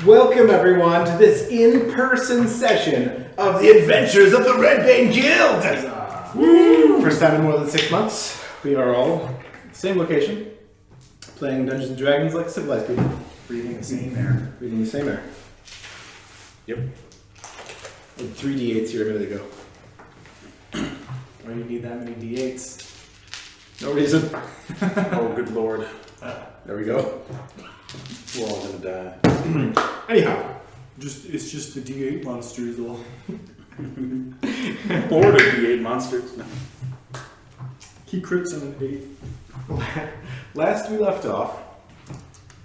Welcome everyone to this in-person session of the Adventures of the Red Bane Guild! First time in more than 6 months, we are all at the same location, playing Dungeons and Dragons like civilized people. Breathing the same air. Breathing the same air. Yep. And 3 D8s here a minute ago. Why do you need that many D8s? No reason. Oh, good lord. There we go. We're all gonna die. Anyhow. It's just the D8 monsters though. Lord of D8 monsters. No. He crits on an 8. Last we left off,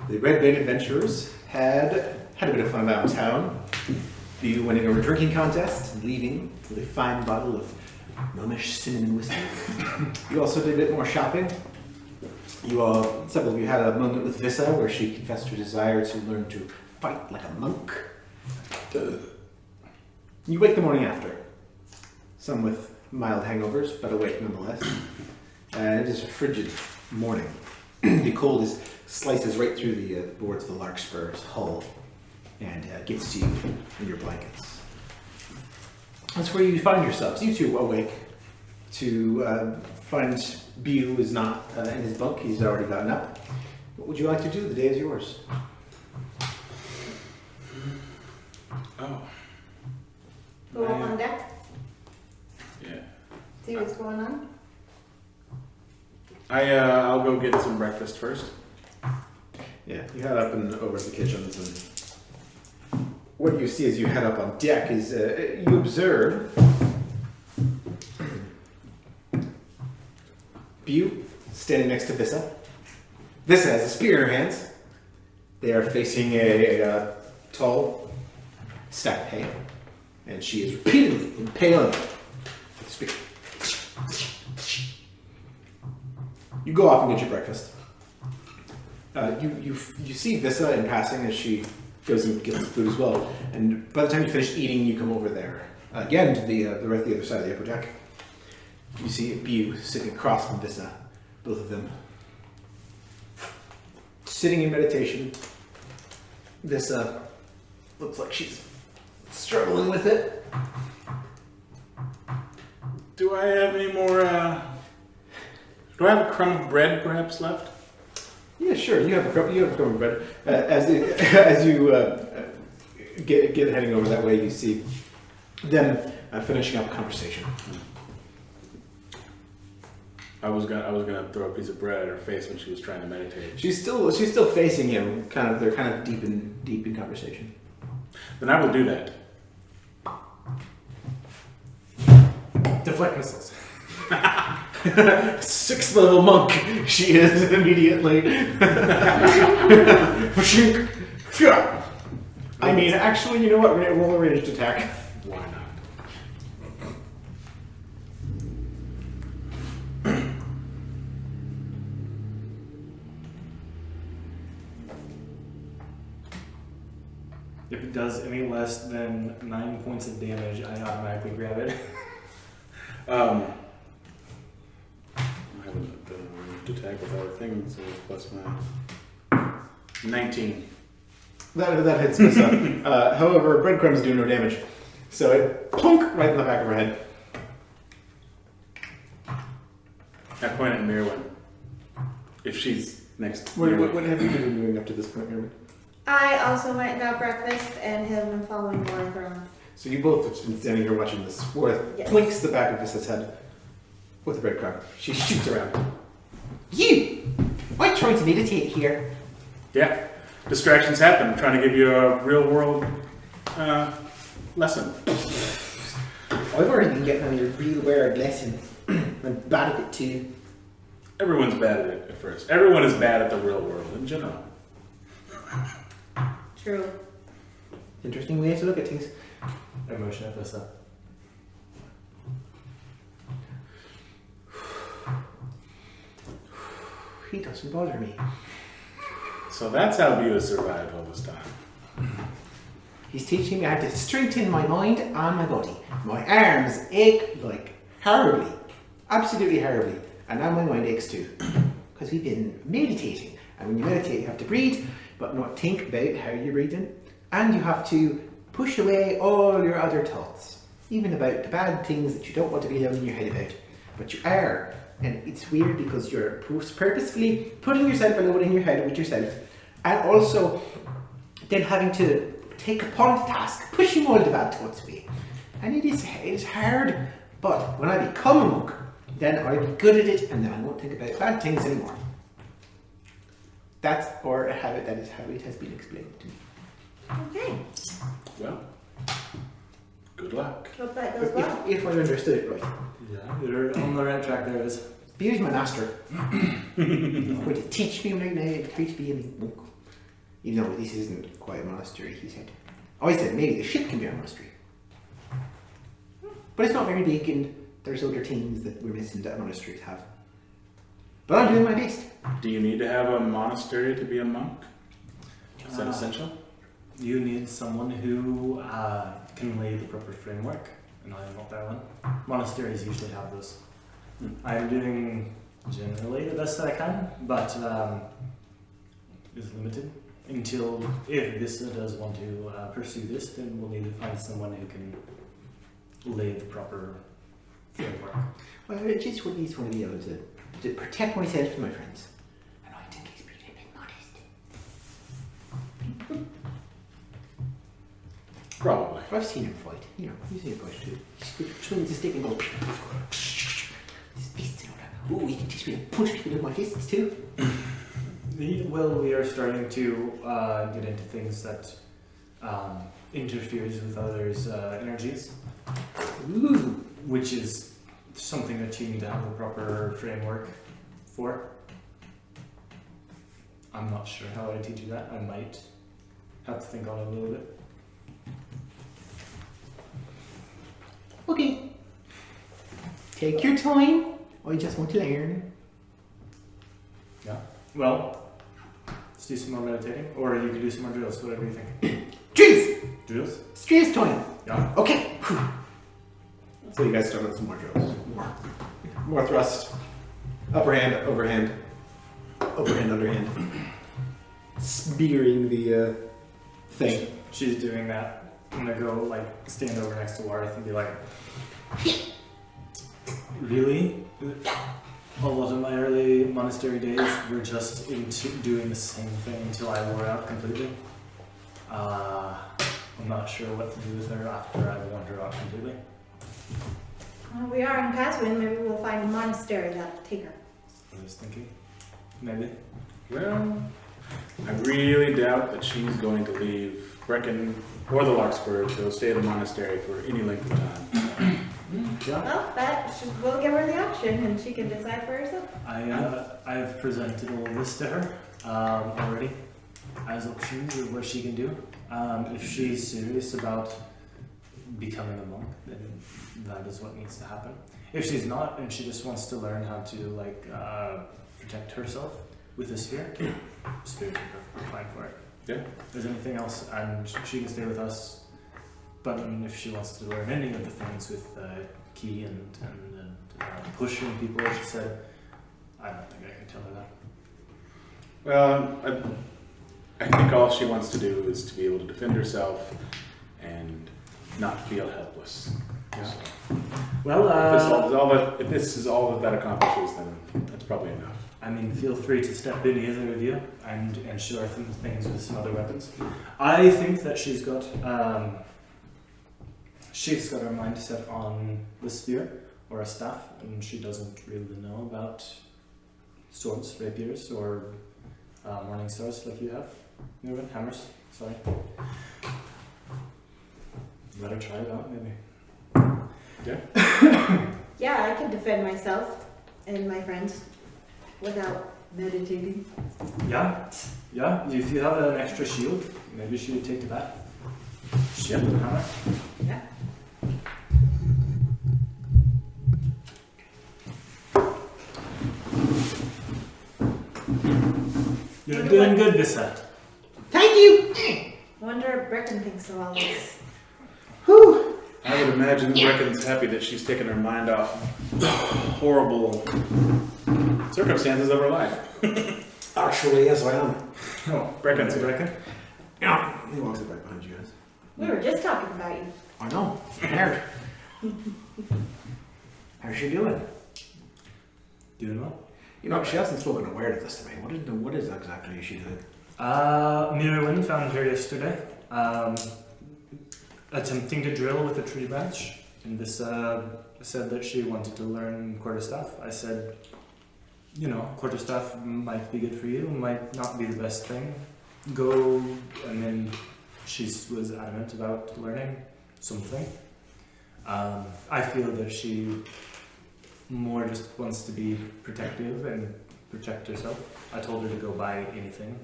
the Red Bane Adventurers had a bit of fun about town. You went into a drinking contest, and leaving with a fine bottle of Gnomish cinnamon whiskey. You also did a bit more shopping. Several of you had a moment with Vissa where she confessed her desire to learn to fight like a monk. You wake the morning after, some with mild hangovers, but awake nonetheless. It is a frigid morning. The cold slices right through the boards of the Larkspur's hull and gets to you in your blankets. That's where you find yourselves. You two awake to find Bu is not in his bunk. He's already gotten up. What would you like to do? The day is yours. Oh. Go up on deck, Yeah. see what's going on. I'll go get some breakfast first. Yeah, you head up and over to the kitchens, and what you see as you head up on deck is you observe Bu standing next to Vissa. Vissa has a spear in her hands. They are facing a tall stack of hay, and she is repeatedly impaling with the spear. You go off and get your breakfast. You see Vissa in passing as she goes and gets the food as well. And by the time you finish eating, you come over there again to the other side of the upper deck. You see Bu sitting across from Vissa, both of them sitting in meditation. Vissa looks like she's struggling with it. Do I have any more, do I have a crumb of bread perhaps left? Yeah, sure. You have a crumb of bread. As you get heading over that way, you see them finishing up a conversation. I was gonna throw a piece of bread at her face when she was trying to meditate. She's still facing him. They're kind of deep in conversation. Then I will do that. Deflect missiles. 6th level monk, she is immediately. I mean, actually, you know what? Roll a ranged attack. Why not? If it does any less than 9 points of damage, I automatically grab it. I haven't done a ranged attack with other things, so it's plus my 19. That hits Vissa. However, breadcrumbs do no damage, so it plunk right in the back of her head. I point at Mirwin. If she's next. What Mirwin. have you been doing up to this point, Mary? I also went and got breakfast and have been following Warren around. So you both have been standing here watching this. Worth Yes. plinks the back of Vissa's head with a breadcrumb. She shoots around. You! I'm trying to meditate here. Yeah. Distractions happen. I'm trying to give you a real world lesson. I've already been getting on your real world lesson. I'm bad at it too. Everyone's bad at it at first. Everyone is bad at the real world in general. True. Interesting way to look at things. I motion at this up. He doesn't bother me. So that's how Bu has survived all this time. He's teaching me how to strengthen my mind and my body. My arms ache like horribly. Absolutely horribly. And now my mind aches too. Because we've been meditating. And when you meditate, you have to breathe but not think about how you're breathing. And you have to push away all your other thoughts, even about the bad things that you don't want to be alone in your head about. But you are, and it's weird because you're purposefully putting yourself alone in your head with yourself, and also then having to take upon the task, pushing all the bad thoughts away. And it is hard, but when I become a monk, then I'll be good at it, and then I won't think about bad things anymore. That's or a habit, that is how it has been explained to me. Okay. Well, good luck. Hope that goes well. If I understood it right. Yeah, you're on the right track there, Liz. Here's my master. He's going to teach me right now how to be a monk. Even though this isn't quite a monastery, he said. I said maybe the ship can be a monastery. But it's not very big, and there's other things that we're missing that monasteries have. But I'm doing my best. Do you need to have a monastery to be a monk? Is that essential? You need someone who can lay the proper framework, and I am not that one. Monasteries usually have those. I'm doing generally the best that I can, but is limited until if Vista does want to pursue this, then we'll need to find someone who can lay the proper framework. Well, I just want to be able to protect myself and my friends. And I think he's being a bit modest. Probably. I've seen him fight. You know, you've seen him fight too. He swings a stick and goes. His fists and all that. Ooh, he can teach me to punch people with my fists too. Well, we are starting to get into things that interferes with others' energies, Ooh. which is something that you need to have a proper framework for. I'm not sure how I teach you that. I might have to think on it a little bit. Okay. Take your time. I just want to learn. Yeah. Well, let's do some more meditating, or you can do some more drills, whatever you think. Drills! Drills? Straight time. Yeah. Okay. So you guys start on some more drills. More thrust. Upper hand, overhand. Overhand, underhand. Spearing the thing. She's doing that. I'm gonna go like stand over next to Warth and be like, really? A lot of my early monastery days were just into doing the same thing until I wore out completely. I'm not sure what to do with her after I worn her out completely. Well, we are in Caswin. Maybe we'll find a monastery that'll take her. I was thinking, maybe. Well, I really doubt that she's going to leave Brecken or the Larkspur to stay at a monastery for any length of time. Well, we'll give her the option, and she can decide for herself. I've presented all this to her already as options of what she can do. If she's serious about becoming a monk, then that is what needs to happen. If she's not, and she just wants to learn how to protect herself with the spear can be perfectly fine for it. Yeah. If there's anything else, and she can stay with us. But if she wants to learn any of the things with key and pushing people, as she said, I don't think I can tell her that. Well, I think all she wants to do is to be able to defend herself and not feel helpless. Yeah. So, Well, if this is all that accomplishes, then that's probably enough. I mean, feel free to step in either of you and share things with some other weapons. I think that she's got her mind set on the spear or a staff, and she doesn't really know about swords, rapiers, or morning stars like you have. Hammers, sorry. Let her try it out, maybe. Yeah. Yeah, I can defend myself and my friends without meditating. Yeah. If you have an extra shield, maybe she would take to that. Shield and hammer. Yeah. You're doing good this set. Thank you! Wonder if Brecken thinks of all this. Whew! I would imagine Brecken's happy that she's taken her mind off the horrible circumstances of her life. Actually, yes, I am. Oh, Brecken's Nancy here. Brecken? Yeah. He walks up right behind you guys. We were just talking about you. I know. Scared. How's she doing? Doing well. You know, she hasn't spoken a word of this to me. What is exactly she doing? Mirwin found her yesterday, attempting to drill with a tree branch. And this said that she wanted to learn quarterstaff. I said, you know, quarterstaff might be good for you, might not be the best thing. Go, and then she was adamant about learning something. I feel that she more just wants to be protective and protect herself. I told her to go buy anything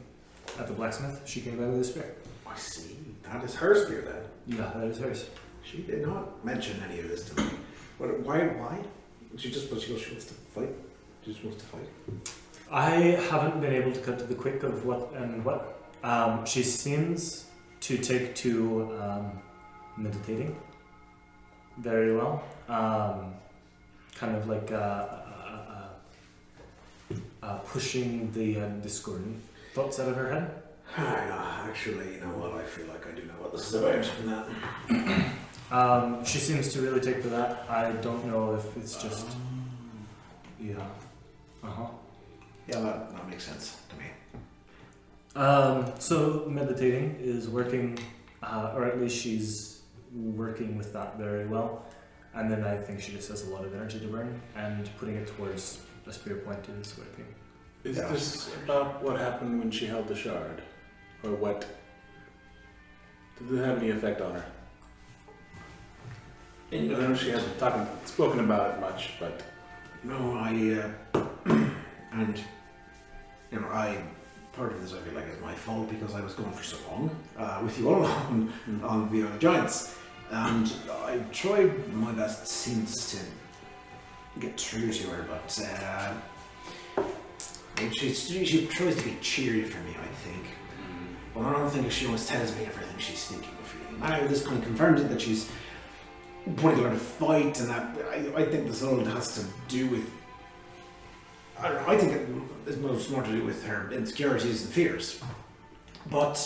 at the blacksmith. She came out with a spear. I see. That is her spear then. Yeah, that is hers. She did not mention any of this to me. Why? She wants to fight. She just wants to fight. I haven't been able to cut to the quick of what and what. She seems to take to meditating very well. Kind of like pushing the discordant thoughts out of her head. Actually, you know what? I feel like I do know what this is about. She seems to really take to that. I don't know if it's just... Yeah. Uh-huh. Yeah, that makes sense to me. So meditating is working, or at least she's working with that very well. And then I think she just has a lot of energy to burn, and putting it towards a spear point is working. Is Yeah. this about what happened when she held the shard? Or what? Did it have any effect on her? I know she hasn't spoken about it much, but... No, and, you know, part of this I feel like is my fault because I was gone for so long with you all on the Giants. And I've tried my best since to get through to her, but she tries to be cheery for me, I think. But I don't think she always tells me everything she's thinking or feeling. Now this kind of confirms it that she's wanting to learn to fight, and that I think this all has to do with. I don't know. I think it's most more to do with her insecurities and fears. But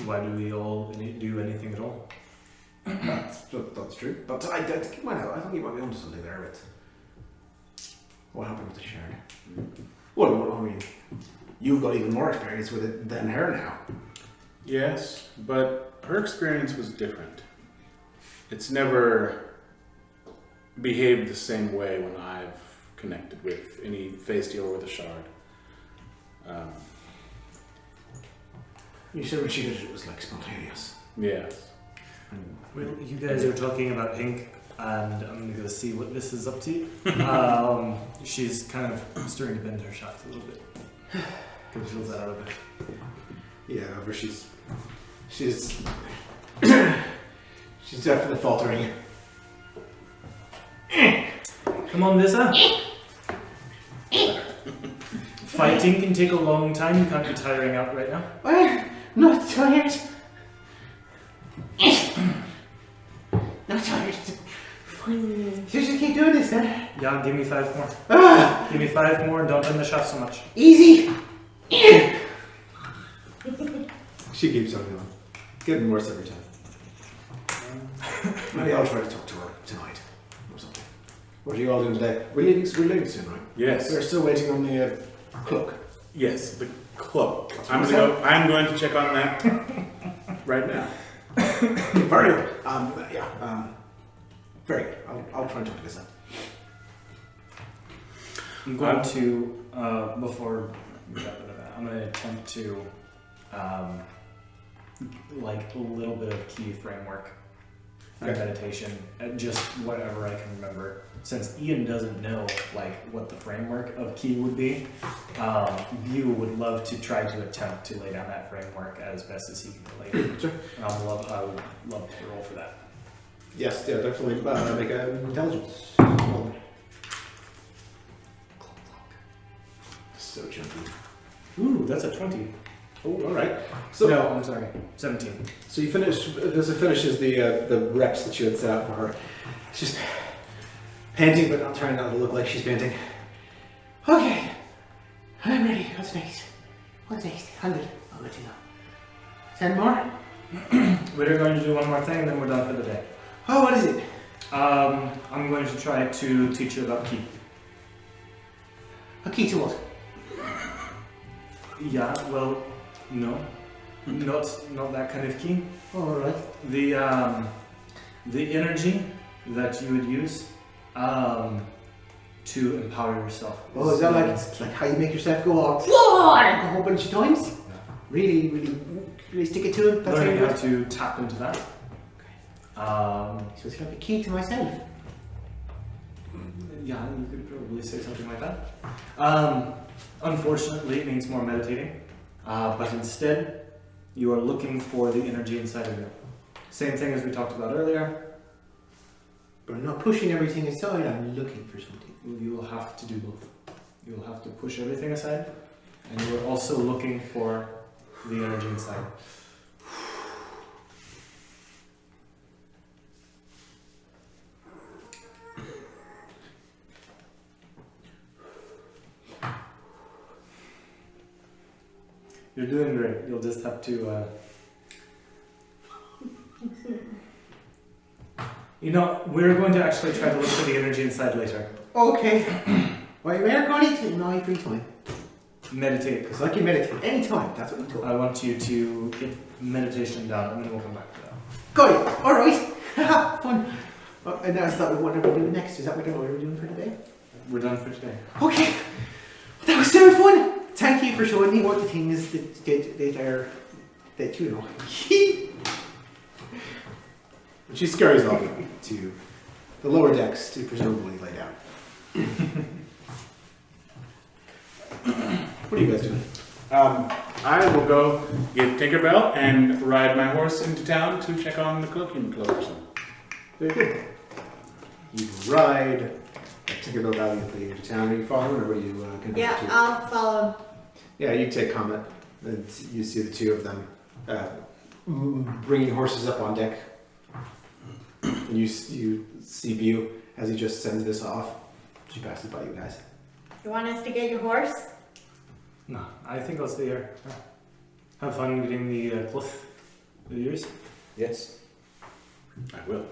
Why do we all do anything at all? that's true. But I think you might be onto something there with what happened with the shard. Well, I mean, you've got even more experience with it than her now. Yes, but her experience was different. It's never behaved the same way when I've connected with any face dealer with a shard. You said when she did it, it was like spontaneous. Yes. Well, you guys are talking about Hink, and I'm gonna go see what this is up to. She's kind of starting to bend her shaft a little bit. Controls that out of it. Yeah, but she's she's definitely faltering. Come on, Lisa. Fighting can take a long time. You can't be tiring out right now. I'm not tired. Not tired. You just keep doing this then. Yeah, give me 5 more. Ah, Give me 5 more and don't bend the shaft so much. easy. She keeps on going. Getting worse every time. Maybe I'll try to talk to her tonight or something. What are you all doing today? We're leaving soon, right? Yes. We're still waiting on the cloak. Yes, the cloak. That's I'm what going to check on that right now. Very good. Very good. I'll try and talk to this out. I'm going to, before I'm going to attempt to, like a little bit of key framework and Okay. meditation, and just whatever I can remember. Since Ian doesn't know like what the framework of key would be, View would love to try to attempt to lay down that framework as best as he can relate it. Sure. And I would love to roll for that. Yes, yeah, definitely make an intelligence roll. So chunky. Ooh, that's a 20. Oh, all right. So No, I'm sorry, 17. So you finish. This finishes the reps that you had set out for her. She's panting, but not trying not to look like she's panting. Okay, I'm ready. What's next? What's 100? I'll let you know. 10 more? We're going to do one more thing and then we're done for the day. Oh, what is it? I'm going to try to teach you about key. A key to what? Yeah, well, no. Not that kind of key. Oh, alright. The energy that you would use to empower yourself. Oh, is that like how you make yourself go all like a whole bunch of times? Really stick it to it? That's Learning how how to tap into that. So it's like a key to myself. Yeah, you could probably say something like that. Unfortunately, it means more meditating. But instead, you are looking for the energy inside of you. Same thing as we talked about earlier. But I'm not pushing everything aside, I'm looking for something. You will have to do both. You will have to push everything aside, and you are also looking for the energy inside. You're doing great. You'll just have to... You know, we're going to actually try to look for the energy inside later. Okay. Well, you're going to my free time. Meditate. Because I can meditate anytime, that's what you told me. I want you to get meditation down, and then we'll come back to that. Got it! Alright! Haha, fun! And that's that what we're doing next. Is that what we're doing for today? We're done for today. Okay! That was so fun! Thank you for showing me what the things that you know. She scurries off to the lower decks to presumably lay down. What are you guys doing? I will go get Tinkerbell and ride my horse into town to check on the cloaking clothes. Very good. You ride Tinkerbell valiantly into town. Are you following, or what are you going to do? Yeah, I'll follow. Yeah, you take Comet, and you see the two of them bringing horses up on deck. And you see Bew as he just sends this off. She passes by you guys. You want us to get your horse? No, I think I'll stay here. Have fun getting the cloth of yours. Yes. I will.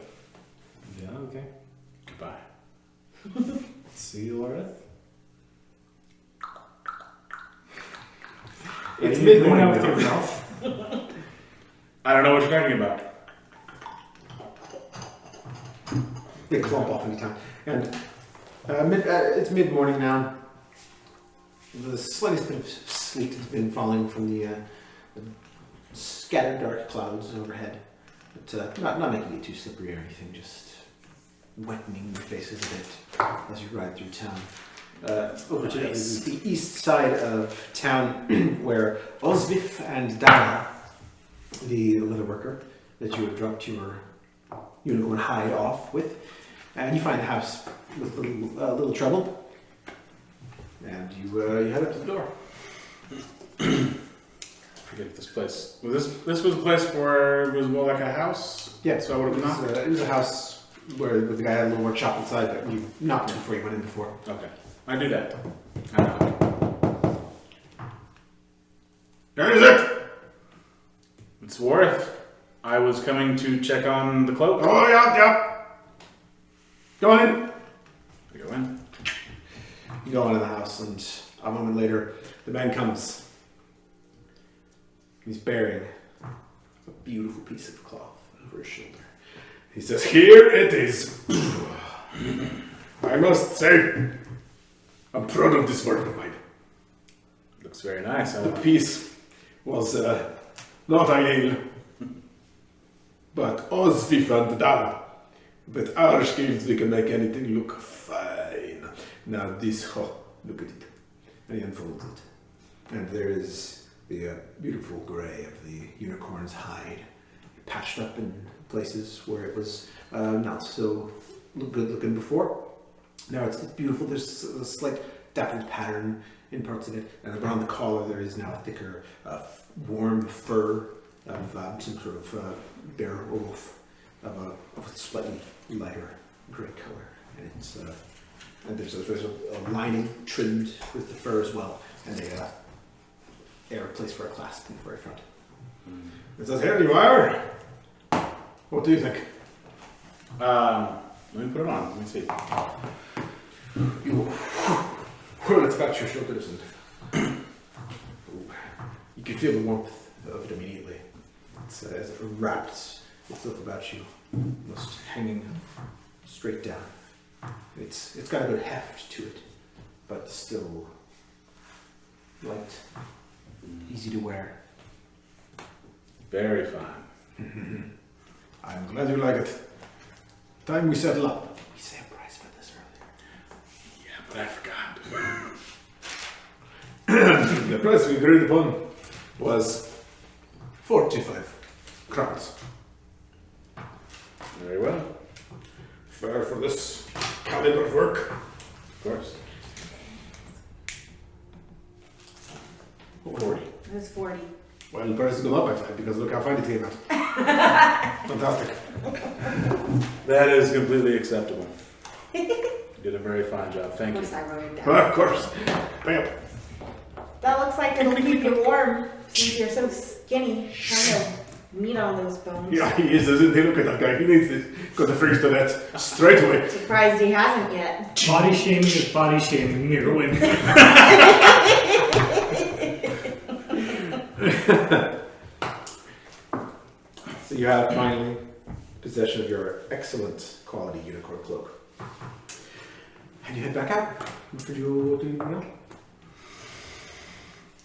Yeah, okay. Goodbye. See you, Laura. It's Are you mid-morning going out with now. your mouth? I don't know what you're talking about. They clump off into town. And it's mid-morning now. The slightest bit of sleet has been falling from the scattered dark clouds overhead. But not making it too slippery or anything, just wettening your faces a bit as you ride through town. Over to the east side of town where Osvif and Dara, the leather worker that you had dropped your unicorn hide off with, and you find the house with little trouble. And you head up to the door. I forget if this place. This was a place where it was more like a house? Yeah, So I would have knocked? it was a house where the guy had a little workshop inside, but you knocked it before you went in before. Okay. I do that. I knock. Where is it? It's Worth. I was coming to check on the cloak. Oh, yeah. Go on in. I go in. You go into the house, and a moment later, the man comes. He's bearing a beautiful piece of cloth over his shoulder. He says, "Here it is. I must say, I'm proud of this work of mine. Looks very nice. The piece was not ideal, but Osvif and Dara. With our skills, we can make anything look fine. Now this, look at it." And he unfolds it. And there is the beautiful grey of the unicorn's hide, patched up in places where it was not so good looking before. Now it's beautiful. There's a slight dappled pattern in parts of it, and around the collar there is now a thicker, warm fur of some sort of bear or wolf of a slightly lighter grey color, and it's and there's a lining trimmed with the fur as well, and a place for a clasp in the very front. It says, here you are. What do you think? Let me put it on. Let me see. Well, it's about your shoulders, and you can feel the warmth of it immediately. It's as if it wraps itself about you, almost hanging straight down. It's got a good heft to it, but still light, easy to wear. Very fine. I'm glad you like it. Time we settle up. We say a price for this earlier. Yeah, but I forgot. The price we agreed upon was 45 crowns. Very well. Fair for this caliber of work. Of course. 40. It was 40. Well, the price has gone up by 5 because look how fine it came out. Fantastic. That is completely acceptable. You did a very fine job. Of Thank you. course I wrote it down. Well, of course. Bam. That looks like it'll keep you warm since you're so skinny. Trying to meat on those bones. Yeah, he is, isn't he? Look at that guy. He needs this. Got the freeze to that straight away. Surprised he hasn't yet. Body shaming is body shaming, Mirwin. So you have finally possession of your excellent quality unicorn cloak. And you head back out. What did you do now?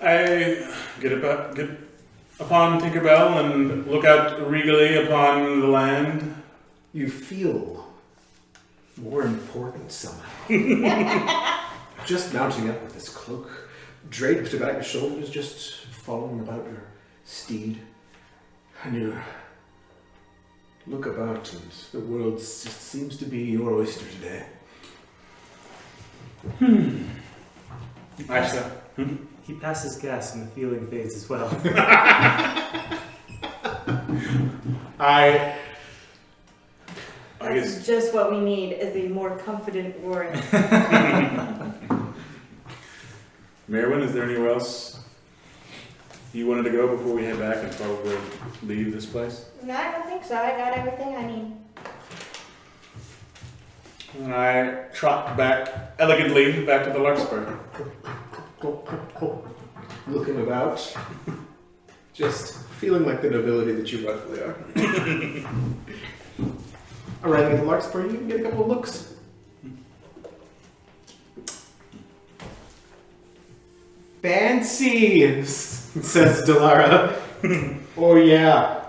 I get upon Tinkerbell and look out regally upon the land. You feel more important somehow. Just mounting up with this cloak, draped about your shoulders, just following about your steed. And you look about and the world just seems to be your oyster today. Actually, He passes gas and the feeling fades as well. I That's guess just what we need is a more confident Warren. Merwin, is there anywhere else you wanted to go before we head back and probably leave this place? No, I don't think so. I got everything I need. And I trot back elegantly back to the Larkspur. Looking about, just feeling like the nobility that you rightfully are. Arriving at the Larkspur, you can get a couple of looks. Fancy, says Delara. Oh yeah,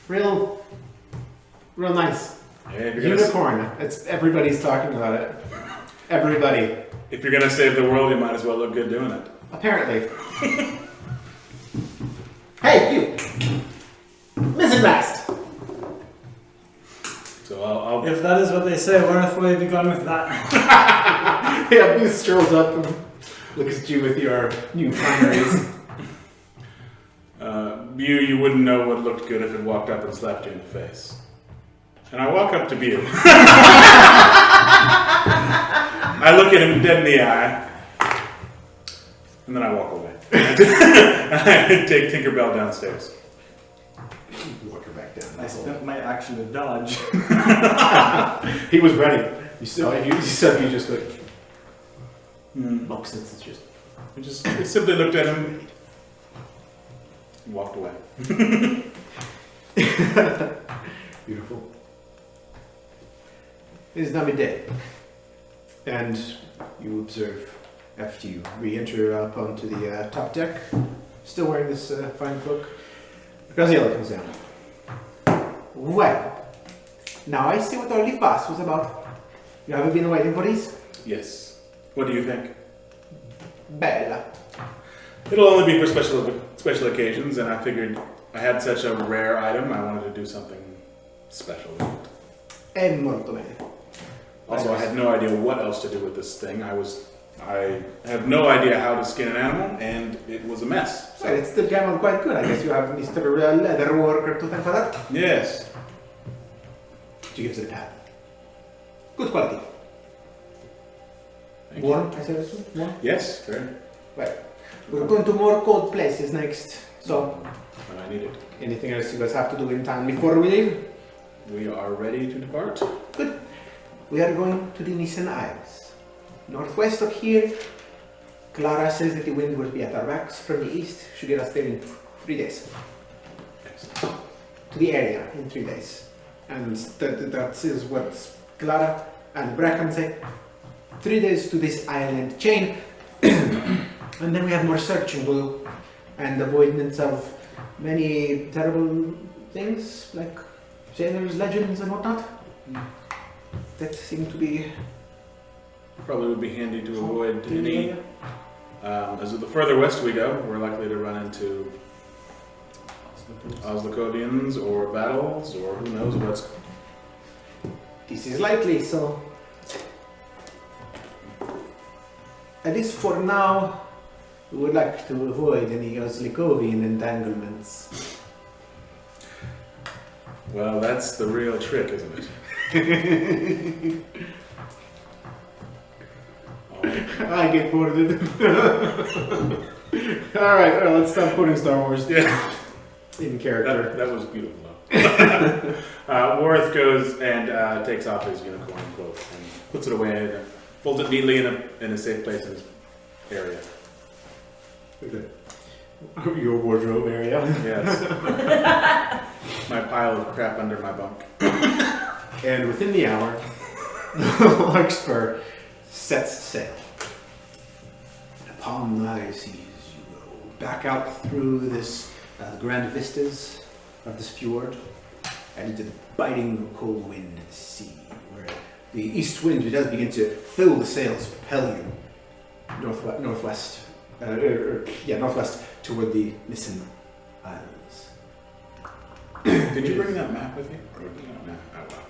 real nice. Hey, if you're gonna Unicorn. It's everybody's talking about it. Everybody. if you're gonna save the world, you might as well look good doing it. Apparently. Hey, you! Missing Mast! So I'll If that is what they say, where have we begun with that? Yeah, Booth strolls up and looks at you with your new fineries. you wouldn't know what looked good if it walked up and slapped you in the face. And I walk up to Bew. I look at him dead in the eye, and then I walk away. I take Tinkerbell downstairs. Walk her back down. I spent my action to dodge. He was ready. You said you just like. Monk since it's just. I simply looked at him and walked away. Beautiful. It is now midday, and you observe after you re-enter up onto the top deck, still wearing this fine cloak. Graziella comes down. Well, now I see what our leaf boss was about. You haven't been waiting for these? Yes. What do you think? Bella. It'll only be for special occasions, and I figured I had such a rare item, I wanted to do something special with it. E molto bene. Also, I had no idea what else to do with this thing. I have no idea how to skin an animal, and it was a mess. So it's still came out quite good. I guess you have Mr. Leather Worker to thank for that. Yes. She gives it a pat. Good quality. Thank you. Warm, I said this one? Warm? Yes, very. Right. We're going to more cold places next. So, And I need it. anything else you guys have to do in town before we leave? We are ready to depart. Good. We are going to the Nissen Isles. Northwest of here, Clara says that the wind will be at our backs from the east. Should get us there in 3 days. Excellent. To the area in 3 days. And that is what Clara and Bracken say. 3 days to this island chain. And then we have more searching to do. And avoidance of many terrible things like sailors, legends, and whatnot. That seem to be Probably would be handy to avoid in the any. area. As the further west we go, we're likely to run into Oslakovians or battles or who knows what's. This is likely, so at least for now, we would like to avoid any Oslikovian entanglements. Well, that's the real trick, isn't it? I get quoted. Alright, well, let's stop quoting Star Wars Yeah, in character. that was beautiful though. Worth goes and takes off his unicorn cloak and puts it away and folds it neatly in a safe place in his area. Your wardrobe area. Yes. My pile of crap under my bunk. And within the hour, Larkspur sets sail. Upon the high seas, you go back out through this grand vistas of this fjord and into the biting cold wind of the sea, where the east wind does begin to fill the sails, propel you northwest toward the Nissen Islands. Did you bring that map with you? Or did you not? No. Oh well.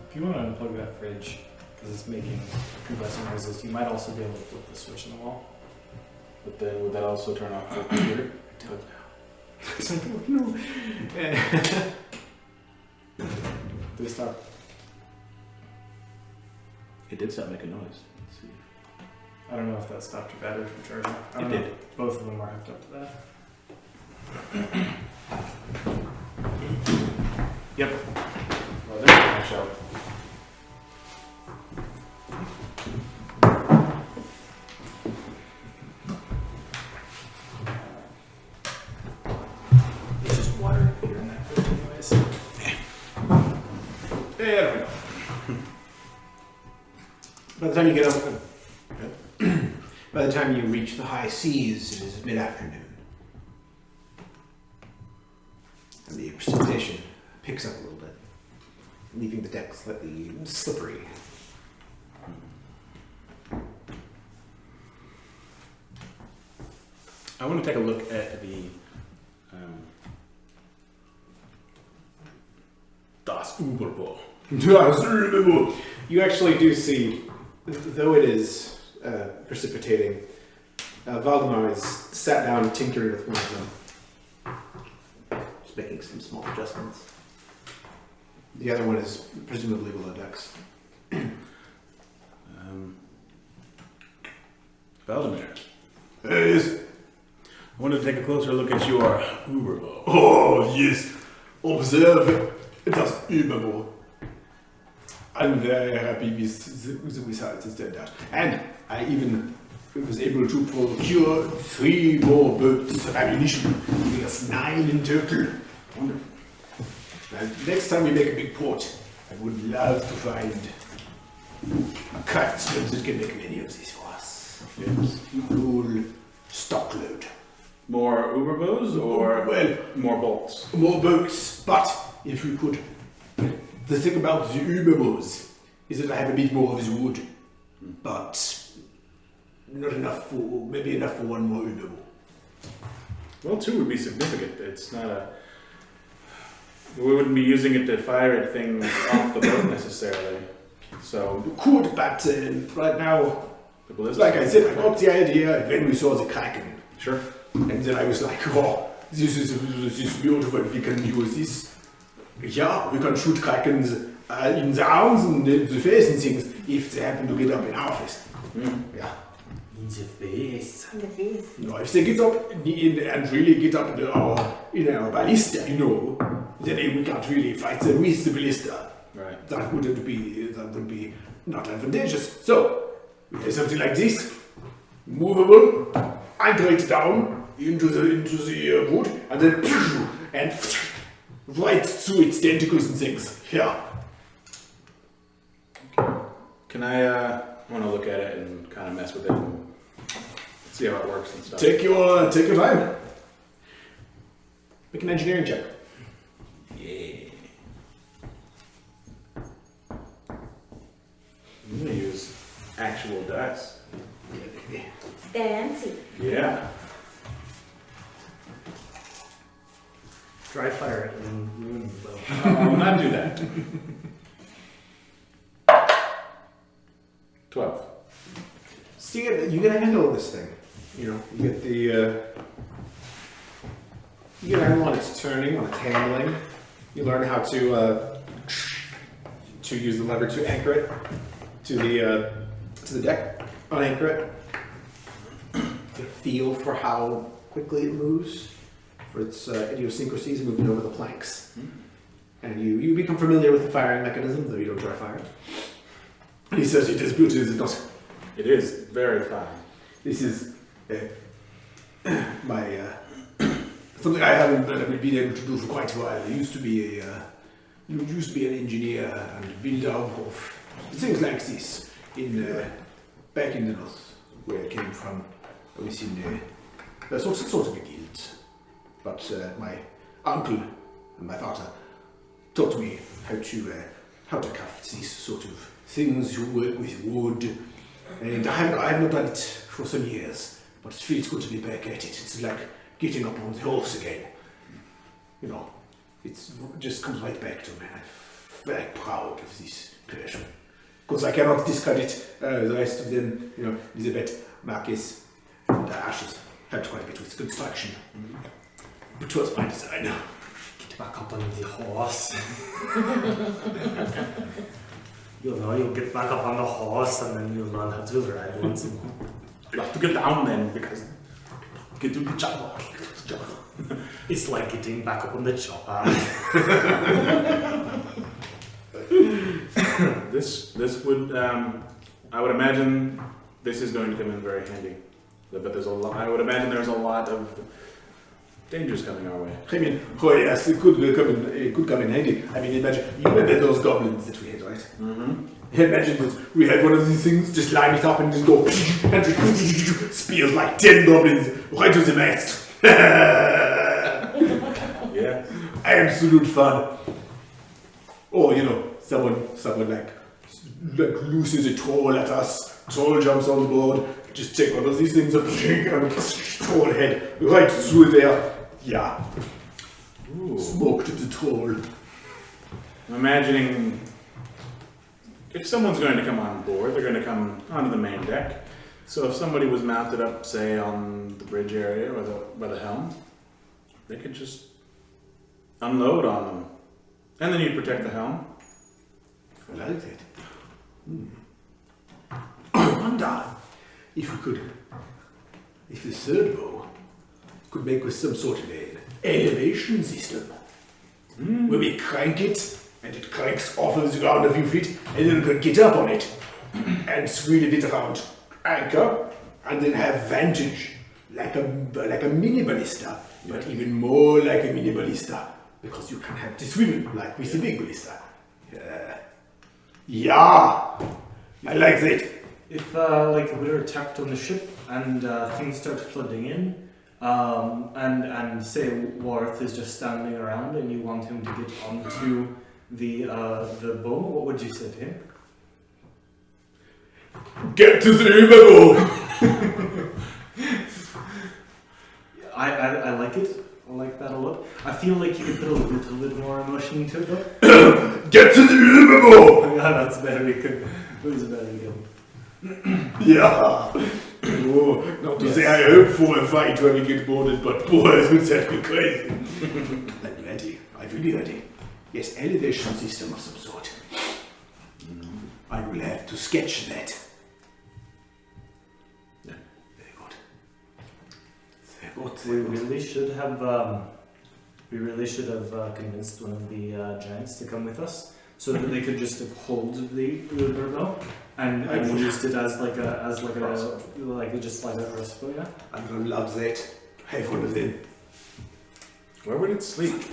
If you want to unplug that fridge, because it's making compressing noises, you might also be able to flip the switch in the wall. But then would that also turn off the computer? I don't know. Did it stop? It did stop making noise. Let's see. I don't know if that stopped your battery from charging. I don't It know. did. Both of them are hooked up to that. Yep. Well, there's my show. There's just water here in that fridge anyways. There we go. By the time you get up, by the time you reach the high seas, it is mid-afternoon. And the precipitation picks up a little bit, leaving the deck slightly slippery. I want to take a look at the Das Uberbo. You actually do see, though it is precipitating, Valdemar is sat down tinkering with one of them. Just making some small adjustments. The other one is presumably below decks. Valdemar. Yes. I wanted to take a closer look at your Uberbo. Oh, yes. Observe das Überbo. I'm very happy with the results it's turned out. And I even was able to procure 3 more boats of ammunition. There's 9 in total. Wonderful. Now, next time we make a big port, I would love to find a craftsman that can make many of these for us. Yes. A whole stockload. More Uberbos or Well, more bolts? more boats, but if we could. The thing about the Uberbos is that I have a bit more of his wood, but not enough for, maybe enough for 1 more Uberbo. Well, 2 would be significant. It's not a. We wouldn't be using it to fire at things off the boat necessarily. So, You could, but right now, the ballistic. like I said, I got the idea when we saw the Kraken. Sure. And then I was like, oh, this is beautiful, we can use this. Yeah, we can shoot Krakens in the arms and the face and things if they happen to get up in our face. Mm. Yeah. In the face. In the face. No, if they get up and really get up in our ballista, then we can't really fight them with the ballista. Right. That would be not advantageous. So, we have something like this, movable, anchor it down into the wood, and then right through its tentacles and things. Yeah. Can I want to look at it and kind of mess with it and see how it works and stuff? Take your time. Make an engineering check. Yeah. I'm gonna use actual dice. Fancy. Yeah. Dry fire it and ruin the bow. I'll not do that. 12. So you get a handle of this thing. You get the you get a handle on its turning, on its handling. You learn how to use the lever to anchor it to the deck, unanchor it. Get a feel for how quickly it moves, for its idiosyncrasies moving over the planks. And you become familiar with the firing mechanism, though you don't dry fire. And he says, "It is beautiful, is it not?" It is very fine. This is my something I haven't been able to do for quite a while. I used to be an engineer and builder of things like this back in the north, where I came from. I was in sort of a guild, but my uncle and my father taught me how to craft these sort of things. You work with wood. And I have not done it for some years, but it feels good to be back at it. It's like getting up on the horse again. It just comes right back to me. I'm very proud of this creation. Because I cannot discredit the rest of them. Elizabeth, Marcus, and Ashes helped quite a bit with the construction. But it was my design. Get back up on the horse. You'll get back up on the horse and then you'll learn how to ride once in a while. You have to get down then because get to the chopper. It's like getting back up on the chopper. This would I would imagine this is going to come in very handy. But I would imagine there's a lot of dangers coming our way. I mean, yes, it could come in handy. I mean, imagine, you remember those goblins that we had, right? Mm-hmm. Imagine that we had one of these things, just line it up and just go, and just spears like 10 goblins right to the mast. Yeah. Absolute fun. Or, someone like looses a troll at us, troll jumps on the board, just take one of these things up, and troll head right through there. Yeah. Ooh. Smoked the troll. I'm imagining if someone's going to come on board, they're going to come onto the main deck. So if somebody was mounted up, say, on the bridge area or by the helm, they could just unload on them. And then you'd protect the helm. I like that. I wonder if the third bow could make with some sort of an elevation system. Where we crank it, and it cranks off of the ground a few feet, and then we could get up on it, and swing it around, anchor, and then have vantage, like a mini ballista, but even more like a mini ballista, because you can have the swivel, like with the big ballista. Yeah, I like that. If we're attacked on the ship and things start flooding in, and say Worth is just standing around and you want him to get onto the bow, what would you say to him? Get to the bow! I like it. I like that a lot. I feel like you could put a little bit more emotion into it though. Get to the bow! Yeah, that's very good. It was very good. Yeah. Oh, not to say I hope for a fight when we get boarded, but boy, would that be crazy. I'm ready. I'm really ready. Yes, elevation system of some sort. I will have to sketch that. We really should have. Convinced one of the giants to come with us, so that they could just hold the bow and used it as like a crossbow. Yeah. I'm gonna love that. Have one of them. Where would it sleep?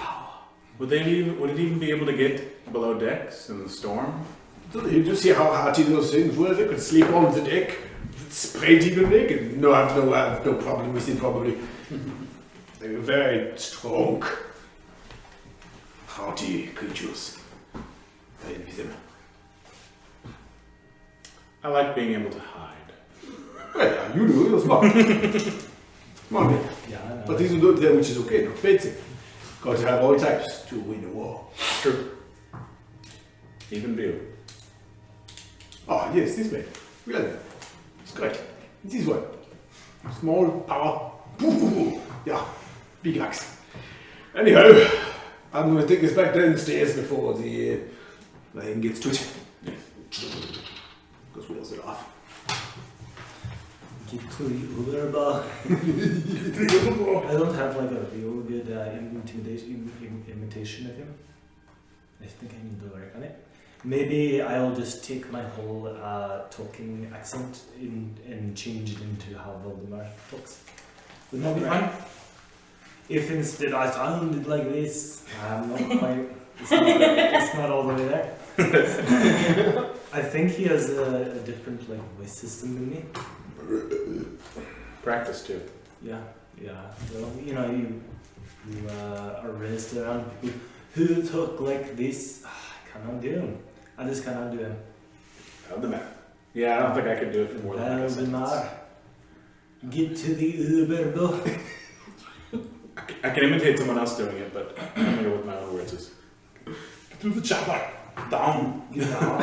Would it even be able to get below decks in the storm? You just see how hardy those things were. They could sleep on the deck, spread eagle naked. No, I have no problem with it. Probably. They were very strong, hardy creatures. I envy them. I like being able to hide. Well, yeah, you do. You're smart. Come on, man. Yeah. I know. But these are not there, which is okay. Not fancy. Got to have all types to win a war. True. Even Bill. Oh, yes, this man. Well, it's great. This one. Small power. Yeah, big axe. Anyhow, I'm going to take this back downstairs before the rain gets to it. Because wheels it off. Get to the other bar. I don't have like a real good imitation of him. I think I need to work on it. Maybe I'll just take my whole talking accent and change it into how Voldemort talks. Wouldn't that be fun? If instead I sounded like this, I'm not quite. It's not all the way there. I think he has a different like voice system than me. Practice too. Yeah. Well, you are raised around people who talk like this. I cannot do him. I just cannot do him. Yeah, I don't think I could do it for more than like a sentence. Valdemar, get to the Uber though. I can imitate someone else doing it, but I'm gonna go with my own words. Get through the chopper. Down. Get down.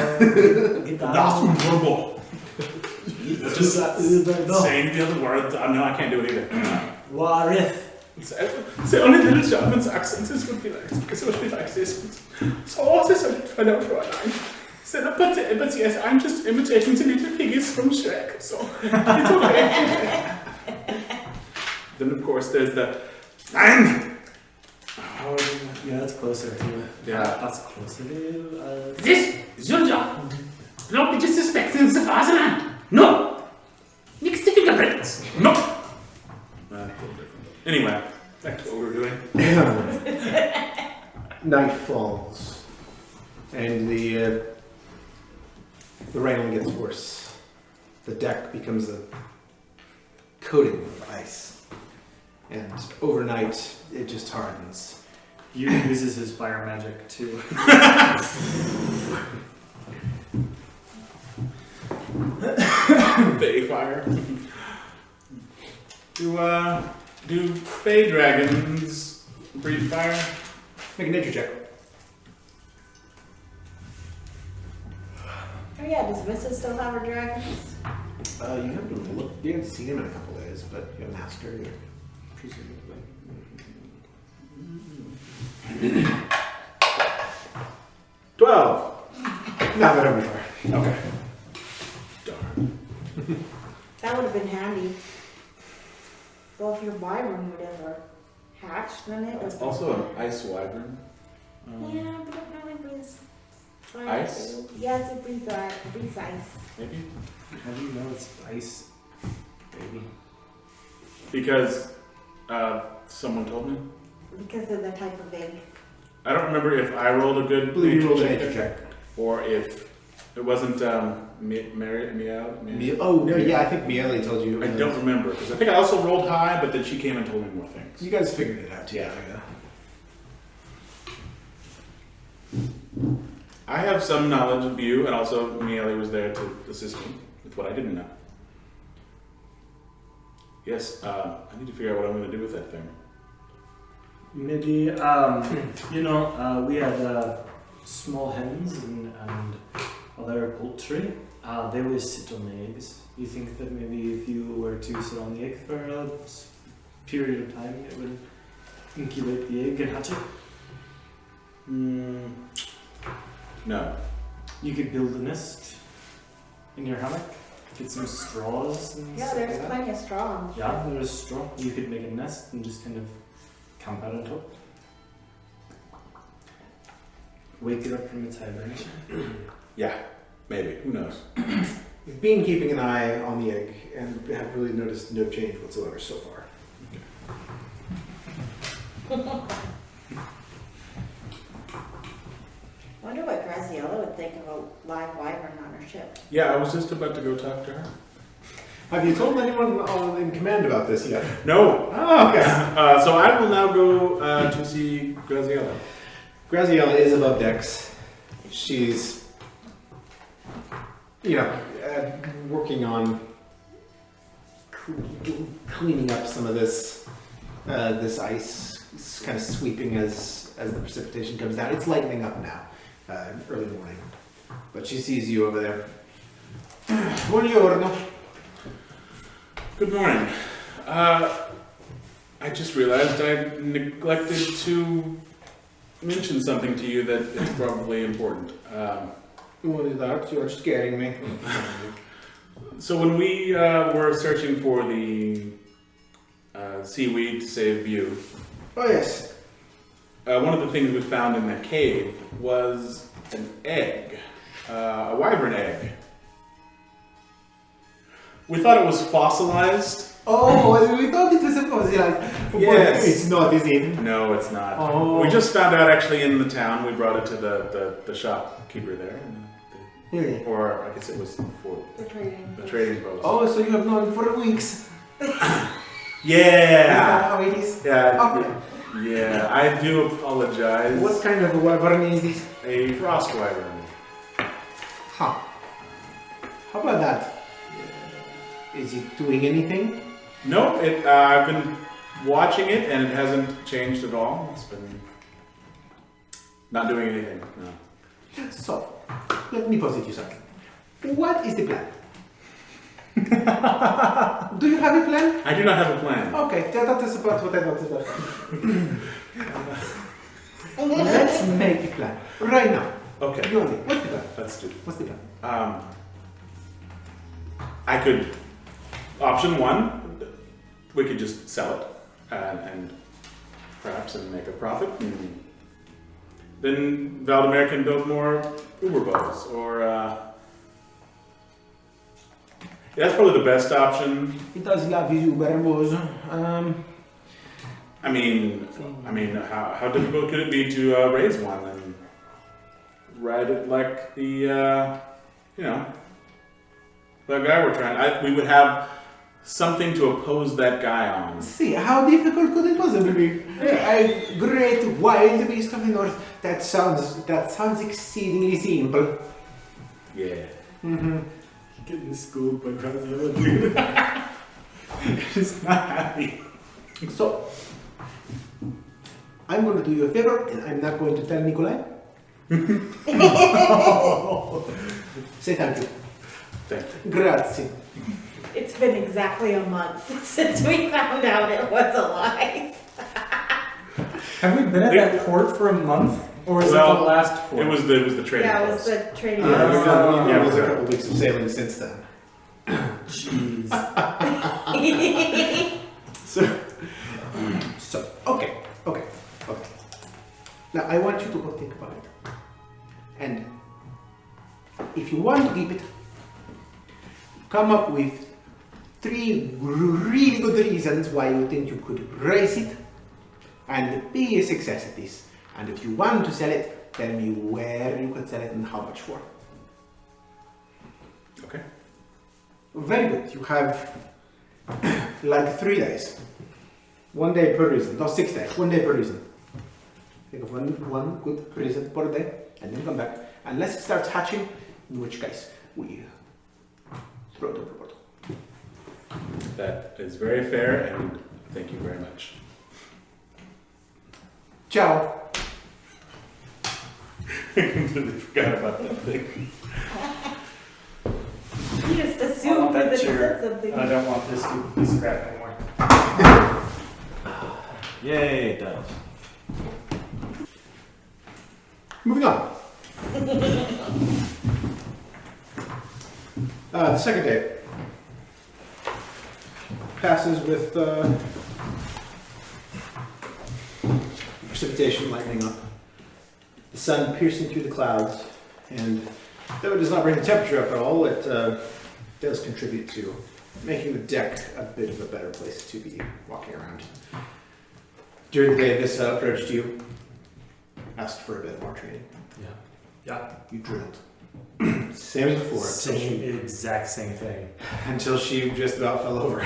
That's verbal. Just Uber saying the other words. No, I can't do it either. Warith. The only little German accent is would be like this. So what is it for now for a line? But yes, I'm just imitating the little piggies from Shrek, so it's okay. Then of course there's the Oh, yeah, that's closer to. Yeah. That's closer to. This is your job. Don't be disrespecting the fatherland. No. Nix to fingerprints. No. Anyway, back to what we were doing. Night falls, and the rain only gets worse. The deck becomes a coating of ice, and overnight it just hardens. He uses his fire magic too. Fey fire. Do Fey dragons breathe fire? Make a nature check. Oh yeah, does Vista still have her dragons? You haven't looked. You haven't seen him in a couple days, but you have master. Presumably. 12. No, but it'll be fine. Okay. Darn. That would have been handy. Well, if your wyvern would ever hatch, then it would. It's also an ice wyvern. Yeah, but it probably breathes fire. Ice? Too. Yes, it breathes fire. It breathes ice. Maybe. How do you know it's ice, baby? Because someone told me. Because of the type of egg. I don't remember if I rolled a good I believe you rolled a nature nature check. or if it wasn't Meow. Oh, no, yeah, I think Miele told you. I don't remember because I think I also rolled high, but then she came and told me more things. You guys figured it out together. I have some knowledge of you, and also Miele was there to assist me with what I didn't know. Yes, I need to figure out what I'm going to do with that thing. Maybe, we had small hens and other poultry. They always sit on the eggs. You think that maybe if you were to sit on the egg for a period of time, it would incubate the egg and hatch it? No. You could build a nest in your hammock. Get some straws and Yeah, stuff there's like that. plenty of straw. Yeah, there's straw. You could make a nest and just kind of camp out on top. Wake it up from its hibernation. Yeah, maybe. Who knows? We've been keeping an eye on the egg and have really noticed no change whatsoever so far. I wonder what Graziella would think of a live wyvern on her ship. Yeah, I was just about to go talk to her. Have you told anyone in command about this yet? No. Oh, okay. So I will now go to see Graziella. Graziella is above decks. She's, working on cleaning up some of this ice. It's kind of sweeping as the precipitation comes down. It's lightening up now, early morning. But she sees you over there. Buongiorno. Good morning. I just realized I neglected to mention something to you that is probably important. What is that? You're scaring me. So when we were searching for the seaweed to save Bew, Oh yes. one of the things we found in that cave was an egg, a wyvern egg. We thought it was fossilized. Oh, we thought it was a fossilized. Yes. It's not, is it? No, it's not. Oh. We just found out actually in the town. We brought it to the shopkeeper there. Really? Or I guess it was for The trading. the trading post. Oh, so you have known for weeks. Yeah. Is that how it is? Yeah. Okay. Yeah, I do apologize. What kind of a wyvern is this? A frost wyvern. Huh. How about that? Is it doing anything? Nope, I've been watching it and it hasn't changed at all. It's been not doing anything. No. So, let me posit you something. What is the plan? Do you have a plan? I do not have a plan. Okay, that is about what I wanted to Let's make a plan. Right now. Okay, You only. What's the plan? let's do. What's the plan? I could. Option one, we could just sell it and perhaps make a profit. And then Valdemar can build more Uber boats, or that's probably the best option. It does love his Uber was. I mean, how difficult could it be to raise one and ride it like the that guy we're trying? We would have something to oppose that guy on. See, how difficult could it possibly be? A great wild beast of the north. That sounds exceedingly simple. Yeah. Mm-hmm. Getting schooled by Graziella, dude. She's not happy. So, I'm going to do you a favor, and I'm not going to tell Nikolai. Say thank you. Thank you. Grazie. It's been exactly a month since we found out it was alive. Have we been at that port for a month? Or is it Well, the last port? It was the trading Yeah, it was post. the trading. We've post. done yeah, a right. couple weeks of sailing since then. Jeez. So, okay. Now, I want you to go think about it. And if you want to keep it, come up with 3 really good reasons why you think you could raise it and be a success at this. And if you want to sell it, tell me where you could sell it and how much for. Okay. Very good. You have like 3 days. 1 day per reason. No, 6 days. 1 day per reason. Think of one good reason per day and then come back. Unless it starts hatching, in which case we throw it over the portal. That is very fair, and thank you very much. Ciao. I completely forgot about that thing. You just I assumed want that that it chair. said something. I don't want this stupid piece of crap anymore. Yay, it does. Moving on. The second day. passes with precipitation lightening up, the sun piercing through the clouds, and though it does not bring the temperature up at all, it does contribute to making the deck a bit of a better place to be walking around. During the day, Vissa approached you, asked for a bit more training. Yeah. You drilled. Same as before. Exact same thing. Until she just about fell over.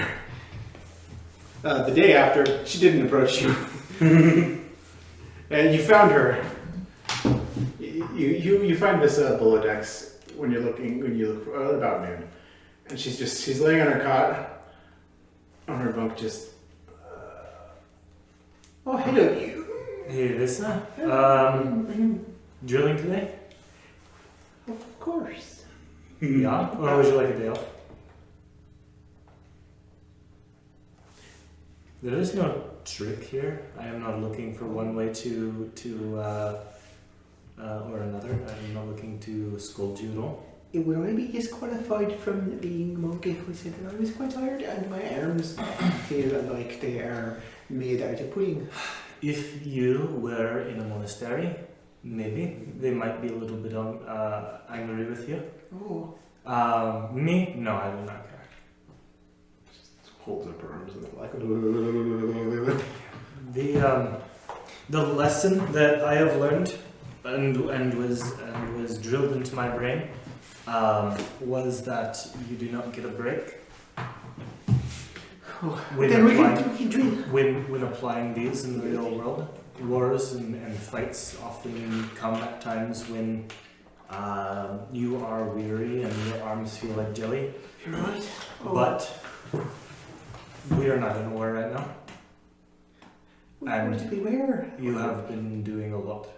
The day after, she didn't approach you. And you found her. You find Vissa below decks when you look about noon. And she's laying on her cot, on her bunk, just. Oh, hello, you. Hey, Vissa. Drilling today? Of course. Yeah. Or how would you like a day off? There is no trick here. I am not looking for one way or another. I'm not looking to scold you at all. It would I be disqualified from being monk if we said that I was quite tired and my arms feel like they are made out of pudding? If you were in a monastery, maybe they might be a little bit angry with you. Oh. Me? No, I do not care. Holds up her arms and like. The lesson that I have learned and was drilled into my brain was that you do not get a break. When applying these in the real world, wars and fights often come at times when you are weary and your arms feel like jelly. You're right. Oh. But we are not in a war right now. And to beware. you have been doing a lot,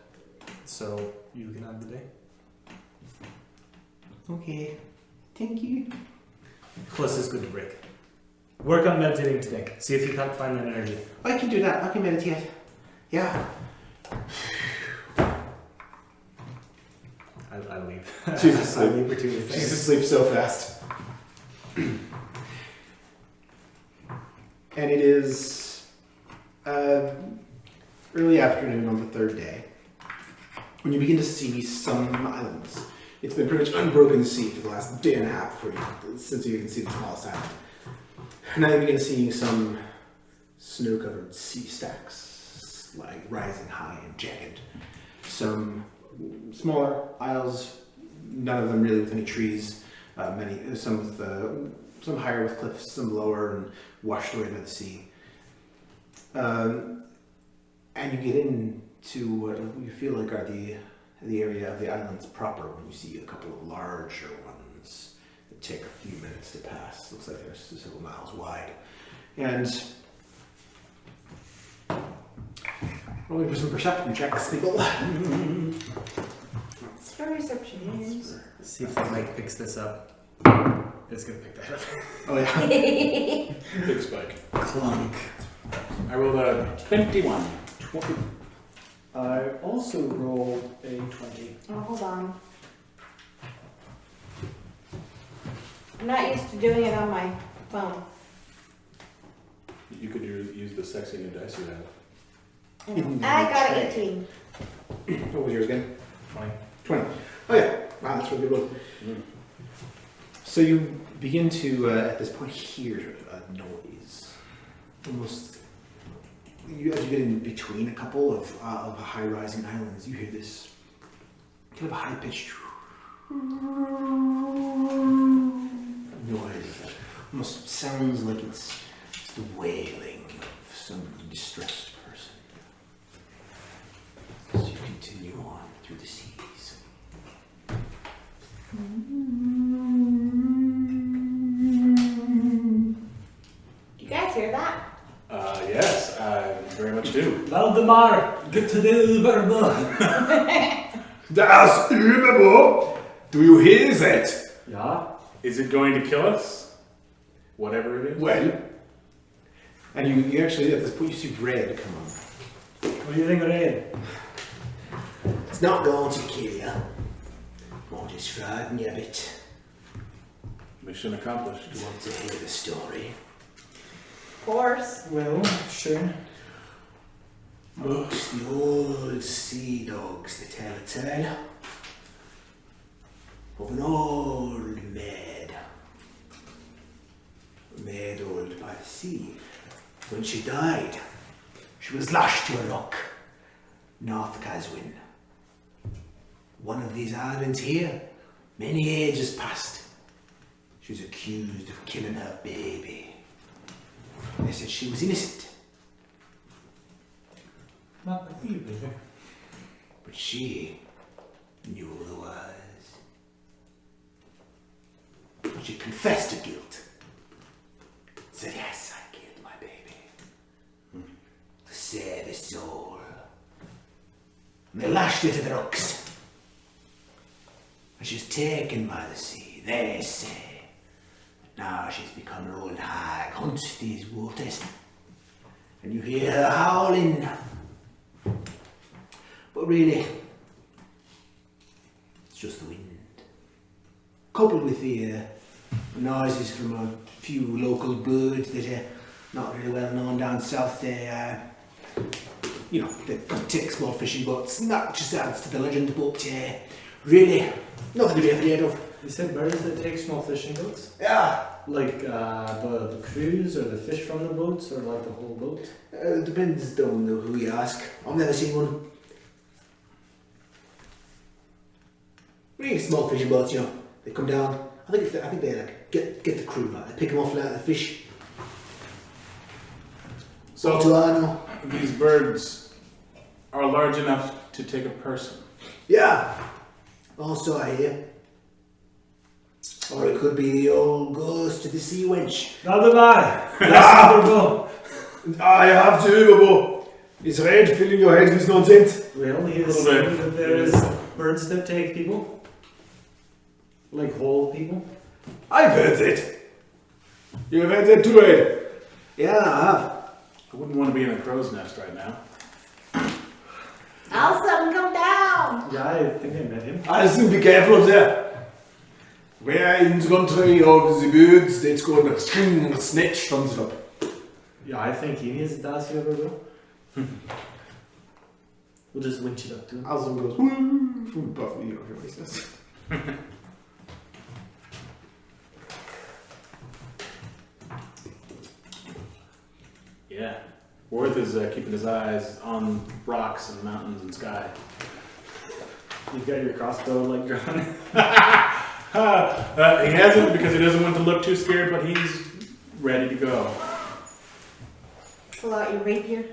so you can have the day. Okay. Thank you. Plus, it's good to break. Work on meditating today. See if you can't find that energy. I can do that. I can meditate. Yeah. I leave. She's asleep. I leave her to your She's face. asleep so fast. And it is early afternoon on the third day when you begin to see some islands. It's been pretty much unbroken sea for the last day and a half for you, since you can see the smallest island. And now you begin seeing some snow-covered sea stacks, like rising high and jagged. Some smaller isles, none of them really with any trees. Some higher with cliffs, some lower and washed away by the sea. And you get into what you feel like are the area of the islands proper when you see a couple of larger ones that take a few minutes to pass. Looks like they're several miles wide. And rolling for some perception checks, people. It's for reception. See if the mic picks this up. It's gonna pick that up. Oh yeah. Big spike. Clunk. I rolled a 21. I also rolled a 20. Oh, hold on. I'm not used to doing it on my phone. You could use the sexy new dice you have. I got 18. What was yours again? 20. 20. Oh yeah. Wow, that's really good. So you begin to, at this point, hear a noise. Almost, as you get in between a couple of high-rising islands, you hear this kind of a high-pitched noise that almost sounds like it's the wailing of some distressed person. As you continue on through the seas. You guys hear that? Yes, I very much do. Valdemar, get to the Uber. Das Überbo! Do you hear that? Yeah? Is it going to kill us? Whatever it is? Well, and you actually, at this point, you see red come on. What do you think of it? It's not going to kill you. I'll just frighten you a bit. Mission accomplished. You want to hear the story? course. Well, sure. Books, the old sea dogs, they tell a tale of an old maid old by the sea. When she died, she was lashed to a rock, North Caswin. One of these islands here, many ages past. She was accused of killing her baby. They said she was innocent. Not with you, baby. But she knew otherwise. She confessed to guilt. Said, yes, I killed my baby. To save his soul. And they lashed her to the rocks. And she was taken by the sea, they say. Now she's become an old hag, haunts these waters. And you hear her howling. But really, it's just the wind. Coupled with the noises from a few local birds that are not really well known down south. They, they take small fishing boats. Not just adds to the legend, but really, nothing to be afraid of. You said birds that take small fishing boats? Yeah, Like the cruise or the fish from the boats or like the whole boat? it depends on who you ask. I've never seen one. Really small fishing boats, they come down. I think they like get the crew, like they pick them off like the fish. So What do I know? these birds are large enough to take a person. Yeah. Also, I hear. Or it could be the old ghost of the sea wench. Not the lie. Let's never go. I have to, Bobo. It's red, filling your head with nonsense. Well, he is A little bit. saying that there is birds that take people. Like whole people. I've heard that. You've heard that too, Ed? Yeah, I have. I wouldn't want to be in a crow's nest right now. I'll soon come down. Yeah, I think I met him. I'll soon be careful up there. We're in the country of the birds that's going to string and snatch thumbs it up. Yeah, I think he is das you ever will. We'll just winch it up to him. Alzum goes, woo, from above me, you don't hear what he says. Yeah. Worth is keeping his eyes on rocks and mountains and sky. You've got your crossbow like drawn. He hasn't because he doesn't want to look too scared, but he's ready to go. Pull out your rapier.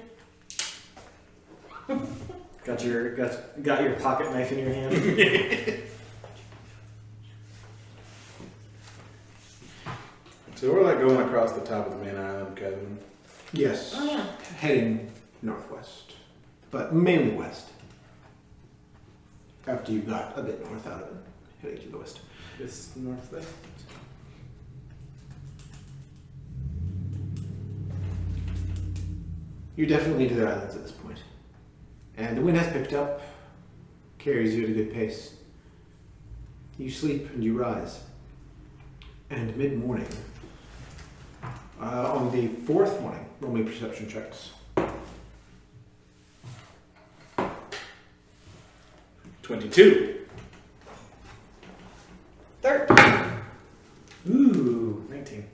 Got your pocket knife in your hand. So we're like going across the top of the main island, Kevin. Yes. Oh yeah. Heading northwest, but mainly west. After you got a bit north out of it, heading to the west. This northwest. You're definitely to the islands at this point. And the wind has picked up, carries you at a good pace. You sleep and you rise. And mid-morning, on the fourth morning, roll me perception checks. 22. 13. Ooh, 19.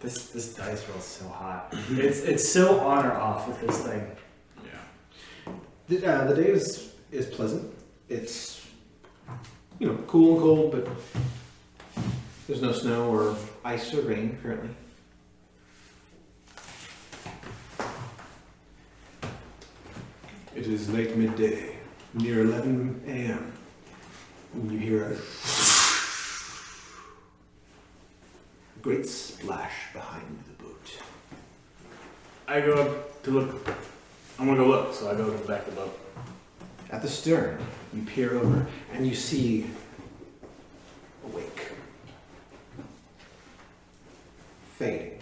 This dice rolls so hot. It's so on or off with this thing. Yeah. The day is pleasant. It's, cool and cold, but there's no snow or ice or rain currently. It is late midday, near 11 a.m. when you hear a great splash behind the boat. I go up to look. I'm gonna go look, so I go to the back of the boat. At the stern, you peer over and you see a wake. Fading.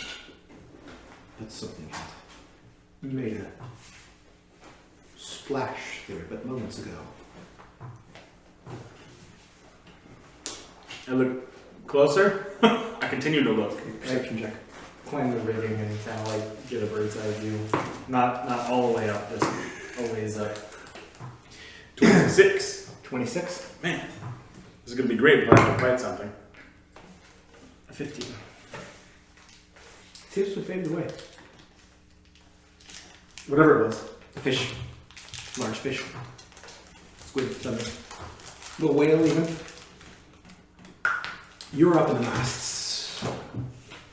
But something had made a splash there but moments ago. I look closer. I continue to look. Perception check. climb the rigging and kind of like get a bird's eye view. Not all the way up, just a ways up. 26. 26. Man, this is gonna be great if I have to fight something. 15. Seems to have faded away. Whatever it was. A fish. Large fish. Squid, something. Little whale even. You're up in the masts.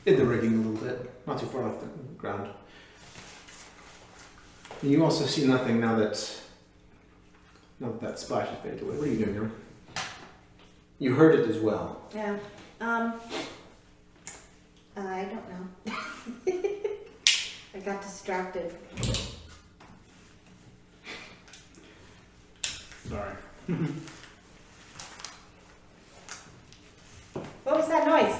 In the rigging a little bit. Not too far off the ground. And you also see nothing now that splash has faded away. What are you doing, Aaron? You heard it as well. Yeah. I don't know. I got distracted. Sorry. What was that noise?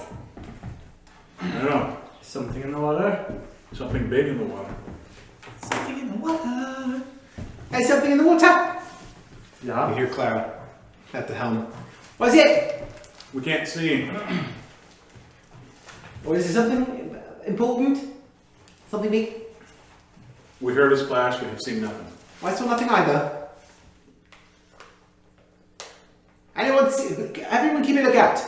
I don't know. Something in the water? Something big in the water. Something in the water. Hey, something in the water. You Yeah. hear Clara at the helm. What's it? We can't see. Or is it something important? Something big? We heard a splash, we have seen nothing. I saw nothing either. Everyone keep a lookout.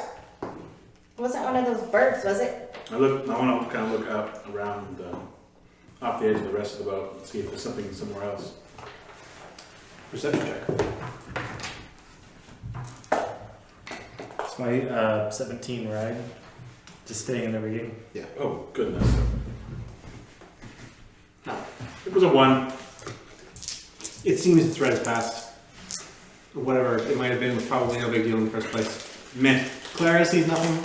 It wasn't one of those birds, was it? I want to kind of look up around off the edge of the rest of the boat and see if there's something somewhere else. Perception check. It's my 17 ride. Just staying in the rigging. Oh, goodness. It was a 1. It seems the threat has passed. Whatever it might have been was probably no big deal in the first place. Meh. Clara sees nothing.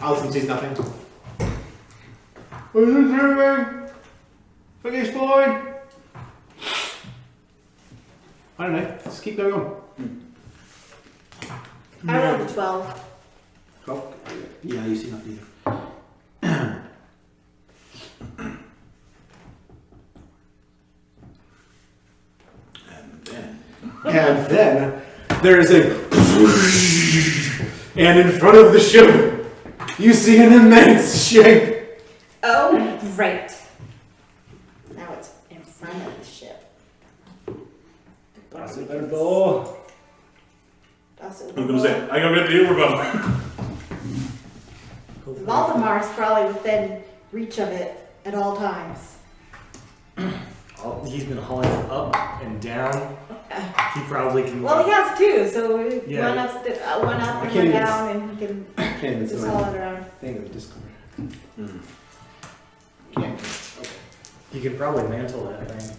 Alison sees nothing. What is it doing? Fucking exploring. I don't know. Just keep going on. I rolled a 12. Oh, yeah, you see nothing either. And then there is a and in front of the ship you see an immense shape. Oh, right. Now it's in front of the ship. That's a better ball. Also, I'm gonna say, I gotta get the Uberboat. Valdemar's probably within reach of it at all times. He's been hauling it up and down. He probably can. Well, he has two, so Yeah. one up I and can't one even down, and he can Can't even see just my haul it around. thing in the Discord. Hmm. Can't. Okay. He could probably mantle that thing.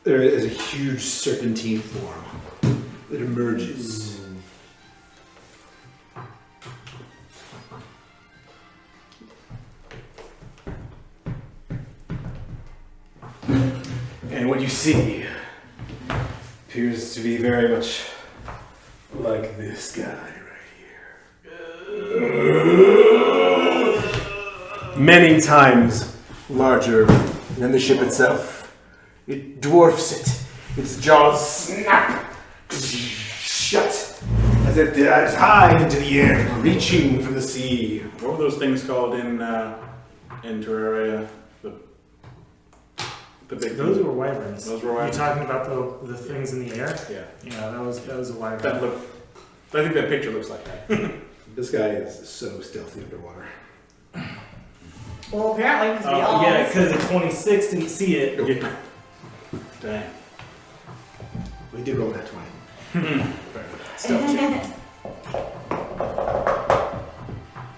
There is a huge serpentine form that emerges. And what you see appears to be very much like this guy right here. Many times larger than the ship itself. It dwarfs it. Its jaws snap shut as it dives high into the air, reaching for the sea. What were those things called in Terraria? The big Those were wyverns. Those were wyverns. You're talking about the things in the air? Yeah. Yeah, that was a wyvern. That look. I think that picture looks like that. This guy is so stealthy underwater. Well, apparently, because we all. Yeah, because the 26 didn't see it. Yeah. Dang. We did roll that 20. Stealth check.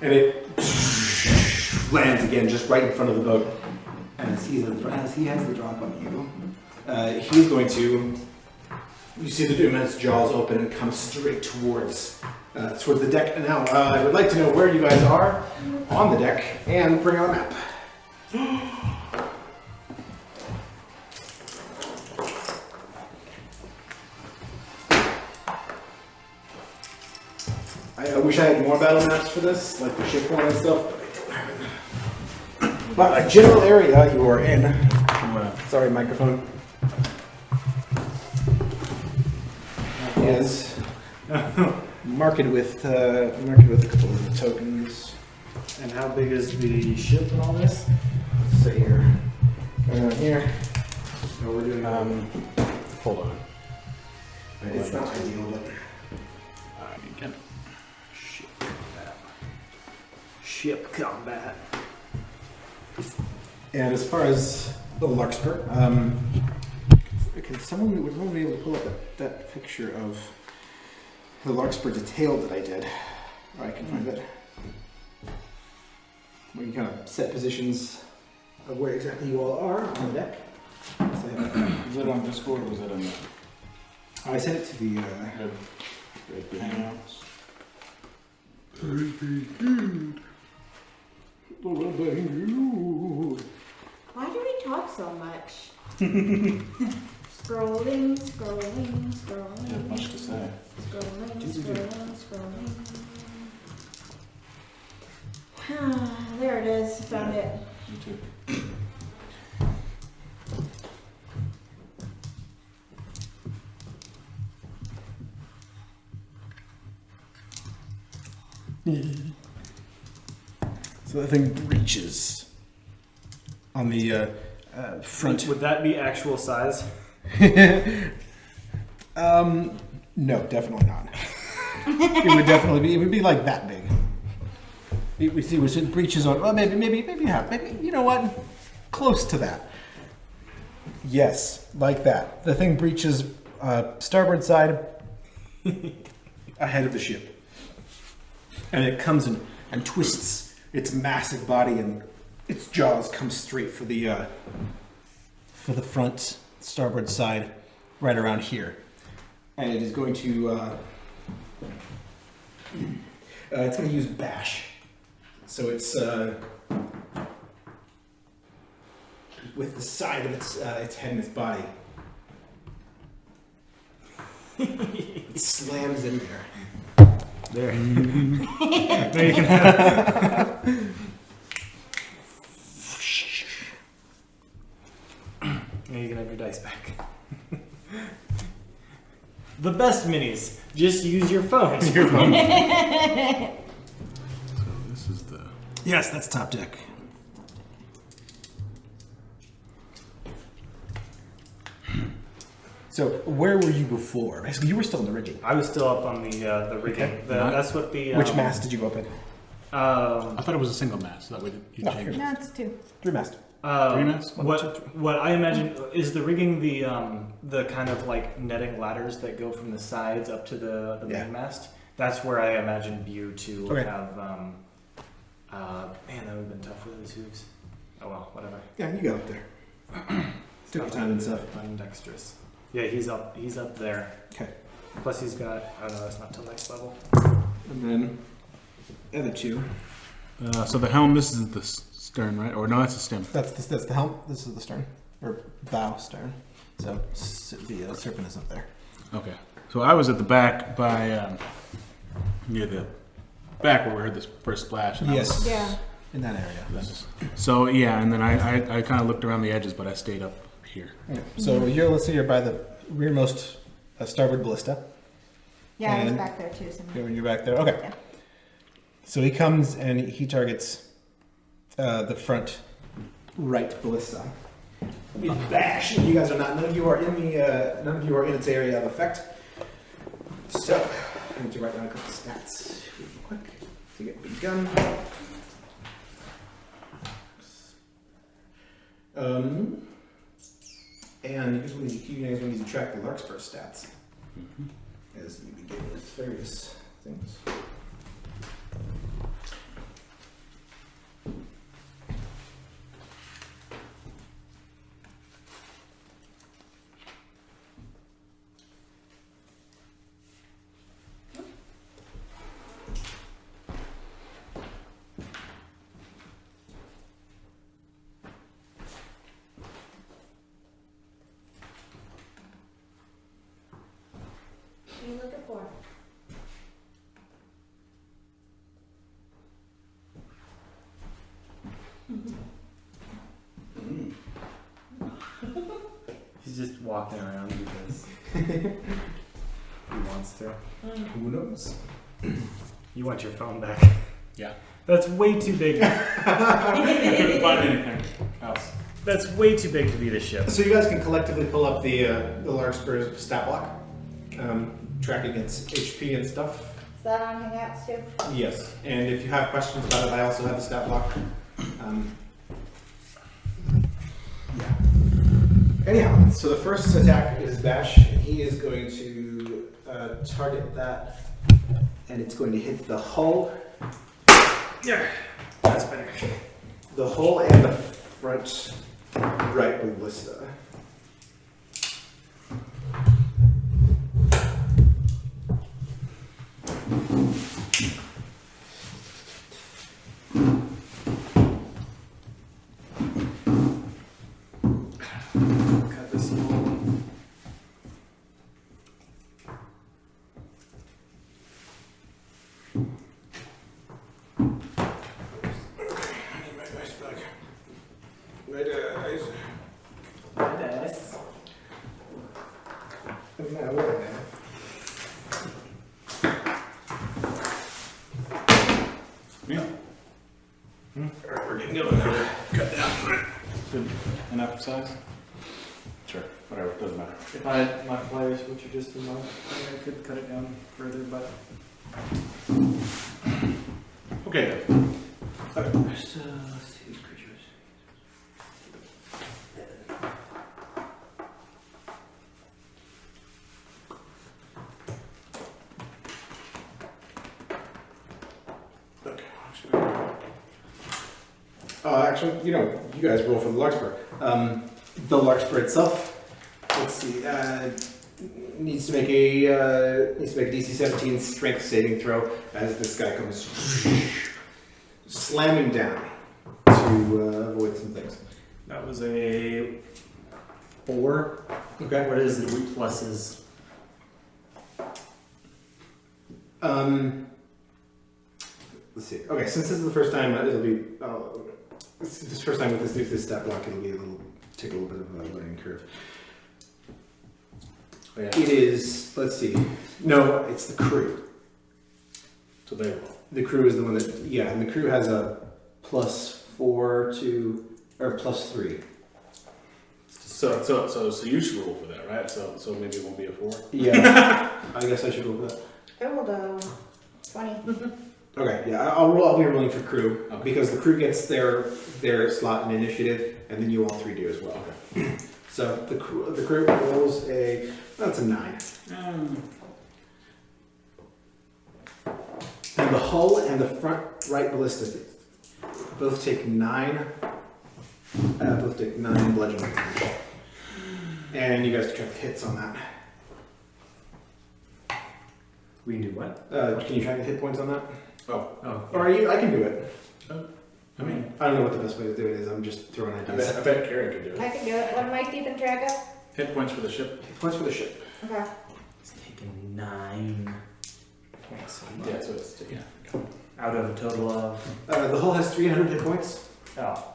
And it lands again just right in front of the boat. And as he has the drop on you, he's going to. You see the immense jaws open and come straight towards the deck. And now I would like to know where you guys are on the deck and bring out a map. I wish I had more battle maps for this, like the ship one and stuff, but I don't have it. But a general area you are in. Sorry, microphone. Is mark it with a couple of the tokens. And how big is the ship and all this? Let's see here. Here. No, we're doing. Hold on. It's not ideal, but I can Ship combat. and as far as the Larkspur, would someone be able to pull up that picture of the Larkspur detail that I did? Or I can find it. Where you kind of set positions of where exactly you all are on the deck. Was it on Discord or was it on the I sent it to the Hangouts? Why do we talk so much? Scrolling, scrolling, I have scrolling. much to say. Scrolling, scrolling, scrolling. There it is. Found it. Me too. So the thing breaches on the front. Would that be actual size? No, definitely not. It would be like that big. We see it breaches on. Well, maybe half. Maybe you know what? Close to that. Yes, like that. The thing breaches starboard side ahead of the ship, and it comes in and twists its massive body, and its jaws come straight for the front starboard side, right around here, and it is going to it's going to use bash. So it's with the side of its head and its body. It slams in there. There. There you can have. Now you can have your dice back. The best minis. Just use your phone. So this is the. Yes, that's top deck. So where were you before? Basically, you were still in the rigging. I was still up on the rigging. Okay. That's what the Which mast did you go up in? I thought it was a single mast. That way you No, change. No, it's 2. 3 mast. Three masts? What I imagine is the rigging the kind of like netting ladders that go from the sides up to the Yeah. main mast. That's where I imagine you to Okay. have. Man, that would have been tough with those hooves. Oh well, whatever. Yeah, you got up there. Took your time and stuff. I'm dexterous. Yeah, he's up. He's up there. Okay. Plus he's got. Oh no, that's not till next level. And then the other two. So the helm. This is the stern, right? Or no, that's the stem. That's the helm. This is the stern, or bow stern. So the serpent is up there. Okay. So I was at the back by near the back where we heard this first splash. And I Yes. was- Yeah. In that area. So yeah, and then I kind of looked around the edges, but I stayed up here. Yeah. So let's say you're by the rearmost starboard ballista. Yeah, I was And- back there too. Somewhere. You're back there. Okay. Yeah. So he comes and he targets the front right ballista. With bash. You guys are not. None of you are in the. None of you are in its area of effect. So I need to write down a couple stats real quick to get begun. And you guys will need to track the Larkspur stats as you begin with various things. What are you looking for? He's just walking around because he wants to. Who knows? You want your phone back? Yeah. That's way too big. I couldn't find anything else. That's way too big to be the ship. So you guys can collectively pull up the Larkspur's stat block, tracking its HP and stuff. Is that on Hangouts too? Yes, and if you have questions about it, I also have the stat block. Yeah. Anyhow, so the first attack is Bash, and he is going to target that, and it's going to hit the hull. Yeah, that's better. The hull and the front right ballista. Cut this hole. Yeah. We're getting going now. Cut down. Good enough size? Sure. Whatever. Doesn't matter. If I had my pliers, which are just enough, I could cut it down further, but Okay then. So, let's see these creatures. Okay. Actually, you guys roll for the Larkspur. The Larkspur itself, let's see, needs to make a DC 17 strength saving throw as this guy comes slamming down to avoid some things. that was a 4. Okay. What is the pluses? Let's see. Okay, since this is the first time, it'll be. This is the first time with this stat block, it'll be take a little bit of a learning curve. Oh, yeah. It is. Let's see. No, it's the crew. So they roll. The crew is the one that. Yeah, and the crew has a +4 to or +3. So you should roll for that, right? So maybe it won't be a 4. Yeah. I guess I should roll for that. I rolled a 20. Okay, yeah, I'll be rolling for crew Okay. because the crew gets their slot in initiative, and then you all 3 do as well. Okay. So the crew rolls that's a 9, and the hull and the front right ballista both take 9. Both take 9 bludgeoning damage, and you guys can track the hits on that. We can do what? Can you track the hit points on that? Oh. Or I can do it. I mean, I don't know what the best way to do it is. I'm just throwing I ideas. bet Karen could do it. I can do it. What am I keeping track of? Hit points for the ship. Hit points for the ship. Okay. It's taken 9 points Yeah, so it's yeah. out of a total of. The hull has 300 hit points. Oh.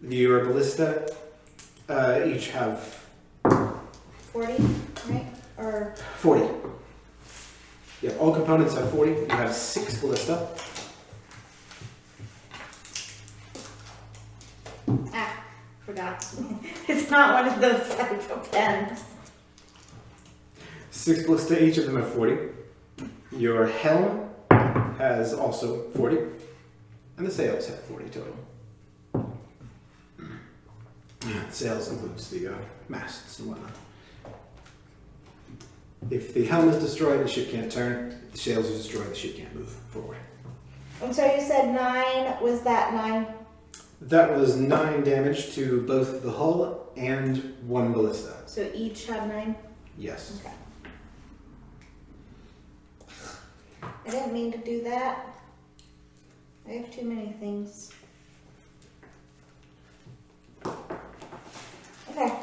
Your ballista each have 40, right? Or 40. Yeah, all components have 40. You have 6 ballista. forgot. It's not one of those type of pens. 6 ballista, each of them have 40. Your helm has also 40. And the sails have 40 total. Sails includes the masts and whatnot. If the helm is destroyed, the ship can't turn. If the sails are destroyed, the ship can't move forward. And so you said 9, was that 9? That was 9 damage to both the hull and 1 ballista. So each had 9? Yes. Okay. I didn't mean to do that. I have too many things. Okay.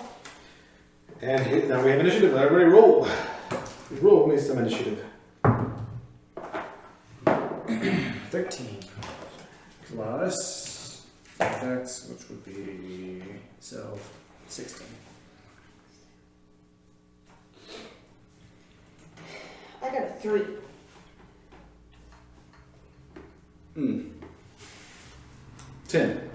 And now we have initiative. Everybody roll. Roll me some initiative. 13 plus Dex, which would be 16. I got a 3. 10. 10.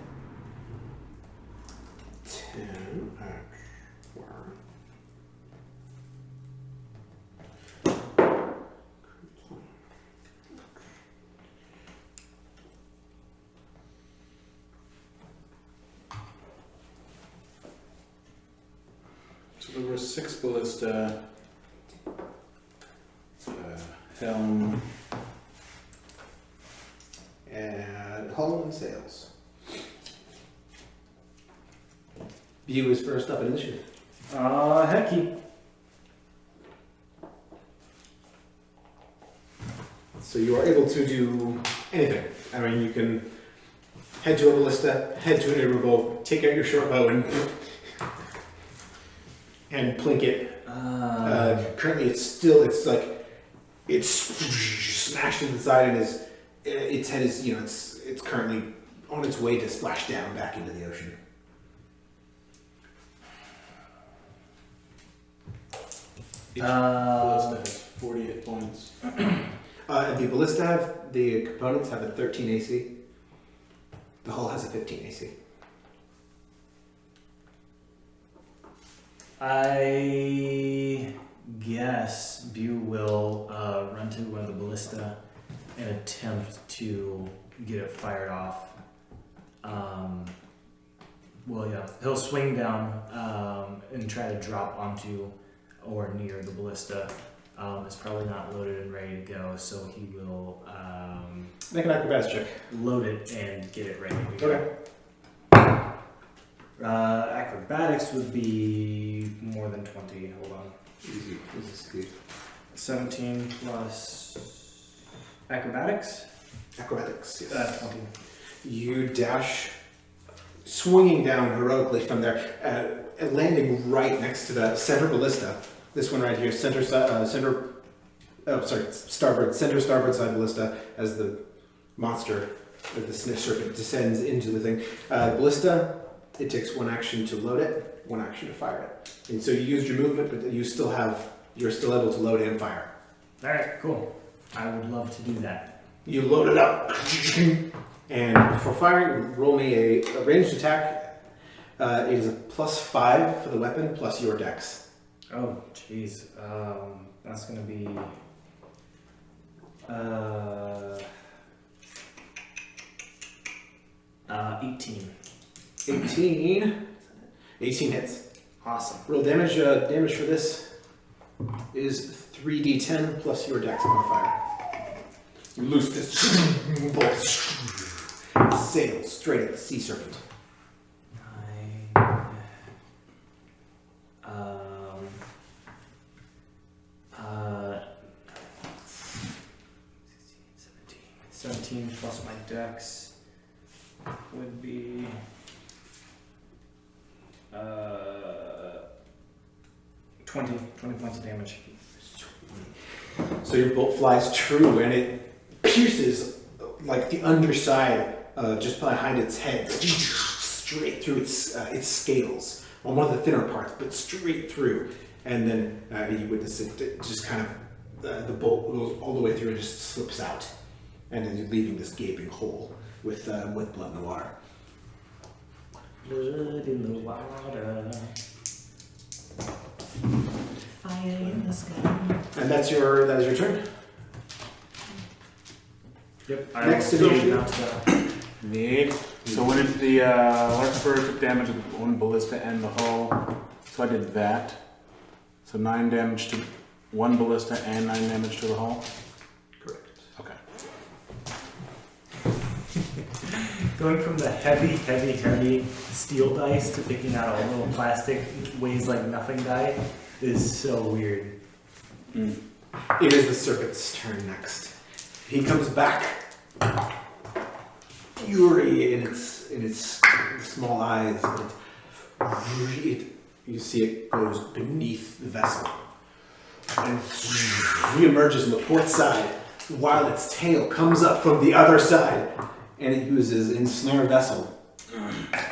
So there were 6 ballista, helm, And hull and sails. View is first up in initiative. Hecky. So you are able to do anything. I mean, you can head to a ballista, head to an arrow bow, take out your short bow and plink it. Currently, it's smashed to the side, and its head is, it's currently on its way to splash down back into the ocean. each ballista has 40 hit points. The ballista the components have a 13 AC. The hull has a 15 AC. I guess Bu will run to one of the ballista and attempt to get it fired off. He'll swing down and try to drop onto or near the ballista. It's probably not loaded and ready to go, so he will Make an acrobatics check. load it and get it ready to go. Okay. Acrobatics would be more than 20. Hold on. Easy. This is good. 17 plus acrobatics? Acrobatics, yes. 20. You dash, swinging down heroically from there, landing right next to the center ballista. This one right here, center starboard starboard side ballista, as the monster, as the snitch serpent descends into the thing. Ballista, it takes 1 action to load it, 1 action to fire it. And so you used your movement, but you're still able to load and fire. All right, cool. I would love to do that. You load it up, and for firing, roll me a ranged attack. It is a +5 for the weapon, plus your dex. Oh, jeez. That's gonna be 18. 18 hits. Awesome. Roll damage. Damage for this is 3d10 plus your dex modifier. You loose this bolt, sails straight at the sea serpent. 9. 17 plus my dex would be 20 points of damage. So your bolt flies true, and it pierces like the underside, just behind its head, straight through its scales on one of the thinner parts, but straight through. And then you witness it just kind of the bolt goes all the way through and just slips out, and then you're leaving this gaping hole with blood in the water. Blood in the water. Fire in the sky. And that is your turn. Yep. Next division. Neat. So when did the Larkspur took damage with one ballista and the hull? So I did that. So 9 damage to one ballista and 9 damage to the hull? Correct. Okay. Going from the heavy steel dice to picking out a little plastic weighs like nothing die is so weird. It is the serpent's turn next. He comes back, fury in its small eyes, but you see it goes beneath the vessel and re-emerges on the port side, while its tail comes up from the other side, and it uses ensnare vessel.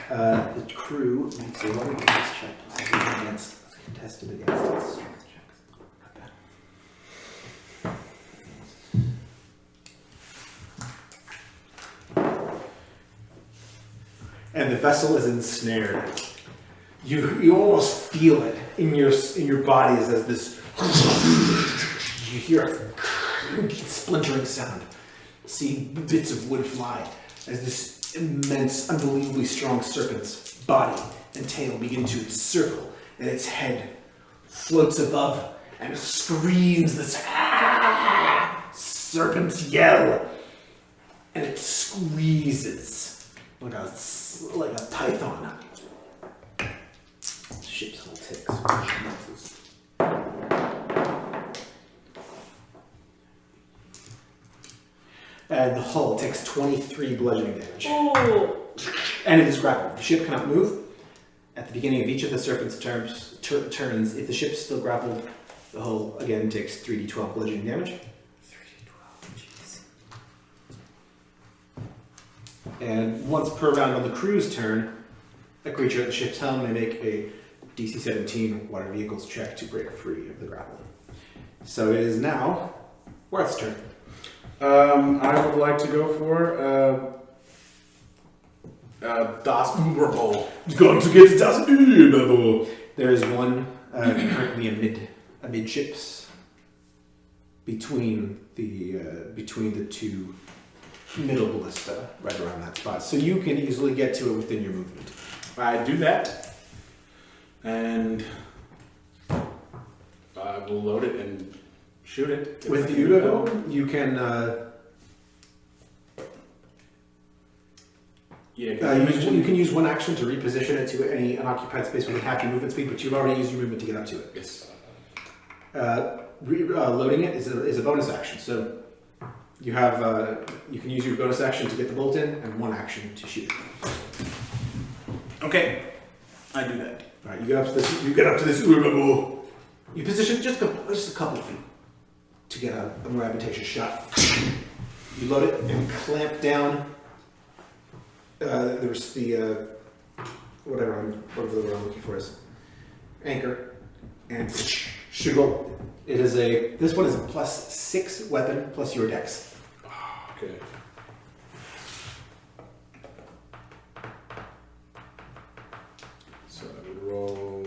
The crew makes a roll check contested against its strength checks. Not bad. and the vessel is ensnared. You almost feel it in your bodies as this. You hear a splintering sound. See bits of wood fly as this immense, unbelievably strong serpent's body and tail begin to encircle, and its head floats above and screams this serpent's yell, and it squeezes like a python. Ship's hull ticks. And the hull takes 23 bludgeoning damage. Oh. And it is grappled. The ship cannot move. At the beginning of each of the serpent's turns, if the ship is still grappled, the hull again takes 3d12 bludgeoning damage. 3d12, jeez. And once per round on the crew's turn, a creature at the ship's helm may make a DC 17 water vehicles check to break free of the grapple. So it is now Worth's turn. I would like to go for Das Uberbowl. Going to get Das Uberbowl. There is one currently amidships between the two middle ballista, right around that spot. So you can easily get to it within your movement. I do that, and I will load it and shoot it. With the Uberbowl, you can you can use one action to reposition it to any unoccupied space within half your movement speed, but you've already used your movement to get up to it. Yes. Loading it is a bonus action, so you have you can use your bonus action to get the bolt in, and one action to shoot it. Okay, I do that. All right, you get up to this Uberbowl. You position just a couple of feet to get a more advantageous shot. You load it and clamp down. There's the whatever the word I'm looking for is anchor, and shoot roll. It is this one is a +6 weapon plus your dex. Okay. So I would roll.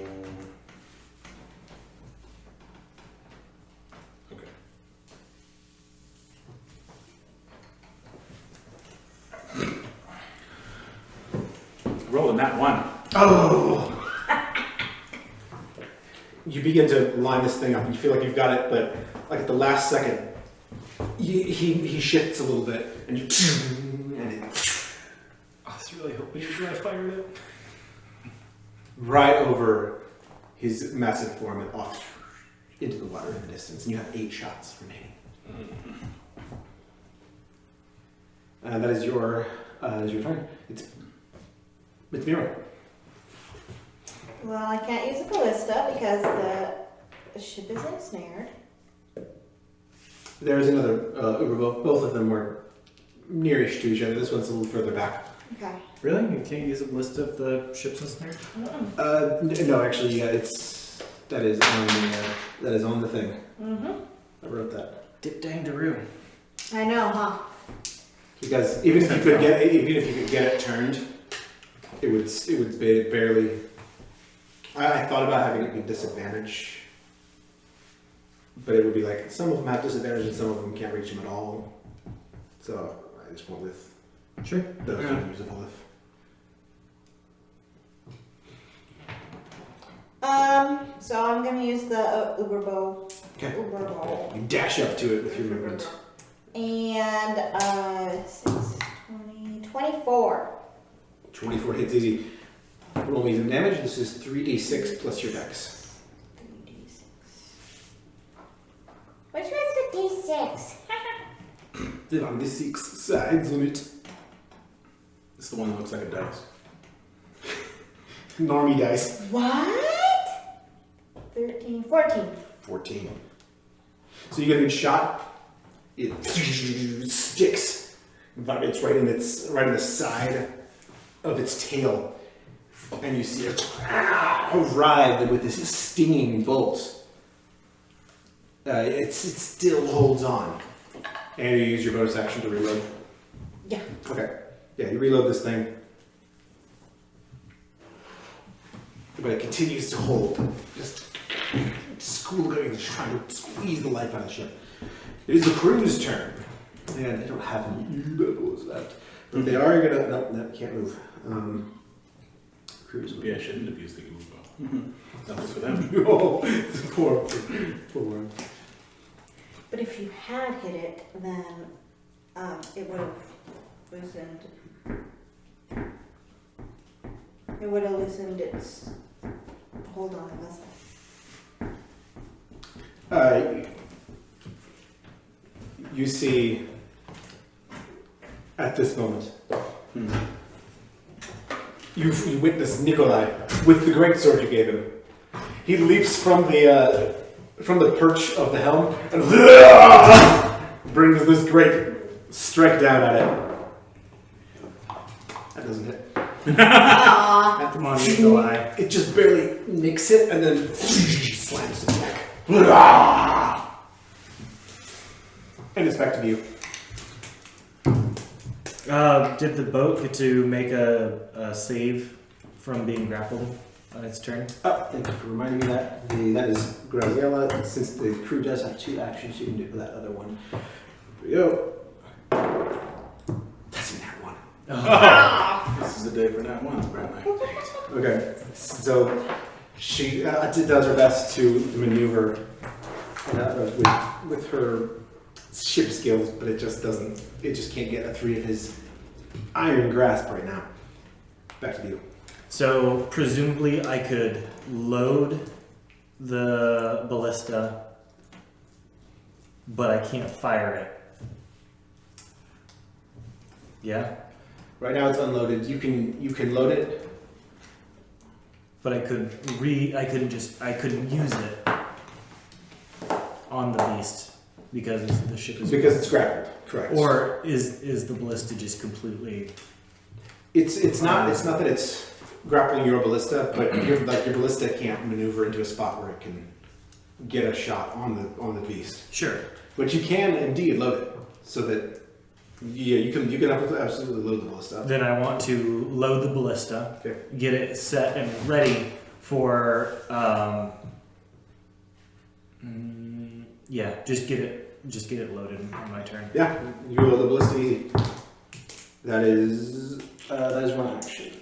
Okay. Rolling that one. Oh! You begin to line this thing up, and you feel like you've got it, but like at the last second, he shifts a little bit, and you and it I was really hoping you were fired it. right over his massive form and off into the water in the distance, and you have 8 shots remaining. And that is your turn. It's Mira. Well, I can't use a ballista because the ship is ensnared. There is another Uberbowl. Both of them were nearish to each other. This one's a little further back. Okay. Really? You can't use a ballista if the ship's ensnared? No, actually, yeah, that is on the thing. Mm-hmm. I wrote that Dip dang Daru. I know, huh? because even if you could get it turned, it would barely. I thought about having it be disadvantage, but it would be like some of them have disadvantage and some of them can't reach them at all. So I just went with Sure. those Yeah. usable if. So I'm gonna use the Uberbowl. Okay. Uberbowl. You dash up to it with your movement. And 6, 20, 24. 24 hits easy. Roll me some damage. This is 3d6 plus your dex. 3d6. Which one's the d6? There are the 6 sides on it. It's the one that looks like a dice. Normie dice. What? 13, 14. 14. So you get a good shot. It sticks. It's right in the side of its tail, and you see it arrive with this stinging bolt. It still holds on, and you use your bonus action to reload. Yeah. Okay. Yeah, you reload this thing. but it continues to hold. Just going, just trying to squeeze the life out of the ship. It is the crew's turn. And they don't have any levels left. But they are gonna. No, can't move. Crew's. Maybe I shouldn't have used the move bow. That was for them. Oh, poor one. But if you had hit it, then it would have loosened. It would have loosened its hold on the vessel. You see, at this moment, you witness Nikolai with the great sword you gave him. He leaps from the perch of the helm and brings this great strike down at it. That doesn't hit. Come on, Nikolai. It just barely nicks it and then slams it back. And it's back to you. Did the boat get to make a save from being grappled on its turn? Oh, thank you for reminding me that. That is Graziella. Since the crew does have 2 actions, you can do that other one. Here we go. That's in that one. This is a day for that one, apparently. Okay, so she does her best to maneuver with her ship skills, but it just doesn't. It just can't get a 3 of his iron grasp right now. Back to you. So presumably I could load the ballista, but I can't fire it. Yeah, Right now it's unloaded. You can load it. but I couldn't use it on the beast because the ship is Because it's grappled. Correct. Or is the ballista just completely? It's not that it's grappling your ballista, but your ballista can't maneuver into a spot where it can get a shot on the beast. Sure. But you can indeed load it so that you can absolutely load the ballista. Then I want to load the ballista, Okay. get it set and ready for just get it loaded on my turn. Yeah, you load the ballista easy. That is one action.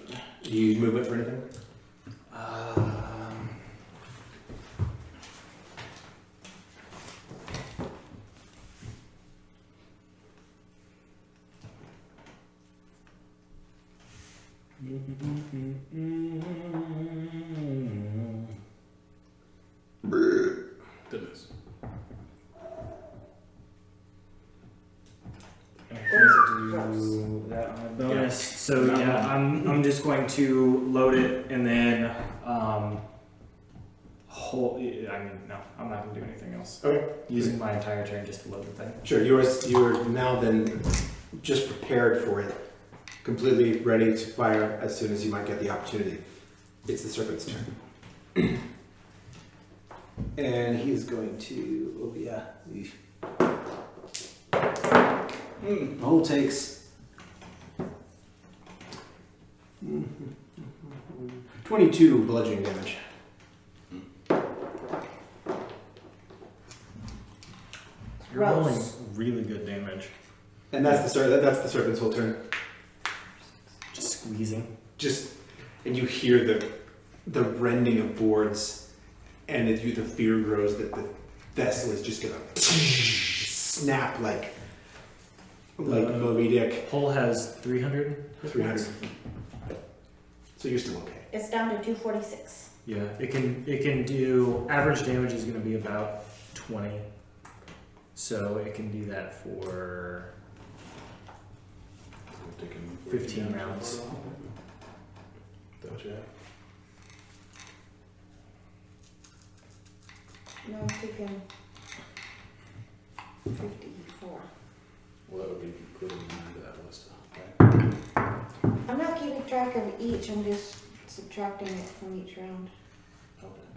Do you use movement for anything? Goodness. Do that on a bonus. So yeah, I'm just going to load it and then hold. No, I'm not going to do anything else. Okay. Using my entire turn just to load the thing. Sure. You're now then just prepared for it, completely ready to fire as soon as you might get the opportunity. It's the serpent's turn. And he's going to, Hole takes 22 bludgeoning damage. You're rolling Gross. really good damage. And that's the serpent's whole turn. Just squeezing. And you hear the rending of boards, and the fear grows that the vessel is just gonna snap like Moby Dick. Hull has 300. 300. So you're still okay. It's down to 246. Yeah, it can do average damage is going to be about 20. So it can do that for 15 rounds. Is that what you have? No, I'm taking 54. Well, that would be including 9 to that list, right? I'm not keeping track of each, I'm just subtracting it from each round. Okay.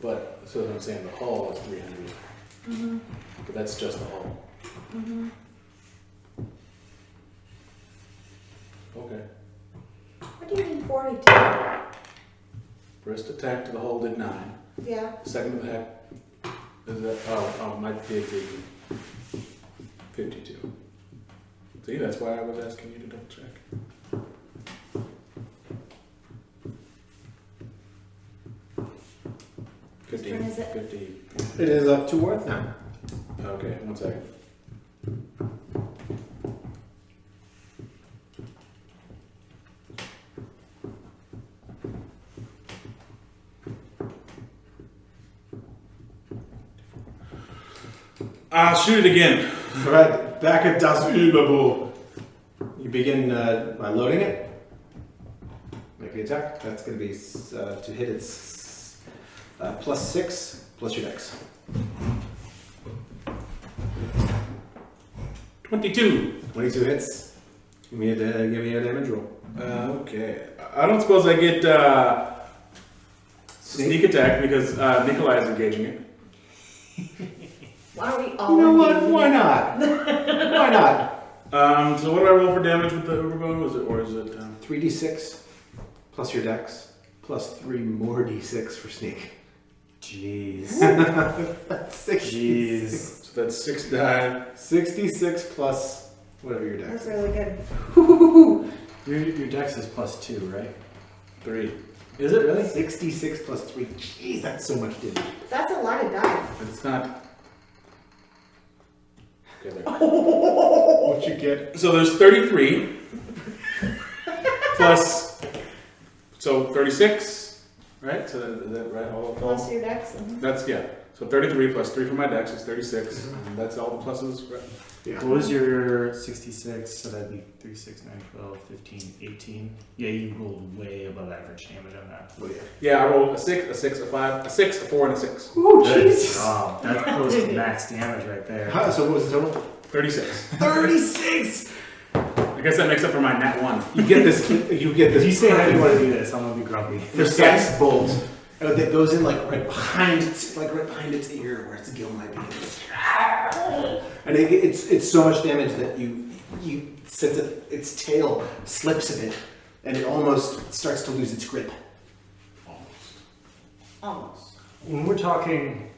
But, so I'm saying the hull is 300, Mm-hmm. but that's just the hull. Mm-hmm. Okay. 42. First attack to the hole did 9. Yeah. Second attack is that my big 52. See, that's why I was asking you to double check. Which one is it? 50. It is up to Worth now. Okay, 1 second. I'll shoot it again. Alright, back at Das Überbo. You begin by loading it. Make the attack. That's going to be to hit its +6 plus your dex. 22. 22 hits. Give me a damage roll. Okay. I don't suppose I get sneak attack because Nikolai is engaging it. Why don't we all You know what? engage Why in it? not? Why not? So what do I roll for damage with the Uberbow? Is it 3d6 plus your dex plus 3 more d6 for sneak. Jeez. That's 66. Jeez. So that's 6 die. 66 plus whatever your dex That's is. really good. Your dex is +2, right? 3. Is it really? 66 plus 3. Jeez, that's so much damage. That's a lot of die. But it's not. Okay, there. What you get? So there's 33 plus. So 36, right? So is that right? All. Plus your dex. That's yeah. So 33 plus 3 for my dex is 36, and that's all the pluses. Right? Yeah. What was your 66? So that'd be 3, 6, 9, 12, 15, 18. Yeah, you rolled way above average damage on that. Oh, yeah. Yeah, I rolled a 6, a 5, a 6, a 4, and a 6. Oh, Good Jesus. job. That's close to max damage right there. So what was the total? 36. 36! I guess that makes up for my nat 1. You get this. You get this. If you say how you want to do this, I'm gonna be grumpy. precise bolt that goes in like right behind its ear where its gill might be. And it's so much damage that you sense that its tail slips a bit, and it almost starts to lose its grip. Almost. When we're talking,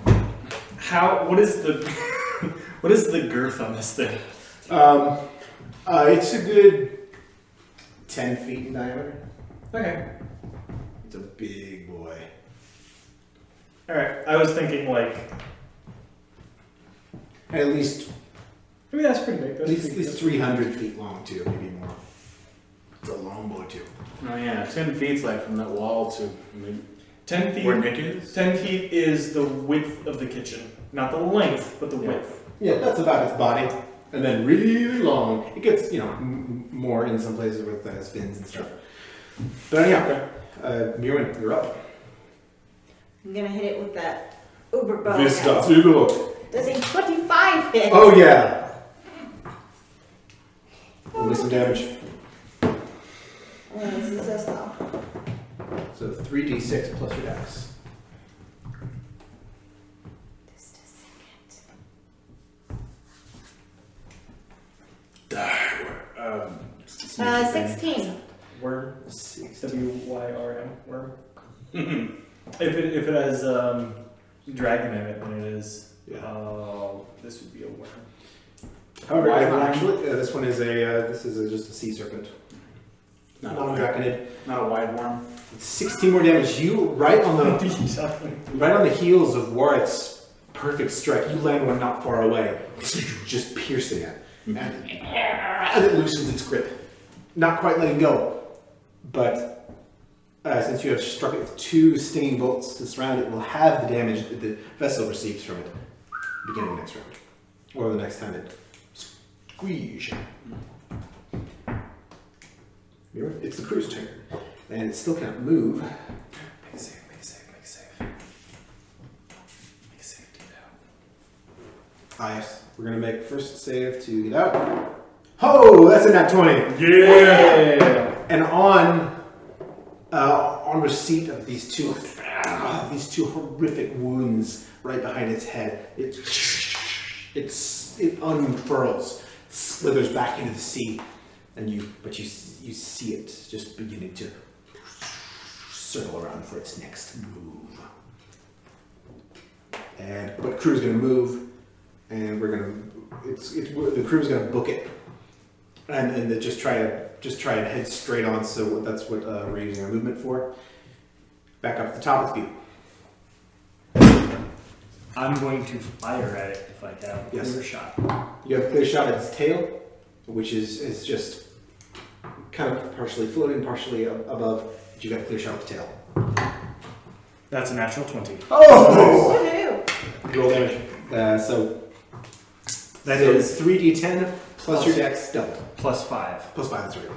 what is the what is the girth on this thing? It's a good 10 feet in diameter. Okay. It's a big boy. All right. I was thinking like, And at least I mean that's pretty big. at That's least, pretty at least 300 feet long too, maybe more. It's a long boy too. Oh yeah, 10 feet's like from that wall to maybe 10 feet. where Nick is. 10 feet is the width of the kitchen, not the length, but the width. Yeah, that's about its body. And then really long. It gets, more in some places with fins and stuff. But yeah, Murin, you're up. I'm gonna hit it with that Uber bow. Vista Hugo. Does a 25 hit? Oh yeah. Give me some damage. This is so slow. So 3d6 plus your dex. Just a second. 16. Worm. WYRM. Worm. if it has dragon in it, then it is. Yeah. This would be a worm. However, Why it's not worm? actually, this one is just a sea serpent. Not Non-draconid. Not a wide worm. 16 more damage. You right on the heels of Warwick's perfect strike. You land one not far away, just piercing it, and it loosens its grip. Not quite letting go, but since you have struck it with 2 stinging bolts this round, it will have the damage that the vessel receives from it beginning next round, or the next time it squeeze. It's the crew's turn, and it still can't move. Make a save. Make a save. Make a save. Make a save. Get out. Ah, yes. We're gonna make first save to get out. Oh, that's a nat 20. Yeah. And on receipt of these two horrific wounds right behind its head, it unfurls, slithers back into the sea, and you see it just beginning to circle around for its next move. But crew's gonna move, and the crew's gonna book it, and then just try and head straight on. So that's what we're using our movement for. Back up at the top of you. I'm going to fire at it if I can. Yes. Clear shot. You have a clear shot at its tail, which is just kind of partially floating, partially above. But you got a clear shot at the tail. That's a natural 20. Oh! Woohoo! Roll damage. That is 3d10 plus your dex doubled. Plus 5. Plus 5, that's right.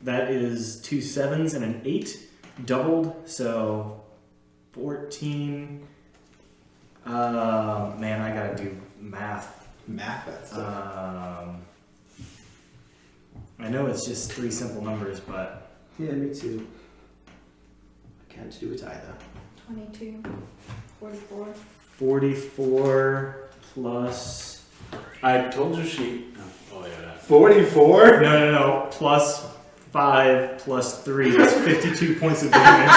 That is 2 7s and an 8 doubled, so 14. Man, I gotta do math. Math, that's I know it's just 3 simple numbers, but yeah, me too. I can't do it either. 22, 44. 44 plus. I told you she. Oh yeah. 44? No. Plus 5 plus 3. That's 52 points of damage.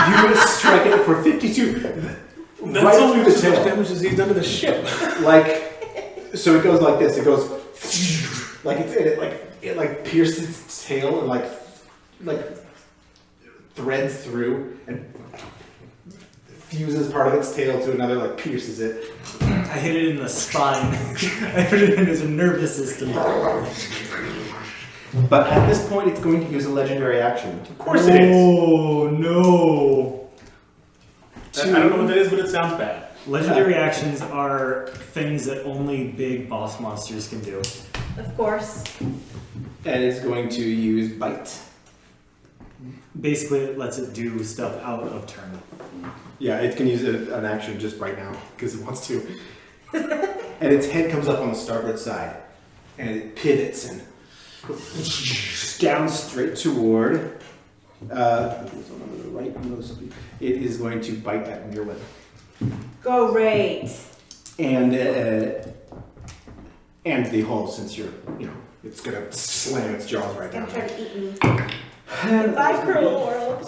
You strike it for 52. That's Right only through as the much tail. damage as he's done to the ship. So it goes like this. It goes it pierces its tail and like threads through and fuses part of its tail to another, like pierces it. I hit it in the spine. I hit it in his nervous system. But at this point, it's going to use a legendary action. Of course it is. Oh no! I don't know what that is, but it sounds bad. Legendary actions are things that only big boss monsters can do. Of course. And it's going to use bite. Basically, it lets it do stuff out of turn. Yeah, it can use an action just right now because it wants to. And its head comes up on the starboard side, and it pivots and down straight toward. Right nose. It is going to bite at Mirwin. Great. And the hull, since it's gonna slam its jaws right It's down. gonna try to eat me. Goodbye, cruel world.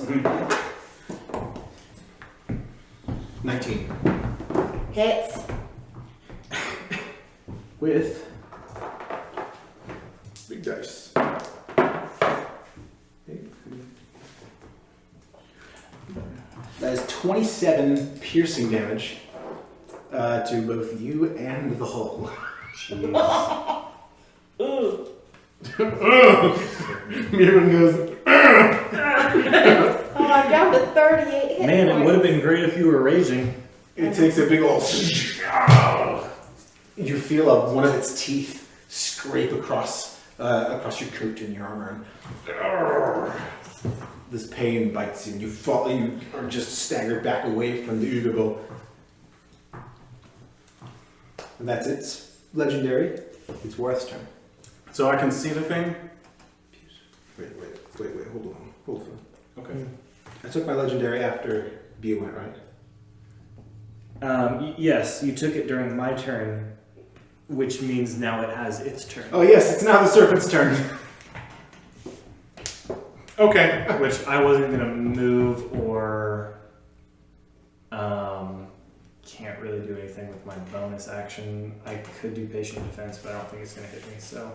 19. Hits. With big dice. That is 27 piercing damage to both you and the hull. Ooh. Mirren goes, Oh, I'm down to 38 hit Man, it points. would have been great if you were raging. it takes a big old. You feel one of its teeth scrape across your coat and your armor. And this pain bites you, and you fall. You are just staggered back away from the Ugobo. And that's its legendary. It's Worth's turn. So I can see the thing? Wait, hold on. Okay. I took my legendary after B went, right? Yes, you took it during my turn, which means now it has its turn. Oh yes, it's now the serpent's turn. Okay. Which I wasn't gonna move or can't really do anything with my bonus action. I could do patient defense, but I don't think it's gonna hit me. So,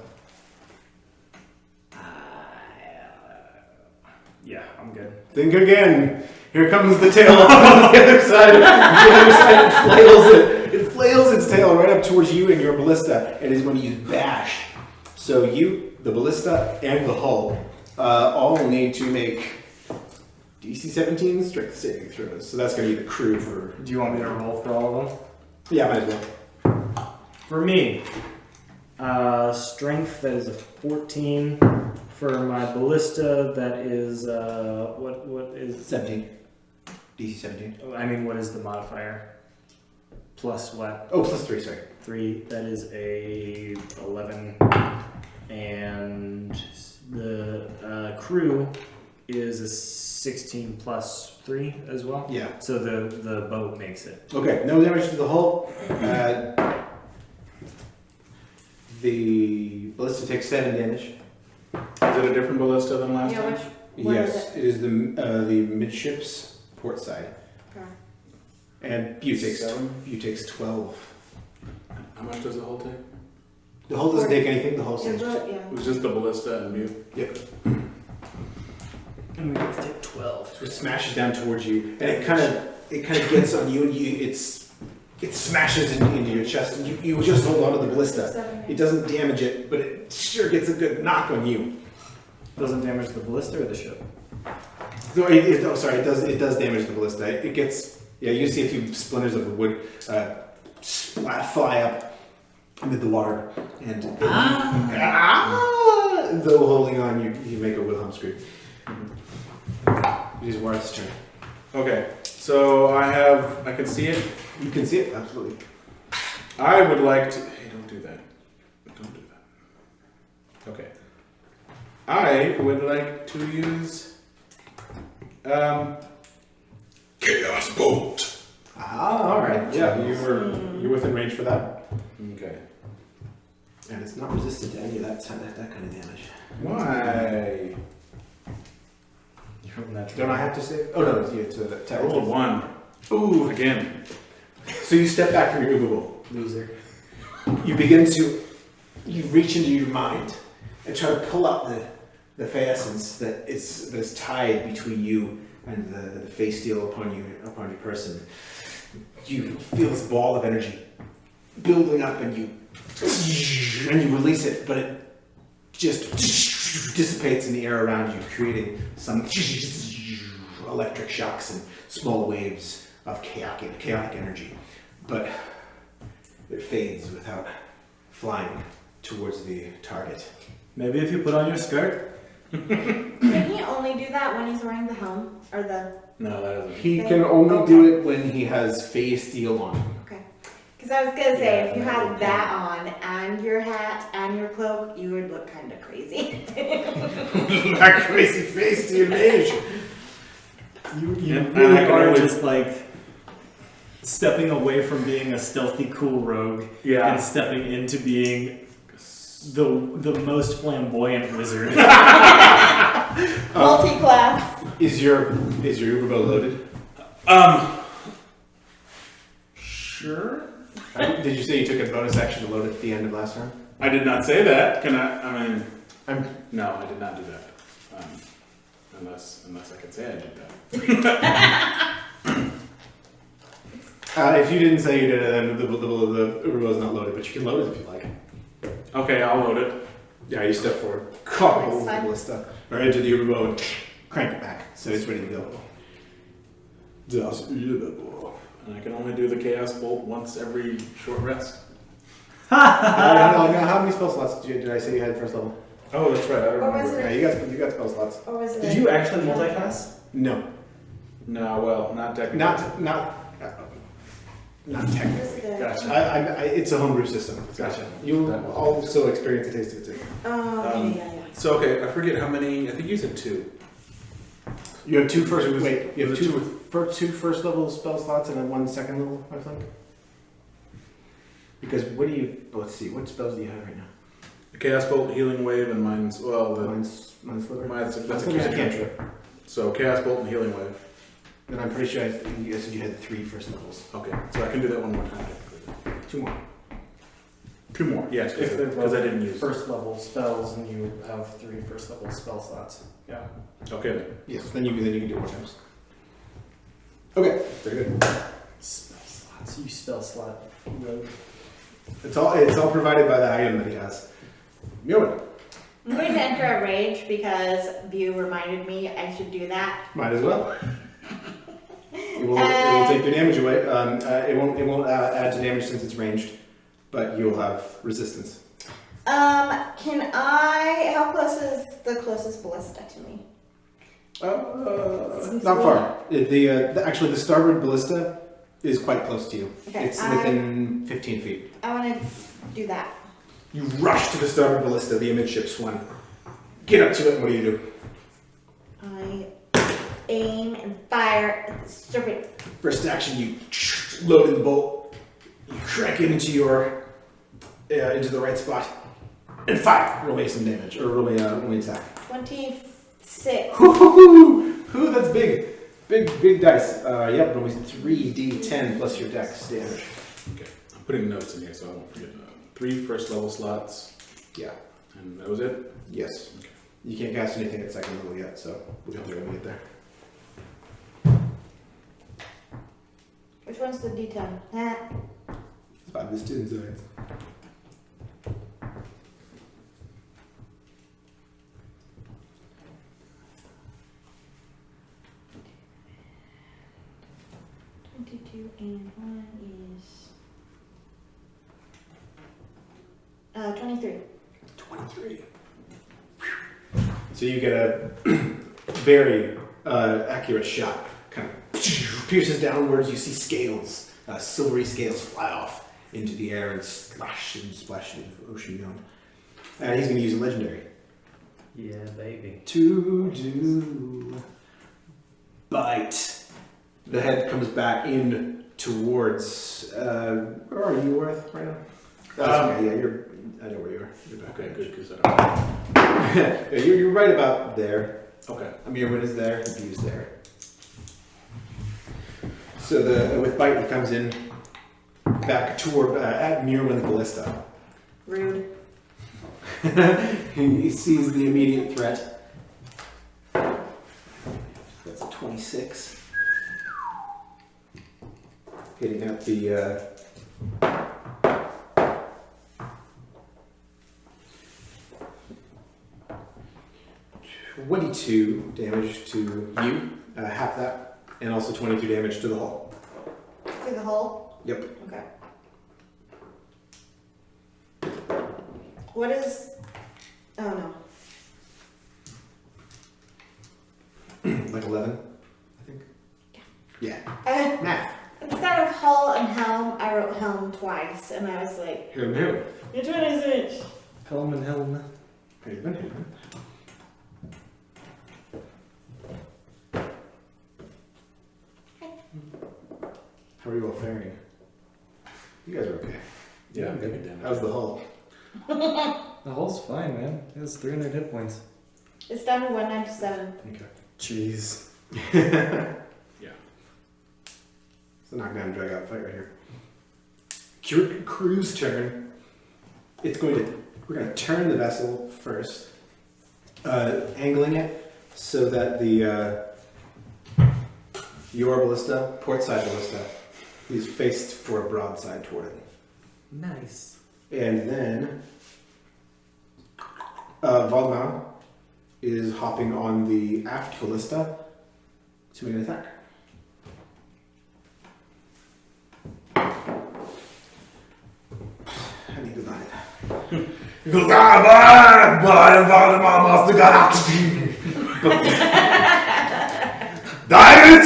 yeah, I'm good. Think again. Here comes the tail on the other side. It flails its tail right up towards you and your ballista, and is going to use bash. So you, the ballista, and the hull all need to make DC 17 strength saving throws. So that's going to be the crew for. Do you want me to roll for all of them? Yeah, might as well. For me, strength, that is a 14. For my ballista, that is what is 17. DC 17. I mean, what is the modifier? Plus what? Oh, plus 3, sorry. 3. That is a 11. And the crew is a 16 plus 3 as well. Yeah. So the boat makes it. Okay, no damage to the hull. The ballista takes 7 damage. Is it a different ballista than last Yeah, time? which one is Yes, it is the midships port side. Okay. And Bew takes 7? 12. How much does the hull take? The hull doesn't take anything. The hull Yeah, stays. but, yeah. It was just the ballista and Mew. Yep. And we get to take 12. So it smashes down towards you, and it kind of gets on you, and it smashes into your chest, and you just hold on to the ballista. 7. It doesn't damage it, but it sure gets a good knock on you. Doesn't damage the ballista or the ship. So it does damage the ballista. It gets, you see a few splinters of the wood fly up amid the water, and though holding on, you make a Wilhelm scream. It is Warth's turn. Okay, so I can see it. You can see it, absolutely. I would like to. Hey, don't do that. Don't do that. Okay. I would like to use. Chaos Bolt. Alright. Yeah, you're within range for that. Okay. And it's not resistant to any of that kind of damage. Why? Don't I have to say? Oh no, it's a I rolled a 1. Ooh. Again. So you step back from your Uber Bowl. Loser. You reach into your mind and try to pull out the fey essence that is tied between you and the fey steel upon your person. You feel this ball of energy building up, and you release it, but it just dissipates in the air around you, creating some electric shocks and small waves of chaotic energy. But it fades without flying towards the target. Maybe if you put on your skirt. Can he only do that when he's wearing the helm? Or the... No, that doesn't. He can only do it when he has fey steel on. Okay. Because I was going to say, if you had that on, and your hat, and your cloak, you would look kind of crazy. That crazy fey steel mage. You And really I can are only- just like stepping away from being a stealthy, cool rogue Yeah. and stepping into being the most flamboyant wizard. Multi-class. Is your Uber bow loaded? Sure. Did you say you took a bonus action to load it at the end of last round? I did not say that. Can I? I mean, no, I did not do that. Unless I could say I did that. If you didn't say you did it, then the Uber bow is not loaded, but you can load it if you like. Okay, I'll load it. Yeah, you step forward, caught That's over the fine. ballista, or into the Uber bow, and crank it back, so it's ready to go. Das Uber bow. And I can only do the Chaos Bolt once every short rest. How many spell slots did I say you had first level? Oh, that's right. I don't Or was remember. Yeah, you got spell slots. Or was it Did you actually multiclass? No, No, well, not technically. not technically. Was it a... Gotcha. It's a homebrew system. Gotcha. You'll also experience a taste of it too. Oh, okay, yeah. So okay, I forget how many. I think you said 2. You have two first. It was- Wait, you have it was two first level spell slots and then one second level, I think. Because what do you? Let's see. What spells do you have right now? The Chaos Bolt, Healing Wave, and mine's Mine's sliver. that's a Sliver's a cantrip. So Chaos Bolt and Healing Wave. And I'm pretty sure you said you had 3 first levels. Okay, so I can do that one more time. 2 more. 2 more. Yes, If they're because I didn't use. first level spells and you have 3 first level spell slots. Yeah. Okay then. Yes. Then you can do more times. Okay. Very good. Spell slots. You spell slot rogue. It's all provided by the item that he has. Mjolnir. I'm going to enter a rage because Bew reminded me I should do that. Might as well. It will take your damage away. It won't add to damage since it's ranged, but you'll have resistance. Can I... How close is the closest ballista to me? Not far. Actually, the starboard ballista is quite close to you. Okay, It's within 15 feet. I want to do that. You rush to the starboard ballista, the amidships one. Get up to it, and what do you do? I aim and fire at the serpent. First action, you load in the bolt, you crank it into into the right spot, and fire. Roll me some damage, or roll me attack. 26. Ooh, that's big. Big dice. Yep, roll me 3d10 plus your dex damage. Okay. I'm putting notes in here so I won't forget. 3 first level slots. Yeah. And that was it? Yes. Okay. You can't cast anything at second level yet, so we'll have to when we get there. Which one's the D10? Ah. 5 is 10 sides. And 1 is 23. 23. So you get a very accurate shot. Kind of pierces downwards. You see scales, silvery scales, fly off into the air and splash into the ocean beyond. And he's going to use a legendary. Yeah, baby. To do bite. The head comes back in towards. Where are you, Worth, right now? Okay, yeah, I know where you are. You're back. Okay, good, because I don't Yeah, you're right about there. Okay. Mirwin is there, the view's there. So with bite, he comes in back toward at Mirwin Ballista. Rude. He sees the immediate threat. That's a 26. Hitting out the 22 damage to you, half that, and also 22 damage to the hull. To the hole? Yep. Okay. What is... Oh, no. Like 11, I think. Yeah. Math. Instead of hull and helm, I wrote helm twice, and I was like, Who? you're 26. Helm and helm. How are you all faring? You guys are okay. Yeah, I'm taking damage. How's the hull? The hull's fine, man. It has 300 hit points. It's down to 197. Okay. Jeez. Yeah. It's a knockdown, drag out fight right here. Crew's turn. We're going to turn the vessel first, angling it so that your ballista, port side ballista, is faced for a broadside toward it. Nice. And then Valdemar is hopping on the aft ballista to make an attack. I need to line it. He goes, Valdemar must have got out. Diamond!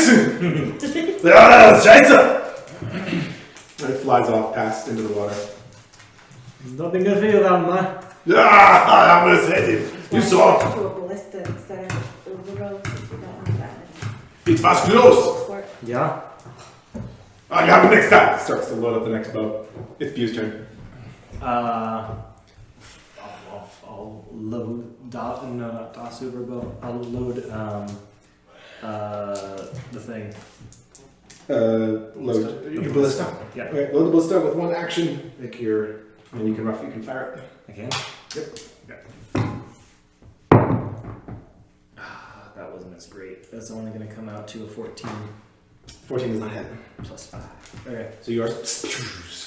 Scheiße! And it flies off past into the water. There's nothing good for you, man. I'm gonna save him. You saw it. To a ballista instead of overgrowth. You don't want that It was close. many. Yeah. I have it next time. Starts to load up the next boat. It's Bu's turn. I'll load not DOS over boat. I'll load the thing. Load your ballista. Yeah. Okay, load the ballista with one action. And you can fire it. I can. Yep. That wasn't as great. That's only going to come out to a 14 14 does not hit. plus 5. Okay. So yours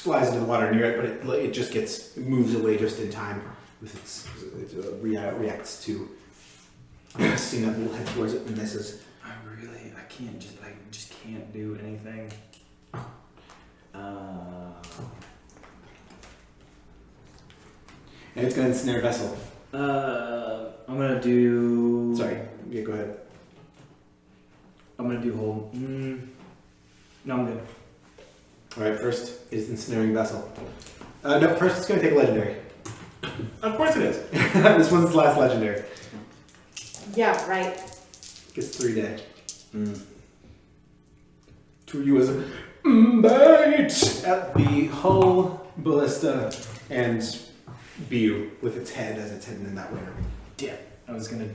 flies into the water near it, but it just moves away just in time. With it reacts to seeing that little head towards it and misses. I just can't do anything. And it's going to ensnare vessel. I'm gonna do. Sorry. Yeah, go ahead. I'm gonna do hold. No, I'm good. All right. First is ensnaring vessel. No. First, it's going to take a legendary. Of course it is. This one's the last legendary. Yeah, right. Gets 3 day. Two of you as a bite at the hull, ballista, and Bew with its head as it's heading in that way. Yeah, I was gonna.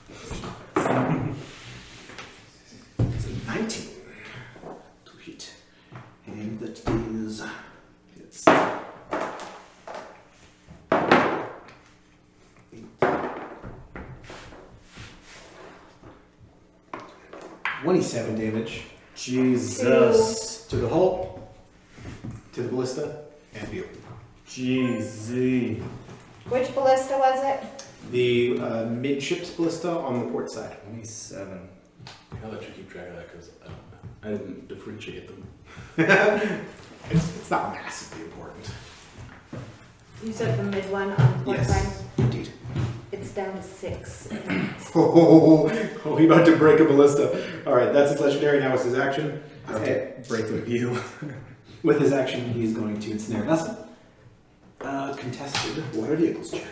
It's a 19 to hit. And that is. It's 27 damage Jesus. to the hull, to the ballista, and Bew. GZ. Which ballista was it? The midships ballista on the port side. 27. I'll let you keep track of that because I didn't differentiate them. It's not massively important. You said the mid one on the port Yes, side? indeed. It's down to 6. Oh, he about to break a ballista. Alright, that's his legendary. Now it's his action. Okay. Break the view. With his action, he's going to ensnare Vessel. Contested water vehicles check.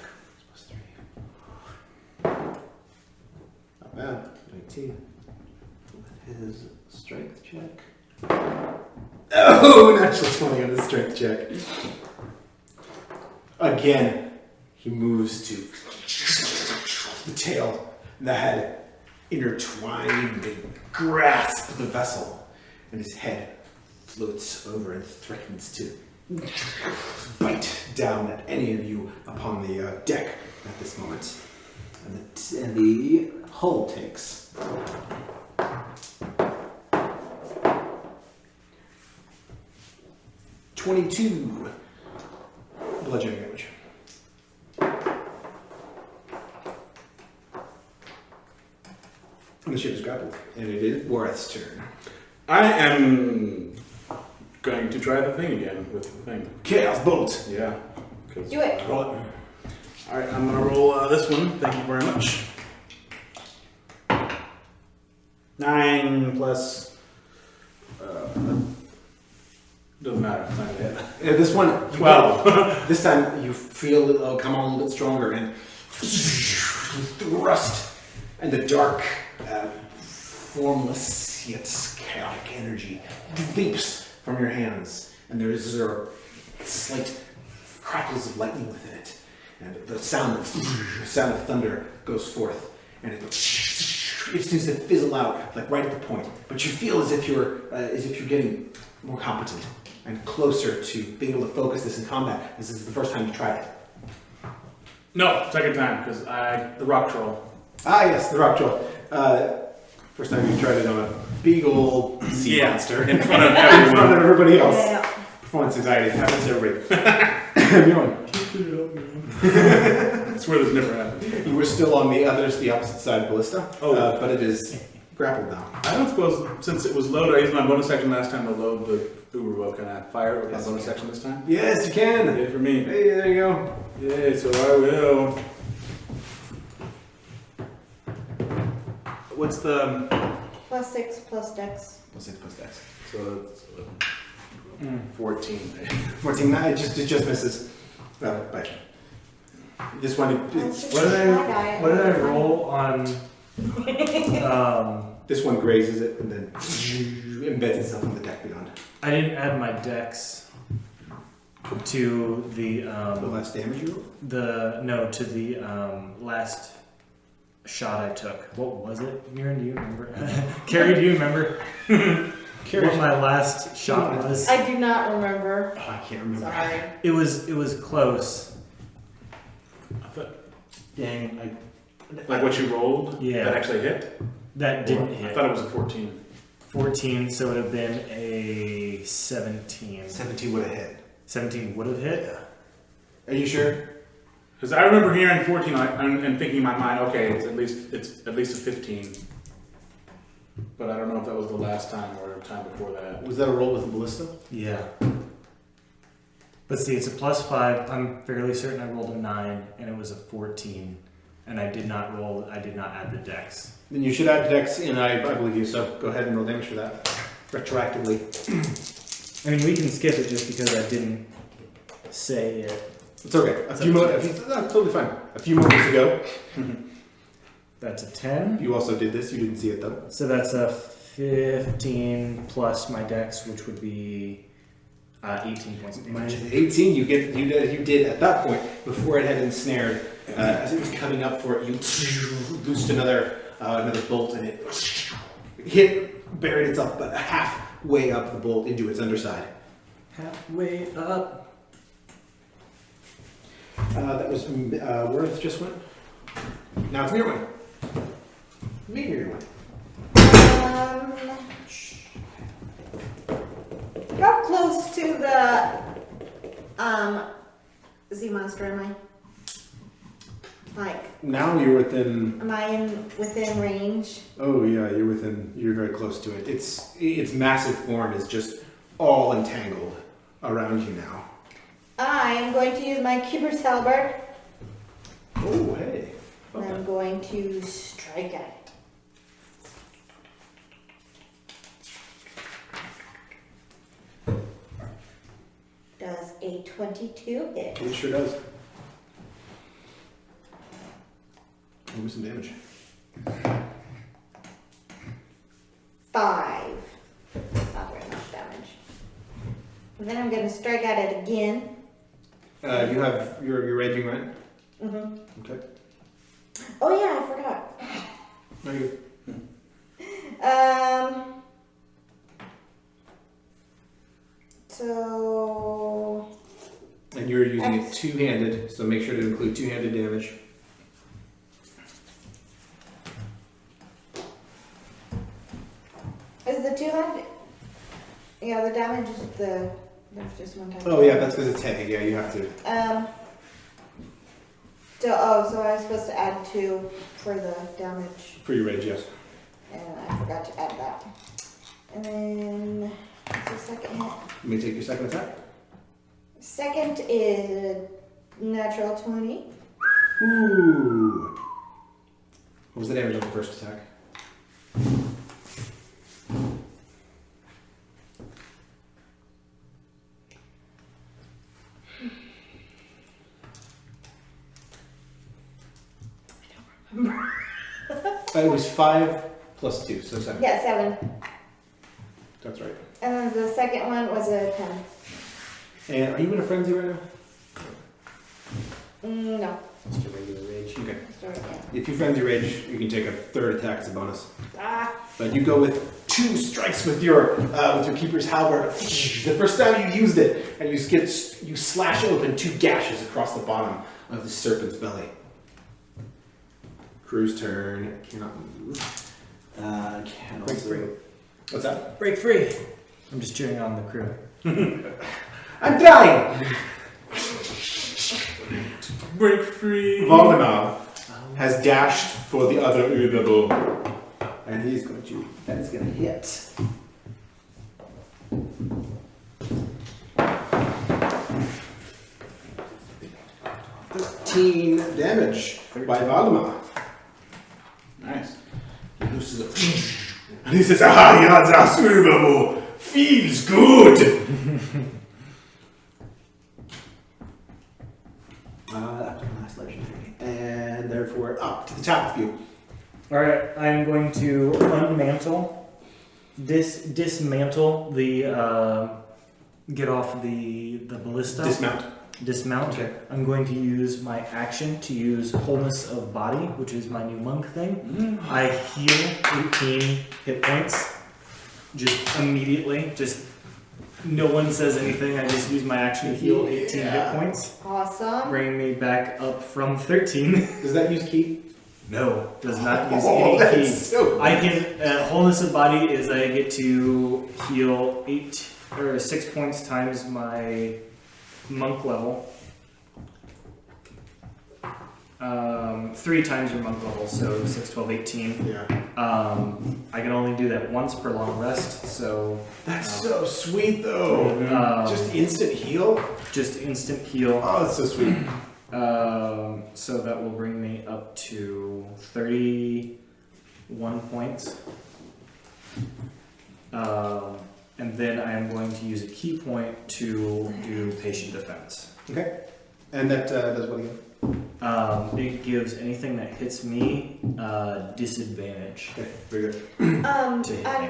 Not bad. 19. With his strength check. Oh, natural 20 on his strength check. Again, he moves to the tail, the head intertwined and grasp the vessel, and his head floats over and threatens to bite down at any of you upon the deck at this moment. And the hull takes 22 bludgeoning damage. And the ship is grappled, and it is Wareth's turn. I am going to try the thing again with the thing. Chaos Bolt! Yeah. Do it. Roll it. Alright, I'm going to roll this one. Thank you very much. 9 plus... doesn't matter. It's not gonna hit. This one, 12. this time you feel it come on a little bit stronger and thrust, and the dark, formless yet chaotic energy leaps from your hands, and there are slight crackles of lightning within it, and the sound of thunder goes forth, and it seems to fizzle out like right at the point. But you feel as if you're getting more competent and closer to being able to focus this in combat. This is the first time you tried it. No, second time, because the rock troll. Ah, yes, the rock troll. First time you tried it on a big old sea monster In front of in everyone. front of everybody else. Yeah. Performance anxiety happens to everybody. Bjorn, I swear this never happened. you were still on the opposite side of Ballista, but it is grappled now. I don't suppose, since it was loaded, I used my bonus action last time to load the Uber bow. Can I fire with my Yes, bonus you can. action this time? Yes, you can. Yay for me. Hey, there you go. Yay, so I will. What's the... Plus 6 plus dex. Plus 6 plus dex. So it's 14. 14. It just misses. But this one, it's What did I roll on? this one grazes it and then embeds itself in the deck beyond. I didn't add my dex to the The less damage you roll? to the last shot I took. What was it? Mirren, do you remember? Carrie, do you remember what my last shot was? I do not remember. Oh, I can't remember. Sorry. It was close. I thought, Dang, like what you rolled? Yeah. That actually hit? that didn't I hit. thought it was a 14. 14, so it would have been a 17. 17 would have hit. 17 would have hit. Yeah. Are you sure? Because I remember hearing 14 and thinking in my mind, okay, it's at least a 15. But I don't know if that was the last time or the time before that. Was that a roll with a ballista? Yeah. But see, it's a +5. I'm fairly certain I rolled a 9, and it was a 14. And I did not add the dex. Then you should add dex in, I believe you, so go ahead and roll damage for that. Retroactively. I mean, we can skip it just because I didn't say it. It's okay. That's totally fine. A few moments ago, That's a 10. You also did this. You didn't see it though. So that's a 15 plus my dex, which would be 18 points of damage. Minus 18. You did at that point before it had ensnared. As it was coming up for it, you loosed another bolt, and it buried itself about halfway up the bolt into its underside. Halfway up. That was Worth just went. Now it's Mirwin. Mirwin. How close to the Z monster am I? Like, Now you're within. am I within range? Oh yeah, you're within. You're very close to it. Its massive form is just all entangled around you now. I am going to use my keeper's halberd. Oh hey. And I'm going to strike at it. Does a 22 hit? It sure does. Give me some damage. 5. Not very much damage. And then I'm going to strike at it again. You have your raging, right? Mm-hmm. Okay. Oh yeah, I forgot. Very good. So And you're using it two-handed, so make sure to include two-handed damage. is the 200? Yeah, the damage is there's just one time. Oh yeah, that's because it's heavy. Yeah, you have to. So I was supposed to add 2 for the damage, For your rage, yes. and I forgot to add that. And then what's the second hit? You may take your second attack. Second is natural 20. Ooh. What was the damage on the first attack? It was 5 plus 2, so 7. Yeah, 7. That's right. And then the second one was a 10. And are you in a frenzy right now? No. Just a regular rage. Okay. Sorry, yeah. If you frenzy rage, you can take a third attack as a bonus. Ah. But you go with 2 strikes with your keeper's halberd. The first time you used it, and you slash open 2 gashes across the bottom of the serpent's belly. Crew's turn. Cannot move. Can also. What's that? Break free. I'm just cheering on the crew. I'm dying. Break free. Voldemort has dashed for the other Uberbull. And he's going to. That is going to hit. Damage by Valdemar. Nice. He looses it. And he says, "Ah, yeah, that's Uberbull. Feels good." That was my last legendary. And therefore, up to the top of you. Alright, I'm going to dismantle the, get off the ballista. Dismount. Okay. I'm going to use my action to use wholeness of body, which is my new monk thing. I heal 18 hit points. Just immediately. Just no one says anything. I just use my action to heal 18 hit points. Awesome. Bringing me back up from 13. Does that use key? No, does not use any key. So I can wholeness of body is I get to heal 6 points times my monk level. 3 times your monk level, so 6, 12, 18. Yeah. I can only do that once per long rest, so That's so sweet, though. Just instant heal. just instant heal. Oh, that's so sweet. So that will bring me up to 31 points. And then I am going to use a key point to do patient defense. Okay. And that does what again? It gives anything that hits me disadvantage. Okay, very good. To hit me.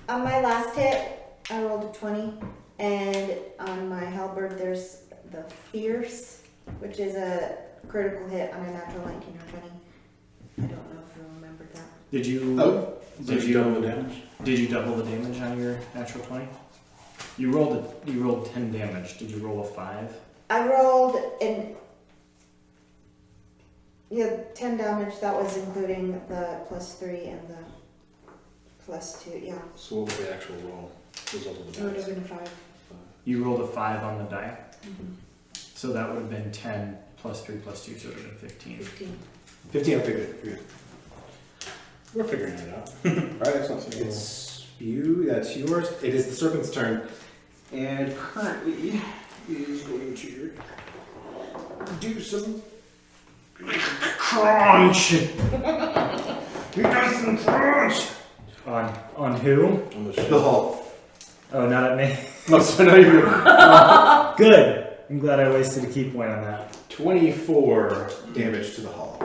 On my last hit, I rolled a 20, and on my halberd, there's the fierce, which is a critical hit on a natural 19 or 20. I don't know if you remembered that. Did you? Oh, Did you double the damage? Did you double the damage on your natural 20? You rolled 10 damage. Did you roll a 5? I rolled 10 damage. That was including the +3 and the +2. Yeah, So what was the actual roll? Result of it the would have dice? been a 5. You rolled a 5 on the die, so that would have been 10 plus 3 plus 2, so it would have been 15. 15. 15, okay, good. Very good. We're figuring it out. Alright, excellent. It's you, that's yours. It is the serpent's turn. And currently is going to do some crunch. You do some crunch. On who? On the The hall. Oh, not at me. Oh, so now you're Good. I'm glad I wasted a key point on that. 24 damage to the hull.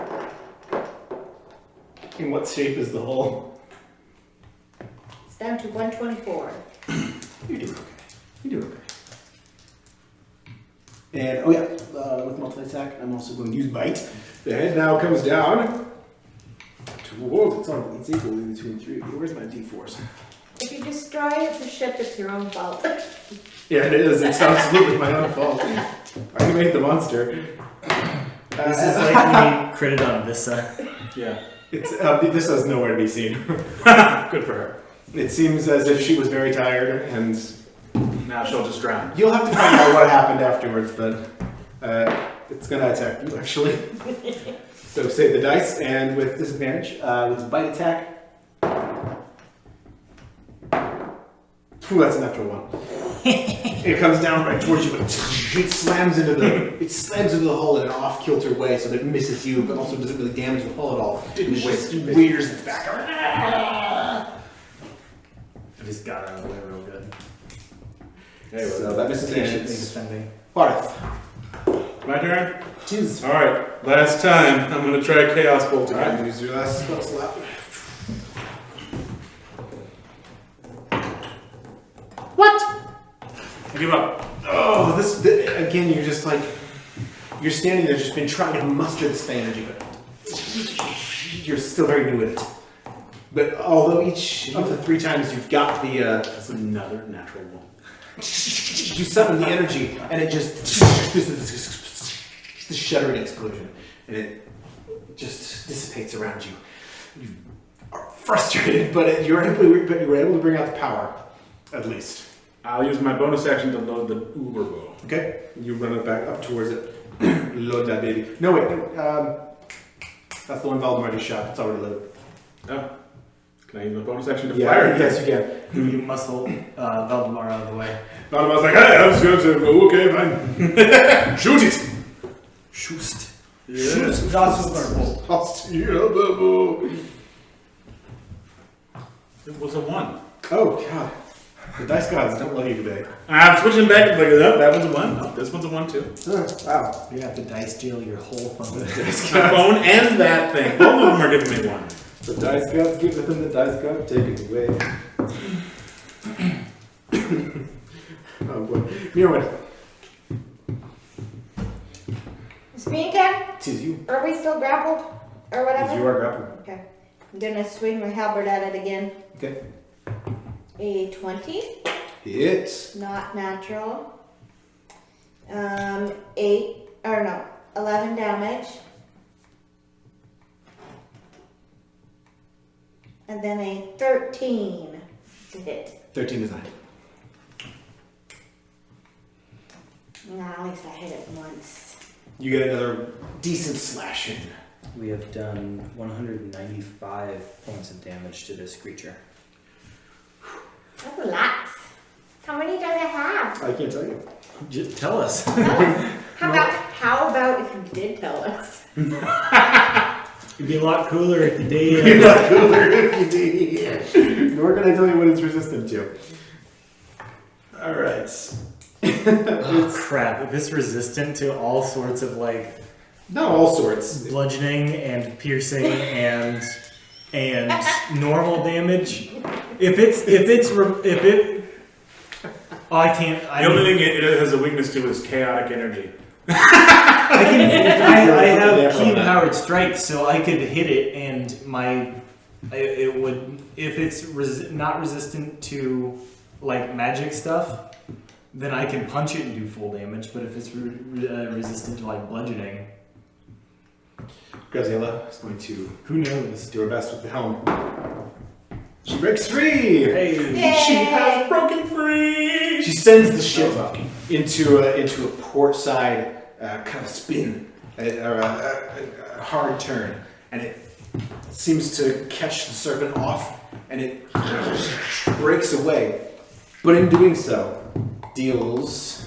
In what shape is the hull? It's down to 124. You're doing okay. You're doing okay. And, oh yeah, with multi-attack, I'm also going to use Bite. The head now comes down towards, it's equally between 3. Where's my D4s? If you destroy the ship, it's your own fault. Yeah, it is. It's absolutely my own fault. I made the monster. This is like when we critted on Vista. Yeah. It's this has nowhere to be seen. Good for her. It seems as if she was very tired, and Now she'll just drown. you'll have to find out what happened afterwards, but it's gonna attack you actually. So save the dice, and with disadvantage, with bite attack. Ooh, that's a natural one. It comes down right towards you, but it slams into the hull in an off-kilter way, so that it misses you, but also doesn't really damage the hull at all. Didn't It waste just it. rears its back. I just got out of the way real good. So that misses Patiently damage. defending. Barth. My turn? Jesus. Alright, last time. I'm gonna try Chaos Bolt again. Alright, use your last spell slot. What? I give up. Oh, again, you're just like, you're standing there just been trying to muster this energy, but you're still very new at it. But although each of the 3 times you've got the, That's another natural one. you summon the energy, and it just, this shuddering explosion, and it just dissipates around you. You are frustrated, but you were able to bring out the power, at least. I'll use my bonus action to load the Uber bow. Okay, you run it back up towards it. Load that baby. No, wait, that's the one Valdemar just shot. It's already loaded. Oh. Can I use my bonus action to fire it? Yes, you can. You muscle Valdemar out of the way. Valdemar's like, hey, I was going to go, okay, fine. Shoot it! Shoot. Yes. It was a 1. Oh, God. The dice gods don't love you today. I'm switching back. Like, oh, that one's a 1. No, this one's a 1 too. Wow. You have to dice deal your whole phone. My phone and that thing. Both of them are giving me 1. The dice gods give with them, the dice gods take it away. Oh, boy. Mirwin. It's me again? Tis you. Are we still grappled? Or whatever? You are grappled. Okay. I'm gonna swing my halberd at it again. Okay. A 20. Hit. Not natural. 11 damage. And then a 13 to hit. 13 is a hit. Nah, at least I hit it once. You get another decent slash in. We have done 195 points of damage to this creature. That's a lot. How many does it have? I can't tell you. Just tell us. How about if you did tell us? It'd be a lot cooler if you did. You're not cooler if you did. Nor can I tell you what it's resistant to. Alright. Oh crap, if it's resistant to all sorts of like Not all sorts. bludgeoning and piercing and normal damage. I can't. The only thing it has a weakness to is chaotic energy. I have keen powered strike, so I could hit it, and it would, if it's not resistant to like magic stuff, then I can punch it and do full damage. But if it's resistant to like bludgeoning, Graziella is going to who knows? do her best with the helm. She breaks free! Hey, She has broken free. She sends the ship into a port side kind of spin, or a hard turn, and it seems to catch the serpent off, and it breaks away. But in doing so, deals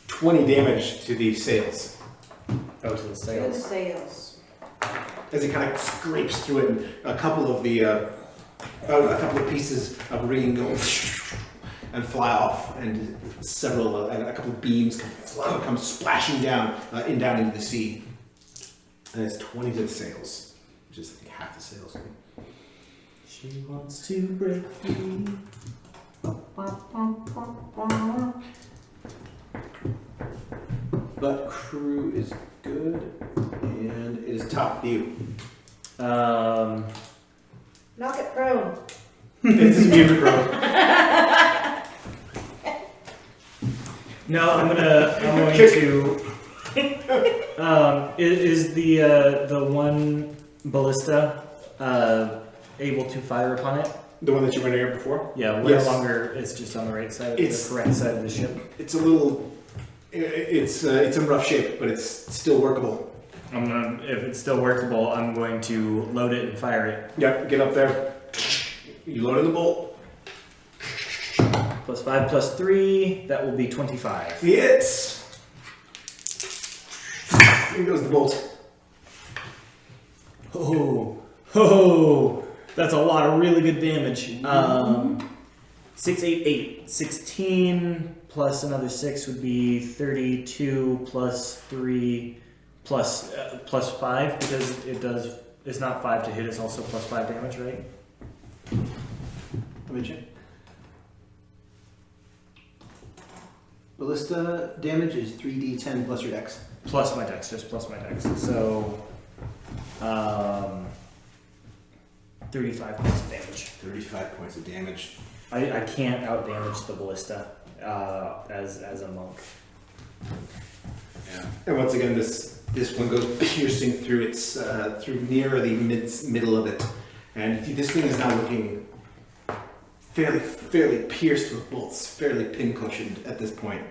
20 damage to the sails. Oh, to the Good sails. sales. As it kind of scrapes through it, and a couple of pieces of rigging go and fly off, and a couple of beams come splashing down into the sea. And it's 20 to the sails, which is like half the sails. She wants to break free. But crew is good, and it is top view. Knock it prone. It's his mutant crew. No, I'm going to. Is the one ballista able to fire upon it? The one that you went over before? Yeah, Yes. no longer it's just on the right side, It's- the correct side of the ship. It's a little. It's in rough shape, but it's still workable. If it's still workable, I'm going to load it and fire it. Yep, get up there. You load in the bolt. +5 +3, that will be 25. Hits. Here goes the bolt. Oh, that's a lot of really good damage. 6, 8, 8. 16 plus another 6 would be 32 plus 3 plus 5, because it's not 5 to hit, it's also +5 damage, right? Let me check. Ballista damage is 3d10 plus your dex. Plus my dex, just plus my dex. So, 35 points of damage. 35 points of damage. I can't outdamage the ballista as a monk. Yeah. And once again, this one goes piercing through through near the middle of it, and this thing is now looking fairly pierced with bolts, fairly pincushioned at this point,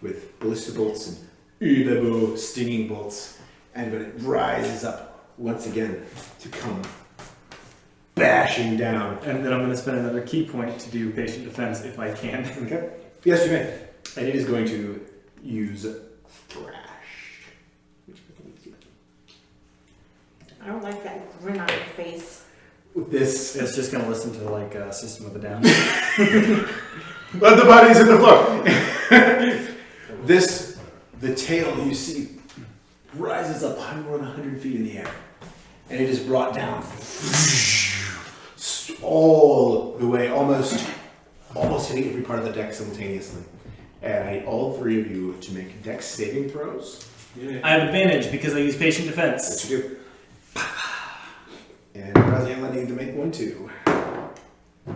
with ballista bolts and Ubebu stinging bolts, and when it rises up once again to come bashing down. And then I'm going to spend another key point to do patient defense if I can. Okay. Yes, you may. And it is going to use thrash. I don't like that grin on your face. With this, It's just going to listen to like System of a Down. let the bodies hit the floor. The tail you see rises up more than 100 feet in the air, and it is brought down all the way, almost hitting every part of the deck simultaneously. And I need all three of you to make dex saving throws. Yeah. I have advantage because I use patient Yes, defense. you do. And Graziella needs to make one too.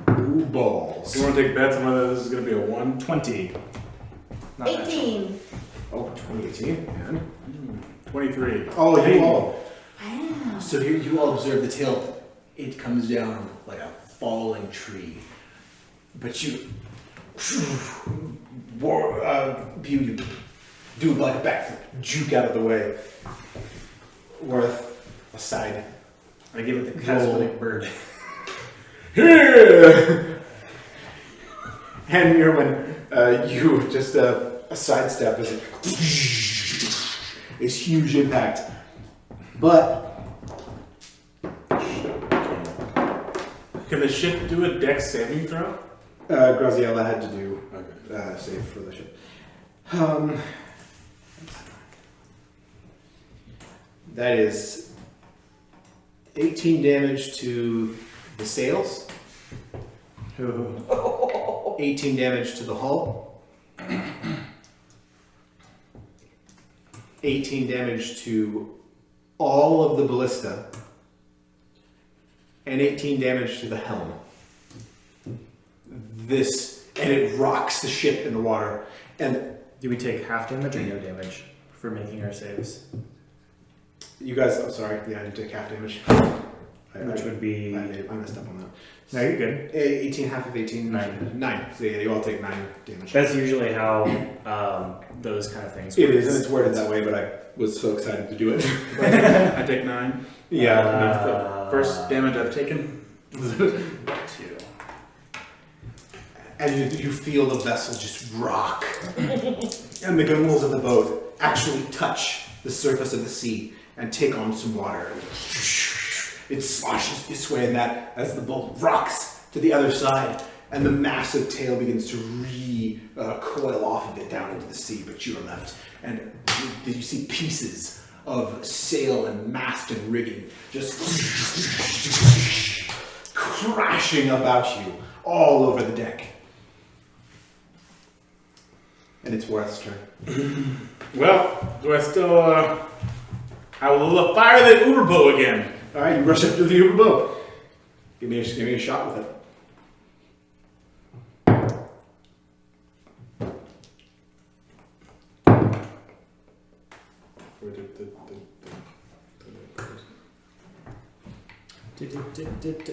Ooh, balls. Do you want to take bets on whether this is going to be a 1? 20. Not natural. 18. Oh, 2018. And 23. oh, you all. Wow. So here you all observe the tail. It comes down like a falling tree. But you you do like a backflip, juke out of the way. Worth aside. I give it the cosmetic bird. Here! And Mirwin, you just a sidestep as it's huge impact. But Can the ship do a dex saving throw? Graziella had to do Okay. save for the ship. That is 18 damage to the sails. 18 damage to the hull. 18 damage to all of the ballista. And 18 damage to the helm. And it rocks the ship in the water. And Do we take half damage or no damage for making our saves? you guys, I'm sorry, yeah, I didn't take half damage. Which would be... I messed up on that. No, you're good. 18, half of 18. 9. 9. So yeah, you all take 9 damage. That's usually how those kind of things It work. is, and it's worded that way, but I was so excited to do it. I take 9. Yeah. The first damage I've taken. 2. And you feel the vessel just rock. And the gunwales of the boat actually touch the surface of the sea and take on some water. It sloshes this way and that as the boat rocks to the other side, and the massive tail begins to recoil off of it down into the sea, but you are left. And you see pieces of sail and mast and rigging just crashing about you all over the deck. And it's Worth's turn. Well, do I still, I will fire the Uber bow again. Alright, you rush up to the Uber boat. Give me a shot with it.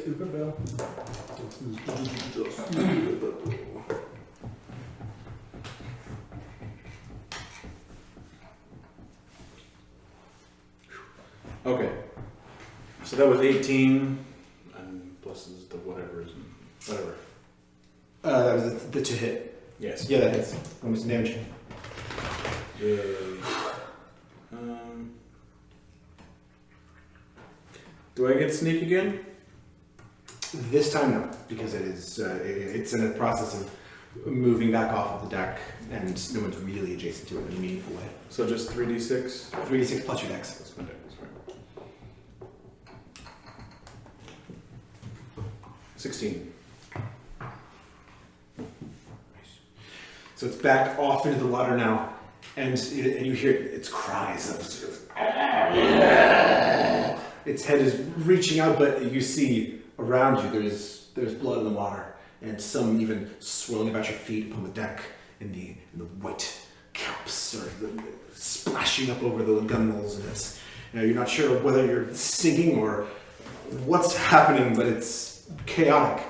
Uber bill. Okay. So that was 18, and plus the whatever. That was the to hit. Yes. Yeah, that hits. Almost damage. Yay. Do I get sneak again? This time, no, because it's in the process of moving back off of the deck, and no one's really adjacent to it in a meaningful way. So just 3d6? 3d6 plus your dex. That's my dex, right. 16. So it's back off into the water now, and you hear its cries of its head is reaching out, but you see around you there's blood in the water, and some even swirling about your feet upon the deck in the white caps or splashing up over the gunwales, and it's you're not sure whether you're sinking or what's happening, but it's chaotic.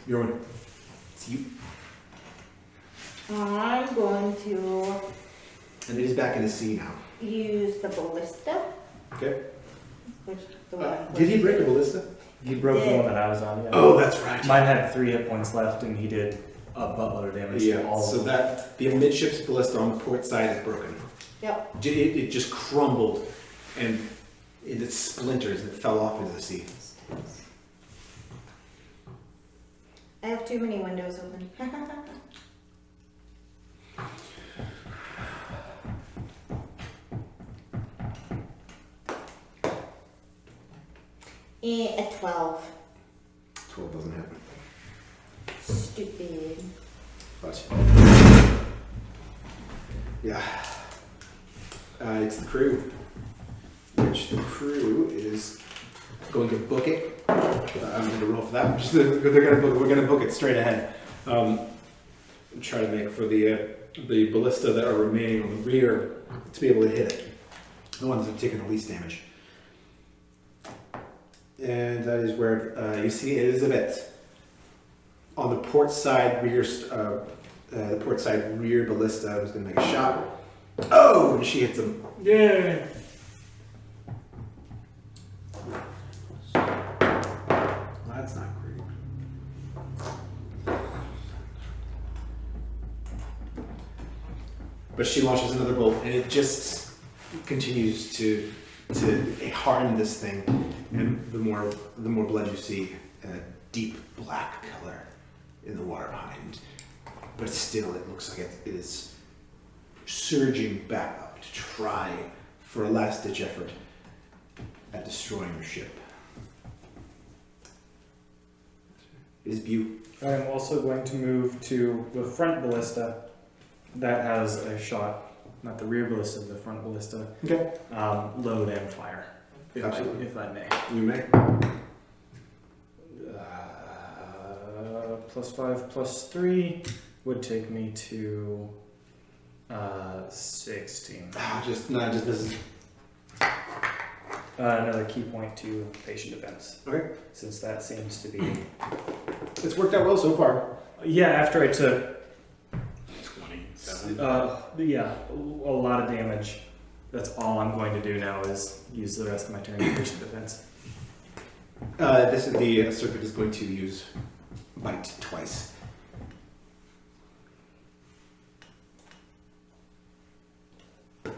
It's you. I'm going to And it is back in the sea now. use the ballista. Okay. Which the one Did he break the ballista? He broke the one that I was on. Yeah. Oh, that's right. Mine had 3 hit points left, and he did a buttload of damage to Yeah, all so of them. that the amidships ballista on the port side is broken. Yep. It just crumbled and it splinters and it fell off into the sea. I have too many windows open. A 12. 12 doesn't happen. Stupid. But yeah, it's the crew, which the crew is going to book it. I'm going to roll for that. We're going to book it straight ahead. Try to make for the ballista that are remaining on the rear to be able to hit it. The ones that have taken the least damage. And that is where you see Elizabeth on the port side rear. The port side rear ballista was going to make a shot. Oh, and she hits him. Yay! That's not great. But she launches another bolt, and it just continues to harm this thing. And the more blood you see, deep black color in the water behind. But still, it looks like it is surging back up to try for a last-ditch effort at destroying your ship. It is Bew. I'm also going to move to the front ballista that has a shot, not the rear ballista, the front ballista. Okay. Load and fire, Absolutely. if I may. You may. +5, +3 would take me to 16. Just misses. Another key point to patient defense. Okay. Since that seems to be... It's worked out well so far. Yeah, after I took 27. yeah, a lot of damage. That's all I'm going to do now is use the rest of my turn to patient defense. This is the serpent is going to use bite twice.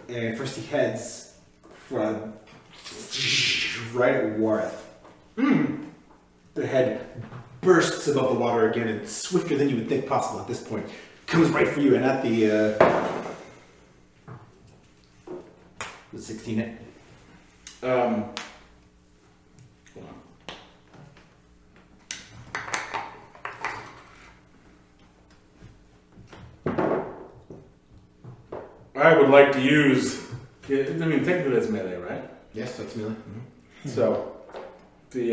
And first he heads for right at Wareth. The head bursts above the water again, and swifter than you would think possible at this point. Comes right for you, and at the 16 hit. Hold on. I would like to use. I mean, technically that's melee, right? Yes, that's melee. So, the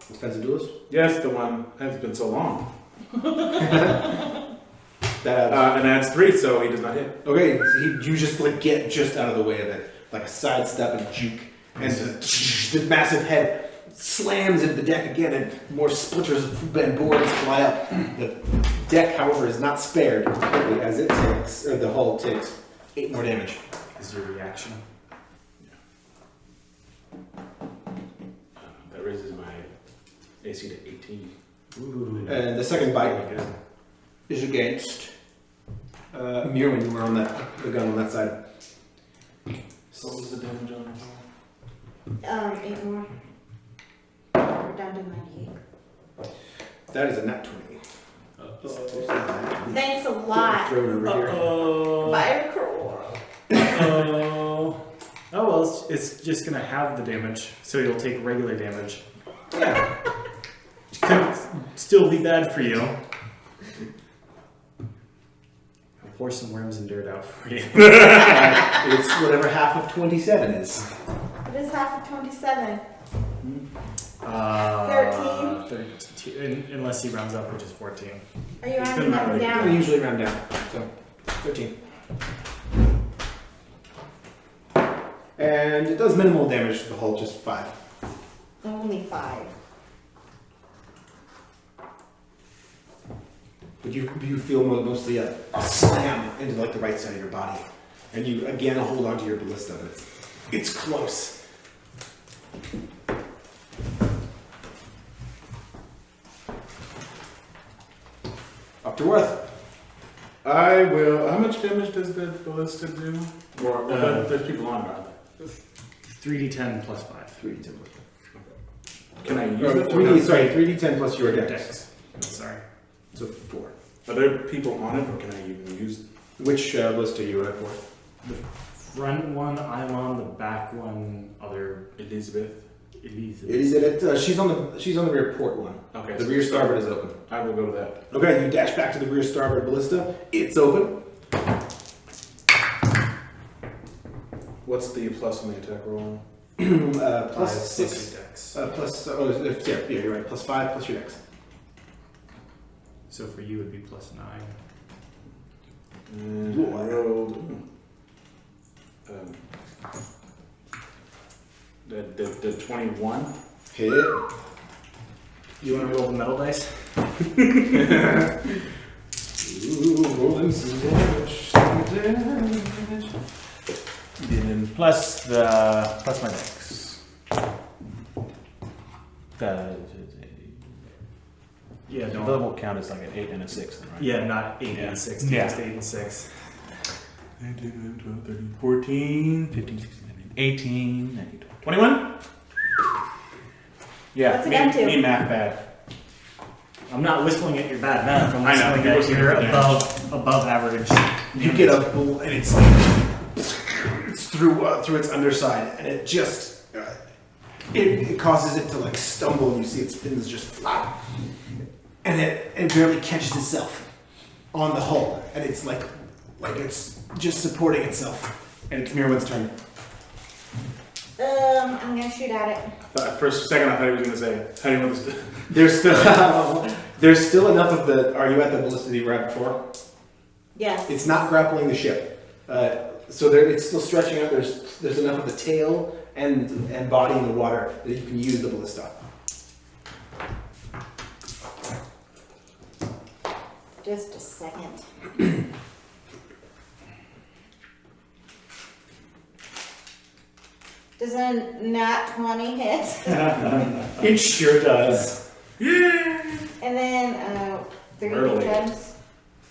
Defensive duelist. yes, the one. It's been so long. That And adds 3, so he does not hit. okay, so you just like get just out of the way of it, like a sidestep and juke, and the massive head slams into the deck again, and more splinters and boards fly up. The deck, however, is not spared as it takes, or the hull takes 8 more damage. Is your reaction? That raises my AC to 18. Ooh. And the second bite Very good. is against Mir when you were on the gun on that side. So what was the damage on the hull? 8 more. We're down to 98. That is a nat 20. Thanks a lot. Throw it over here. Uh-oh. Fire Crow. Oh. Oh well, it's just gonna have the damage, so you'll take regular damage. Yeah. Could still be bad for you. I'll pour some worms and dirt out for you. It's whatever half of 27 is. What is half of 27? 13, unless he rounds up, which is 14. Are you rounding up or I down? usually round down, so 13. And it does minimal damage to the hull, just 5. Only 5. But you feel mostly a slam into like the right side of your body, and you again hold on to your ballista, but it's close. Up to Worth. I will. How much damage does the ballista do? Or there's people on it, aren't there? 3d10 plus 5. 3d10 Can I use plus it? 3d10 plus your dex. Dex. Sorry. So 4. Are there people on it, or can I even use? Which ballista are you at for? The front one I'm on, the back one other Elizabeth. Elizabeth. She's on the rear port one. Okay. The rear starboard is open. I will go with that. Okay, you dash back to the rear starboard ballista. It's open. What's the plus on the attack roll? Plus 6. plus dex. Yeah, you're right. Plus 5 plus your dex. So for you, it'd be plus 9. And I rolled. The 21. Hit. You want to roll the metal dice? Ooh, rolling some damage. Then plus my dex. Yeah, The don't. double count is like an 8 and a 6, then, right? Yeah, not 8 and 6, just 8 and 6. 9, 10, 12, 13, 14, 15, 16, 17, 18, 19, 20, 21? Yeah, What's it done to? me math bad. I'm not whistling at your bad math. I'm I know, whistling you're at whistling your at the above average. You get a bull, and it's like it's through its underside, and it just it causes it to like stumble, and you see its fins just flap, and it barely catches itself on the hull, and it's like it's just supporting itself, and it's Mirwin's turn. I'm gonna shoot at it. For a second, I thought he was going to say, how do you want this to... There's still enough of the. Are you at the ballista you were at before? Yes. It's not grappling the ship, so it's still stretching out. There's enough of the tail and body in the water that you can use the ballista. Just a second. Does a nat 20 hit? It sure does. And then 3 Early. d10s.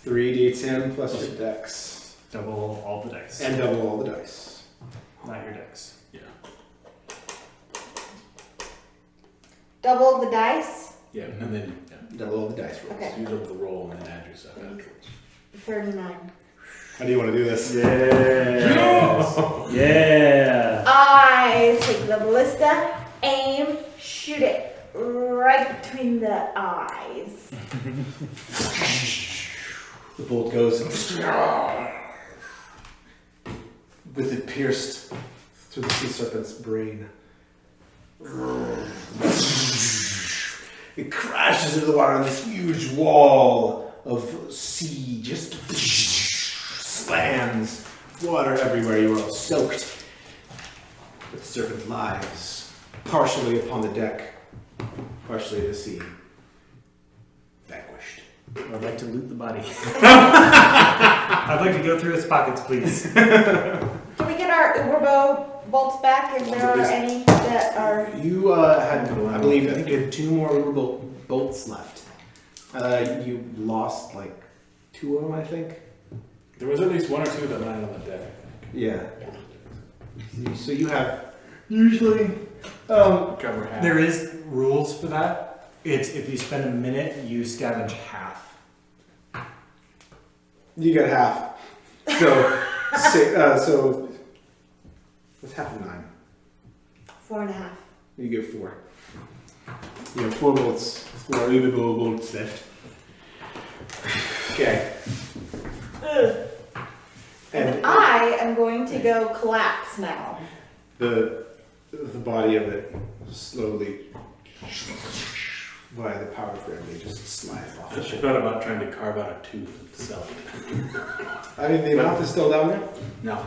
3d10 plus your dex. Double all the dice. And double all the dice. Not your dice. Yeah. Double the dice. Yeah, and then Double all the dice rolls. Okay. use up the roll and then add your stuff afterwards. 39. How do you want to do this? Yeah. Yeah. I take the ballista, aim, shoot it right between the eyes. The bolt goes with it pierced through the sea serpent's brain. It crashes into the water, and this huge wall of sea just slams. Water everywhere. You are all soaked. But the serpent lies partially upon the deck, partially in the sea. Vanquished. I'd like to loot the body. I'd like to go through its pockets, please. Can we get our Uberbo bolts back if there are any that are... You had, I think you had 2 more bolts left. You lost like 2 of them, I think. There was at least 1 or 2 that landed on the deck, I think. Yeah. So you have usually Cover half. There is rules for that. It's if you spend a minute, you scavenge half. you got half. So so what's half of 9? 4.5. You get 4. You have 4 bolts, 4 Uberbo bolts left. Okay. And I am going to go collapse now. The body of it slowly via the power gravity just slides off I the should ship. thought about trying to carve out a tooth to sell it. I mean, the mouth is still down there. No.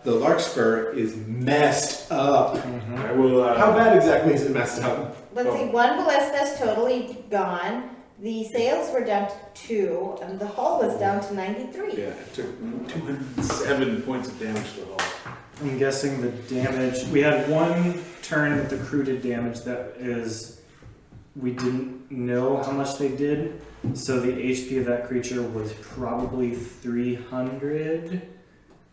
The larkspur is messed up. I will. How bad exactly is it messed up? Let's see, 1 ballista's totally gone. The sails were down to 2, and the hull was down to 93. Yeah, it took 207 points of damage to the hull. I'm guessing the damage. We had 1 turn that the crew did damage that is. We didn't know how much they did, so the HP of that creature was probably 300.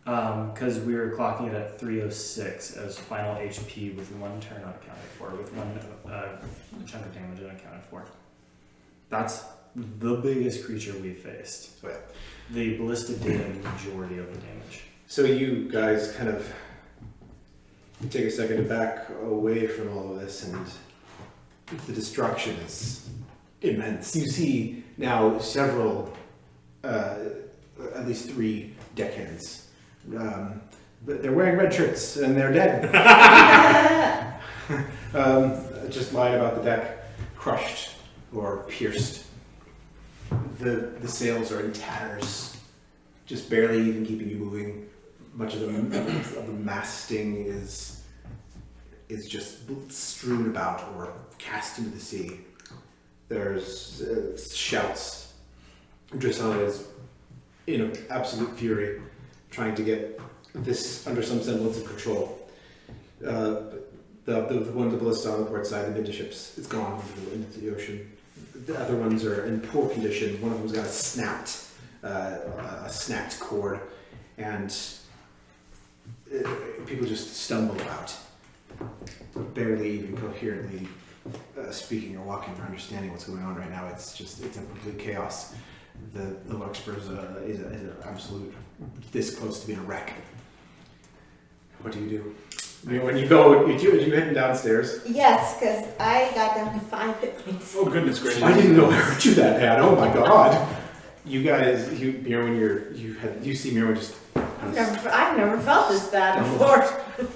Because we were clocking it at 306 as final HP with 1 turn unaccounted for, with 1 chunk of damage unaccounted for. That's the biggest creature we've faced. Oh, yeah. The ballista did a majority of the damage. So you guys kind of take a second to back away from all of this, and the destruction is immense. You see now several, at least 3 deckhands. But they're wearing red shirts and they're dead. Just lying about the deck, crushed or pierced. The sails are in tatters, just barely even keeping you moving. Much of the masting is just strewn about or cast into the sea. There's shouts. Drisson is in absolute fury, trying to get this under some semblance of control. The one, the ballista on the port side, the midships, it's gone into the ocean. The other ones are in poor condition. One of them's got a snapped cord, and people just stumble about, barely even coherently speaking or walking or understanding what's going on right now. It's a complete chaos. The Larkspur is an absolute this close to being a wreck. What do you do? When you go, you heading downstairs? Yes, because I got down to 5 hit points. Oh goodness gracious! I didn't know I hurt you that bad. Oh my god! You guys, Mirwin, you see Mirwin just I've never felt this bad before.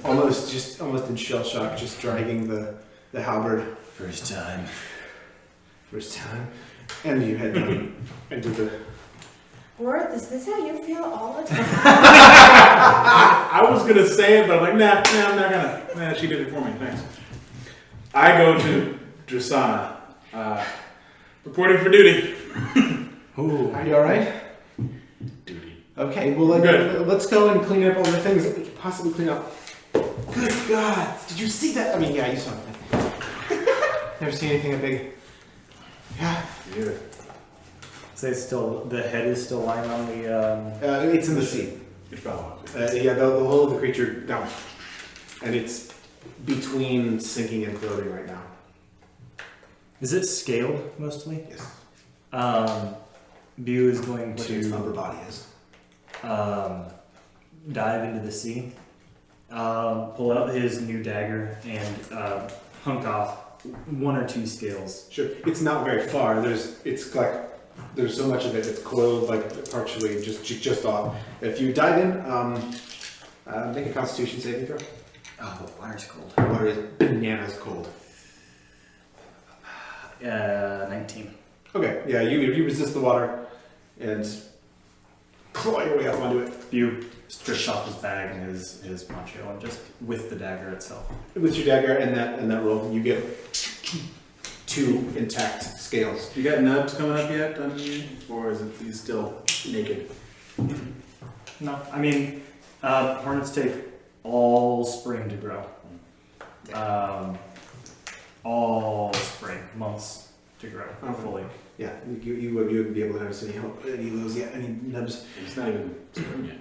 almost in shell shock, just dragging the halberd. First time. And you head down into the. Worth, is this how you feel all the time? I was gonna say it, but I'm like, nah, I'm not gonna. Nah, she did it for me. Thanks. I go to Drasana, reporting for duty. Ooh. Are you all right? Duty. Okay. Well, Good. let's go and clean up all the things that we could possibly clean up. Good God! Did you see that? I mean, yeah, you saw it. Never seen anything that big. Yeah. Yeah. So it's still, the head is still lying on the, It's in the sea. It fell off. Yeah, the whole of the creature down, and it's between sinking and floating right now. is it scaled mostly? Yes. Bew is going What its upper to body is. dive into the sea, pull out his new dagger, and hunk off 1 or 2 scales. Sure. It's not very far. There's so much of it. It's coiled partially just off. If you dive in, make a Constitution saving throw. Oh, the water's cold. The water is bananas cold. 19. Okay. Yeah. You resist the water and claw your way up onto it. Bew strips off his bag and his poncho, and just with the dagger itself. With your dagger and that roll, you get 2 intact scales. You got nubs coming up yet, or is it he's still naked? No, I mean, hornets take all spring to grow. All spring, months to grow fully. Yeah, you wouldn't be able to notice any of those yet, any nubs. It's not even spring yet.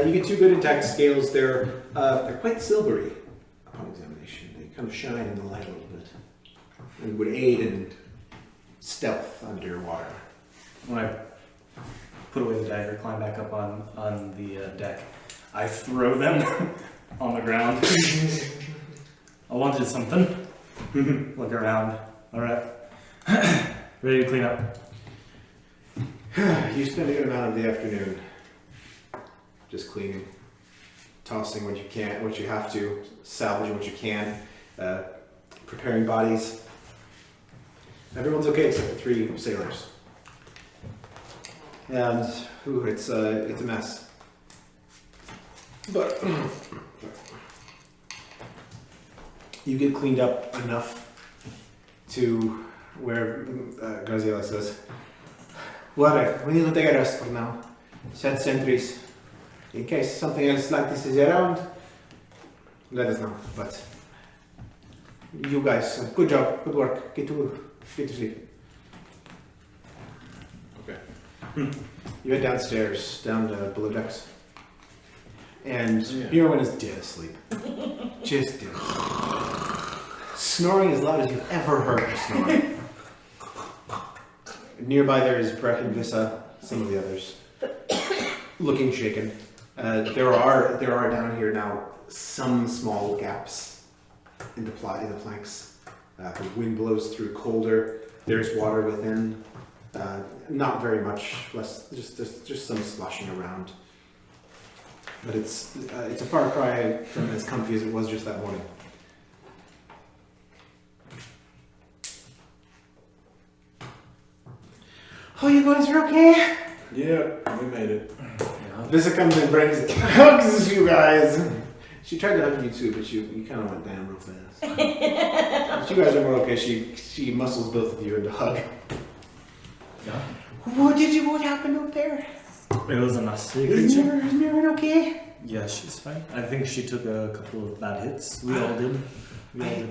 You get 2 good intact scales. They're quite silvery upon examination. They kind of shine in the light a little bit. And would aid in stealth underwater. When I put away the dagger, climb back up on the deck, I throw them on the ground. I wanted something. Look around. All right. Ready to clean up. You spend a good amount of the afternoon just cleaning, tossing what you can, what you have to, salvaging what you can, preparing bodies. Everyone's okay except the 3 sailors. And it's a mess. But you get cleaned up enough to where Graziella says, "Water, we need to take a rest for now. Set sentries. In case something else like this is around, let us know. But you guys, good job, good work. Get to sleep." Okay. You head downstairs, down to below decks. And Yeah. Mirwin is dead asleep. Just dead. Snoring as loud as you've ever heard her snoring. Nearby there is Breck and Vissa, some of the others, looking shaken. There are down here now some small gaps in the planks. The wind blows through colder. There's water within. Not very much, less just some sloshing around. But it's a far cry from as comfy as it was just that morning. Oh, you guys are okay? Yeah, we made it. Vissa comes and brings hugs you guys. She tried to hug you too, but you kind of went down real fast. But you guys are more okay. She muscles both of you into hug. Yeah. What happened up there? It was a nasty Is creature. Mirren okay? Yeah, she's fine. I think she took a couple of bad hits. We all did. I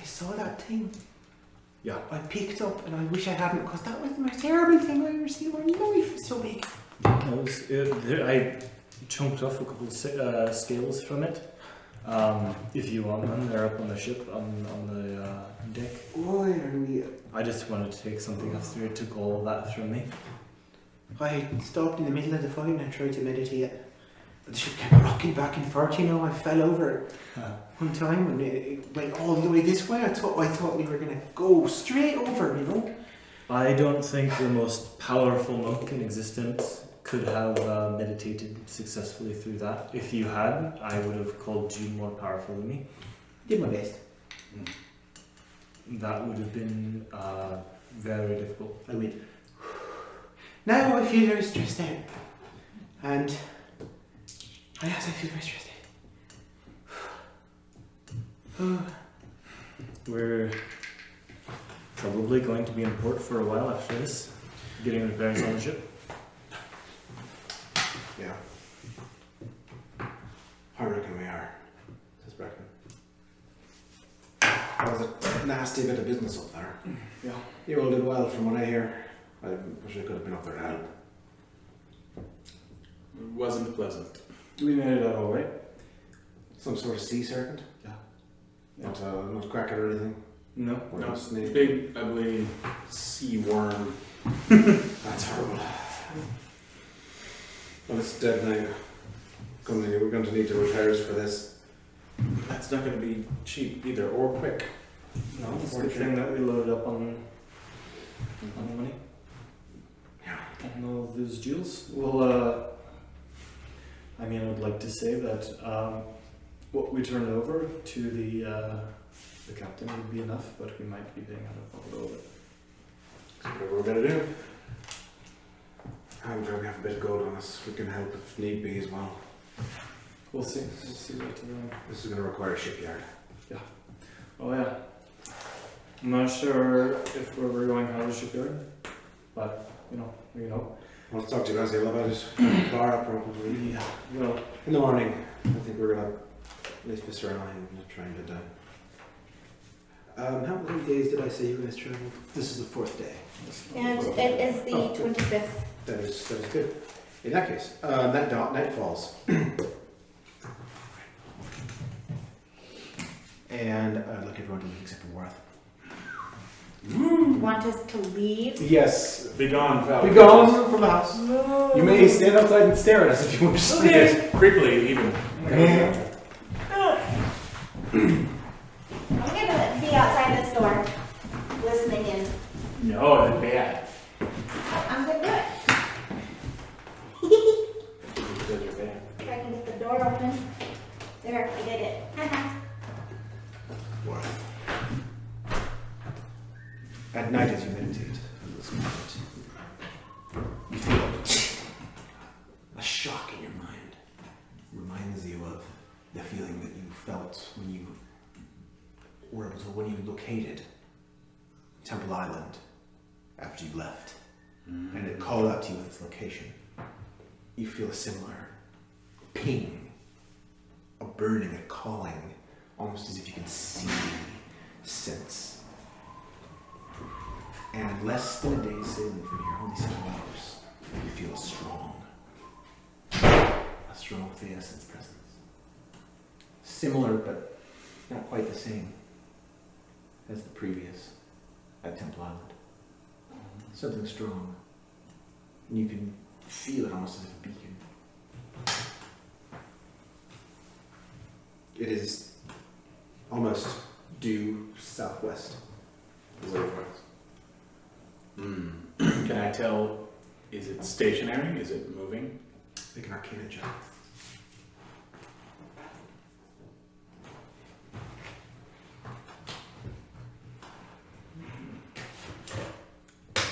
saw that thing. Yeah. I picked up and I wish I hadn't, because that was the most terrible thing I ever seen. My knife is so big. I chunked off a couple of scales from it. If you want them, they're up on the ship on the deck. Oh, I just wanted to take something after it took all that from me. I stopped in the middle of the fight and I tried to meditate. The ship kept rocking back and forth, you know. I fell over one time and it went all the way this way. I thought we were gonna go straight over, you know. I don't think the most powerful monk in existence could have meditated successfully through that. If you had, I would have called you more powerful than me. Did my best. That would have been very difficult. I went. Now I feel very stressed out. And I feel very stressed out. We're probably going to be in port for a while after this, getting repairs on the ship. Yeah. I reckon we are, says Bracken. That was a nasty bit of business up there. Yeah. You all did well from what I hear. I wish I could have been up there to help. It wasn't pleasant. We made it out all right. Some sort of sea serpent? Yeah. Not a kraken or anything? No. Or No, a snake? big, ugly sea worm. That's horrible. Well, it's dead now. We're going to need the repairs for this. That's not going to be cheap either, or quick. No, it's a good thing that we loaded up on money. Yeah. On all those jewels. Well, I mean, I would like to say that what we turned over to the captain would be enough, but we might be paying out of a little bit. So whatever we're going to do. I'm sure we have a bit of gold on us. We can help if need be as well. We'll see. We'll see later on. This is going to require a shipyard. Oh yeah. I'm not sure if we're going out of the shipyard, but you know. I'll talk to you guys about it. Tomorrow probably. Yeah. Well, In the morning. I think we're going to, at least Mr. and I, are trying to die. How many days did I say you guys traveled? This is the 4th day. And it is the 25th. That is good. In that case, night falls. And I'd like everyone to leave except for Worth. Want us to leave? Yes. Be gone, Val. Be gone from the house. You may stand outside and stare at us if you wish. Yes, creepily even. I'm gonna be outside this door, listening in. No, that's bad. I'm gonna do it. Because you're bad. If I can get the door open. There, I did it. Worth. At night as you meditate in this moment, you feel a shock in your mind. It reminds you of the feeling that you felt when you located Temple Island after you left. And it called out to you with its location. You feel a similar ping, a burning, a calling, almost as if you can see, sense. And less than a day's sailing from here, only 7 hours, you feel a strong Theessence presence. Similar, but not quite the same as the previous at Temple Island. Something strong. And you can feel it almost as if a beacon. It is almost due southwest. Can I tell, is it stationary? Is it moving? Make an Arcana check.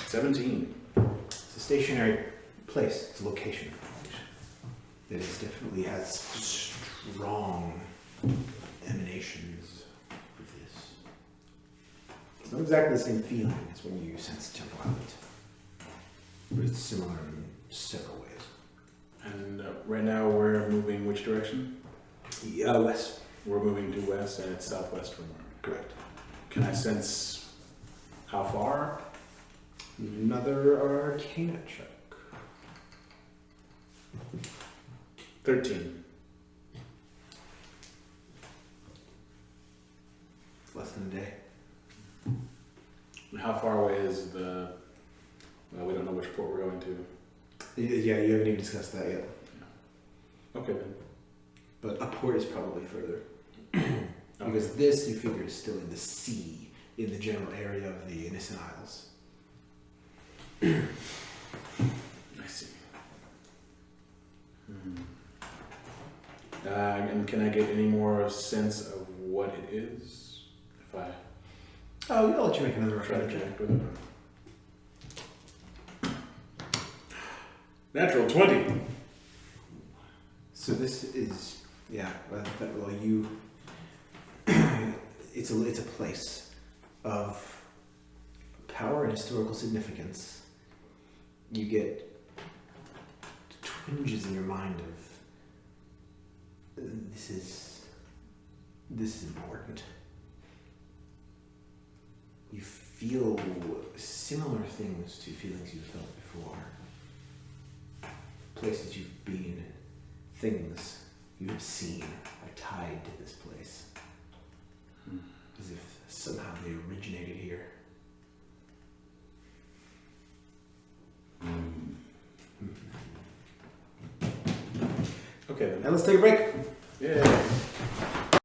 $17. It's a stationary place. It's a location. It is definitely has strong emanations of this. It's not exactly the same feeling as when you sense Temple Island, but it's similar in several ways. And right now we're moving which direction? Yeah, west. We're moving due west and it's southwest from where? Correct. Can I sense how far? Another Arcana check. 13. It's less than a day. How far away is the? Well, we don't know which port we're going to. Yeah, you haven't even discussed that yet. Okay then. But a port is probably further. Because this, you figure, is still in the sea, in the general area of the Innocent Isles. I see. And can I get any more sense of what it is if I Oh, I'll let you make another try to reflection check. connect with it? Natural 20. So this is, yeah, well, you, it's a place of power and historical significance. You get twinges in your mind of, this is important. You feel similar things to feelings you've felt before. Places you've been, things you have seen are tied to this place. As if somehow they originated here. Okay then. Now let's take a break. Yeah.